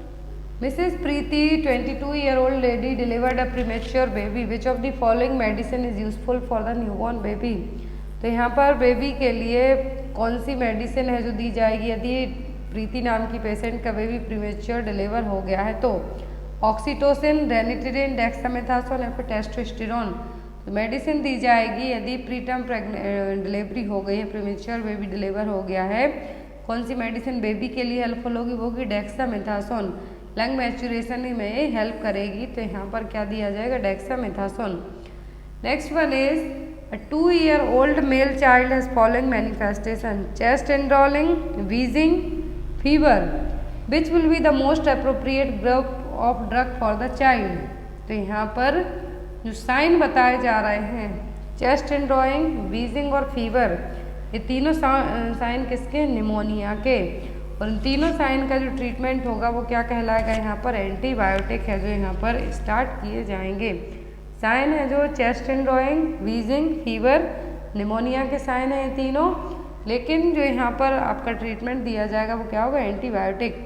Mrs. Preeti, 22-year-old lady, delivered a premature baby. Which of the following medicine is useful for the newborn baby? तो यहाँ पर बेबी के लिए कौन सी मेडिसिन है जो दी जाएगी यदि प्रीति नाम की पेशेंट का बेबी प्रीमेच्योर डिलीवर हो गया है, तो ऑक्सीटोसिन, रेनिटिडिन, डेक्सामेथासोन या फिर टेस्टोस्टेरोन। तो मेडिसिन दी जाएगी यदि प्रीटर्म डिलीवरी हो गई है, प्रीमेच्योर बेबी डिलीवर हो गया है, कौन सी मेडिसिन बेबी के लिए हेल्पफुल होगी, वो होगी डेक्सामेथासोन। लंग मैच्यूरेशन में हेल्प करेगी, तो यहाँ पर क्या दिया जाएगा, dexamethasone. Next one is a 2-year-old male child has following manifestation, chest indrawing, wheezing, fever. Which will be the most appropriate group of drug for the child. तो यहाँ पर जो साइन बताए जा रहे हैं, चेस्ट एंड्रोइंग, वीजिंग और fever, ये तीनों साइन किसके, निमोनिया के। और इन तीनों साइन का जो ट्रीटमेंट होगा वो क्या कहलाएगा, यहाँ पर एंटीबायोटिक है जो यहाँ पर स्टार्ट किए जाएंगे। साइन है जो chest indrawing, wheezing, fever, pneumonia के साइन है ये तीनों, लेकिन जो यहाँ पर आपका ट्रीटमेंट दिया जाएगा वो क्या होगा, antibiotic.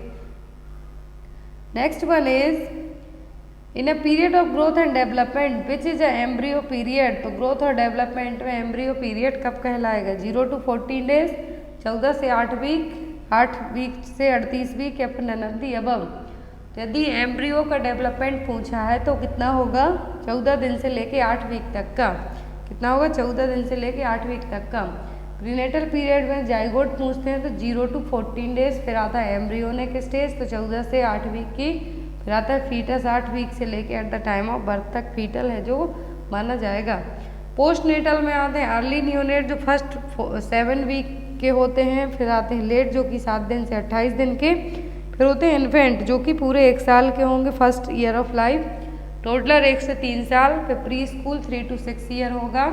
Next one is in a period of growth and development which is a embryo period. तो ग्रोथ और डेवलपमेंट में एम्ब्रियो पीरियड कब कहलाएगा, 0 to 14 डेज, 14 से 8 वीक, 8 वीक से 38 वीक या फिर नन ऑफ द अबव। तो यदि एम्ब्रियो का डेवलपमेंट पूछा है तो कितना होगा, 14 दिन से लेके 8 वीक तक का। कितना होगा, 14 दिन से लेके 8 वीक तक का। प्रीनेटल पीरियड में जाइगोट पूछते हैं तो 0 to 14 डेज, फिर आता है एम्ब्रियोनिक स्टेज, तो 14 से 8 वीक की, फिर आता है फीटस 8 वीक से लेके eight the time of birth तक फीटल है जो माना जाएगा। पोस्ट नेटल में आते हैं अर्ली न्यूनेट जो फर्स्ट 7 वीक के होते हैं, फिर आते हैं लेट जो कि 7 दिन से 28 दिन के, फिर होते हैं इन्फेंट जो कि पूरे 1 साल के होंगे first year of life, toddler 1 से 3 साल, फिर प्री स्कूल 3 to 6 ईयर होगा,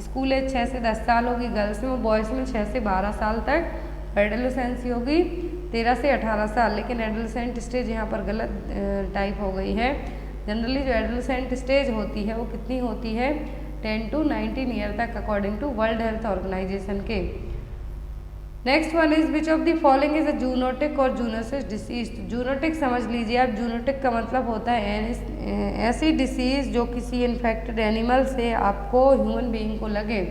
स्कूल एज 6 से 10 साल होगी गर्ल्स में, बॉयज़ में 6 से 12 साल तक, एडोलेसेंसी होगी 13 से 18 साल। लेकिन एडोलेसेंट स्टेज यहाँ पर गलत टाइप हो गई है। जनरली जो एडोलेसेंट स्टेज होती है वो कितनी होती है 10 to 19 ईयर तक according to world health organization के। Next one is which of the following is a zoonotic or zoonosis disease. Zoonotic समझ लीजिए आप, जूनोटिक का मतलब होता है ऐसी डिसीज जो किसी इन्फेक्टेड एनिमल से आपको ह्यूमन बीइंग को लगे।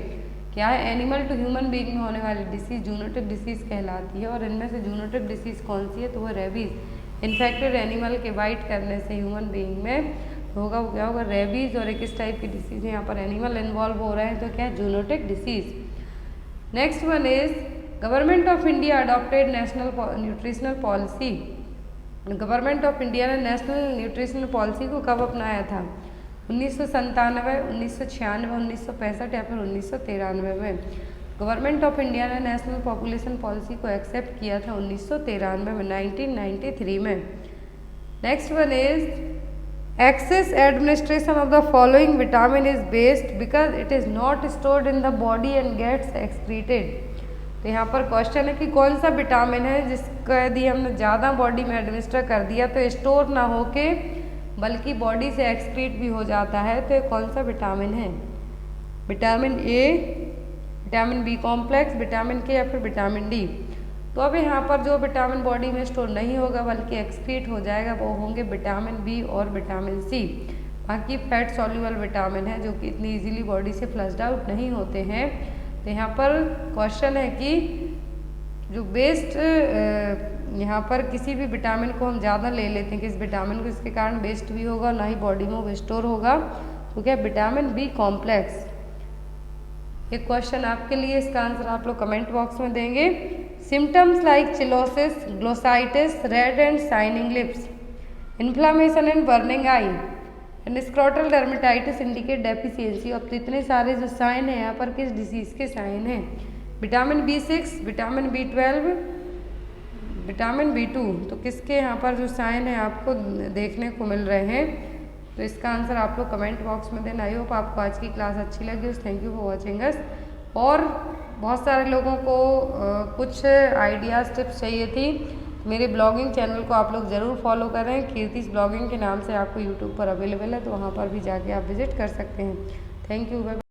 क्या है, एनिमल टू ह्यूमन बीइंग में होने वाली डिसीज जूनोटिक डिसीज कहलाती है। और इनमें से जूनोटिक डिसीज कौन सी है, तो वो रेबीज। इन्फेक्टेड एनिमल के बाइट करने से ह्यूमन बीइंग में होगा, वो क्या होगा, रेबीज। और एक इस टाइप की डिसीज यहाँ पर एनिमल इन्वॉल्व हो रहे हैं, तो क्या है, zoonotic disease. Next one is government of India adopted national nutritional policy. Government of India ने नेशनल न्यूट्रिशनल पॉलिसी को कब अपनाया था, 1997, 1996, 1965 या फिर 1993 में। गवर्नमेंट ऑफ इंडिया ने नेशनल पॉपुलेशन पॉलिसी को एक्सेप्ट किया था 1993 में, 1993 में। Next one is excess administration of the following vitamin is based because it is not stored in the body and gets excreted. तो यहाँ पर क्वेश्चन है कि कौन सा विटामिन है जिसका यदि हमने ज़्यादा बॉडी में एडमिनिस्टर कर दिया तो स्टोर ना होके बल्कि बॉडी से एक्सक्रीट भी हो जाता है, तो ये कौन सा विटामिन है, vitamin A, vitamin B complex, vitamin K या फिर विटामिन डी। तो अब यहाँ पर जो विटामिन बॉडी में स्टोर नहीं होगा बल्कि एक्सक्रीट हो जाएगा वो होंगे विटामिन बी और विटामिन सी। बाकी फैट सॉल्युबल विटामिन है जो कि इतनी इजीली बॉडी से फ्लश्ड आउट नहीं होते हैं। तो यहाँ पर क्वेश्चन है कि जो वेस्ट यहाँ पर किसी भी विटामिन को हम ज़्यादा ले लेते हैं, किस विटामिन को, इसके कारण वेस्ट भी होगा ना ही बॉडी में वो स्टोर होगा, तो क्या विटामिन बी कॉम्प्लेक्स। एक क्वेश्चन आपके लिए, इसका आंसर आप लोग कमेंट बॉक्स में देंगे। Symptoms like cheilosis, glossitis, red and shining lips, inflammation and burning I and scrotal dermatitis indicate deficiency of. तो इतने सारे जो साइन है यहाँ पर किस डिसीज के साइन हैं, vitamin B6, vitamin B12, vitamin B2, तो किसके यहाँ पर जो साइन है आपको देखने को मिल रहे हैं। तो इसका आंसर आप लोग कमेंट बॉक्स में देना। आई होप आपको आज की क्लास अच्छी लगी। Thank you for watching us. और बहुत सारे लोगों को कुछ आइडियाज़ टिप्स चाहिए थी, मेरे ब्लॉगिंग चैनल को आप लोग ज़रूर फॉलो करें। कीर्तिस ब्लॉगिंग के नाम से आपको यूट्यूब पर अवेलेबल है, तो वहाँ पर भी जाके आप विजिट कर सकते हैं। Thank you.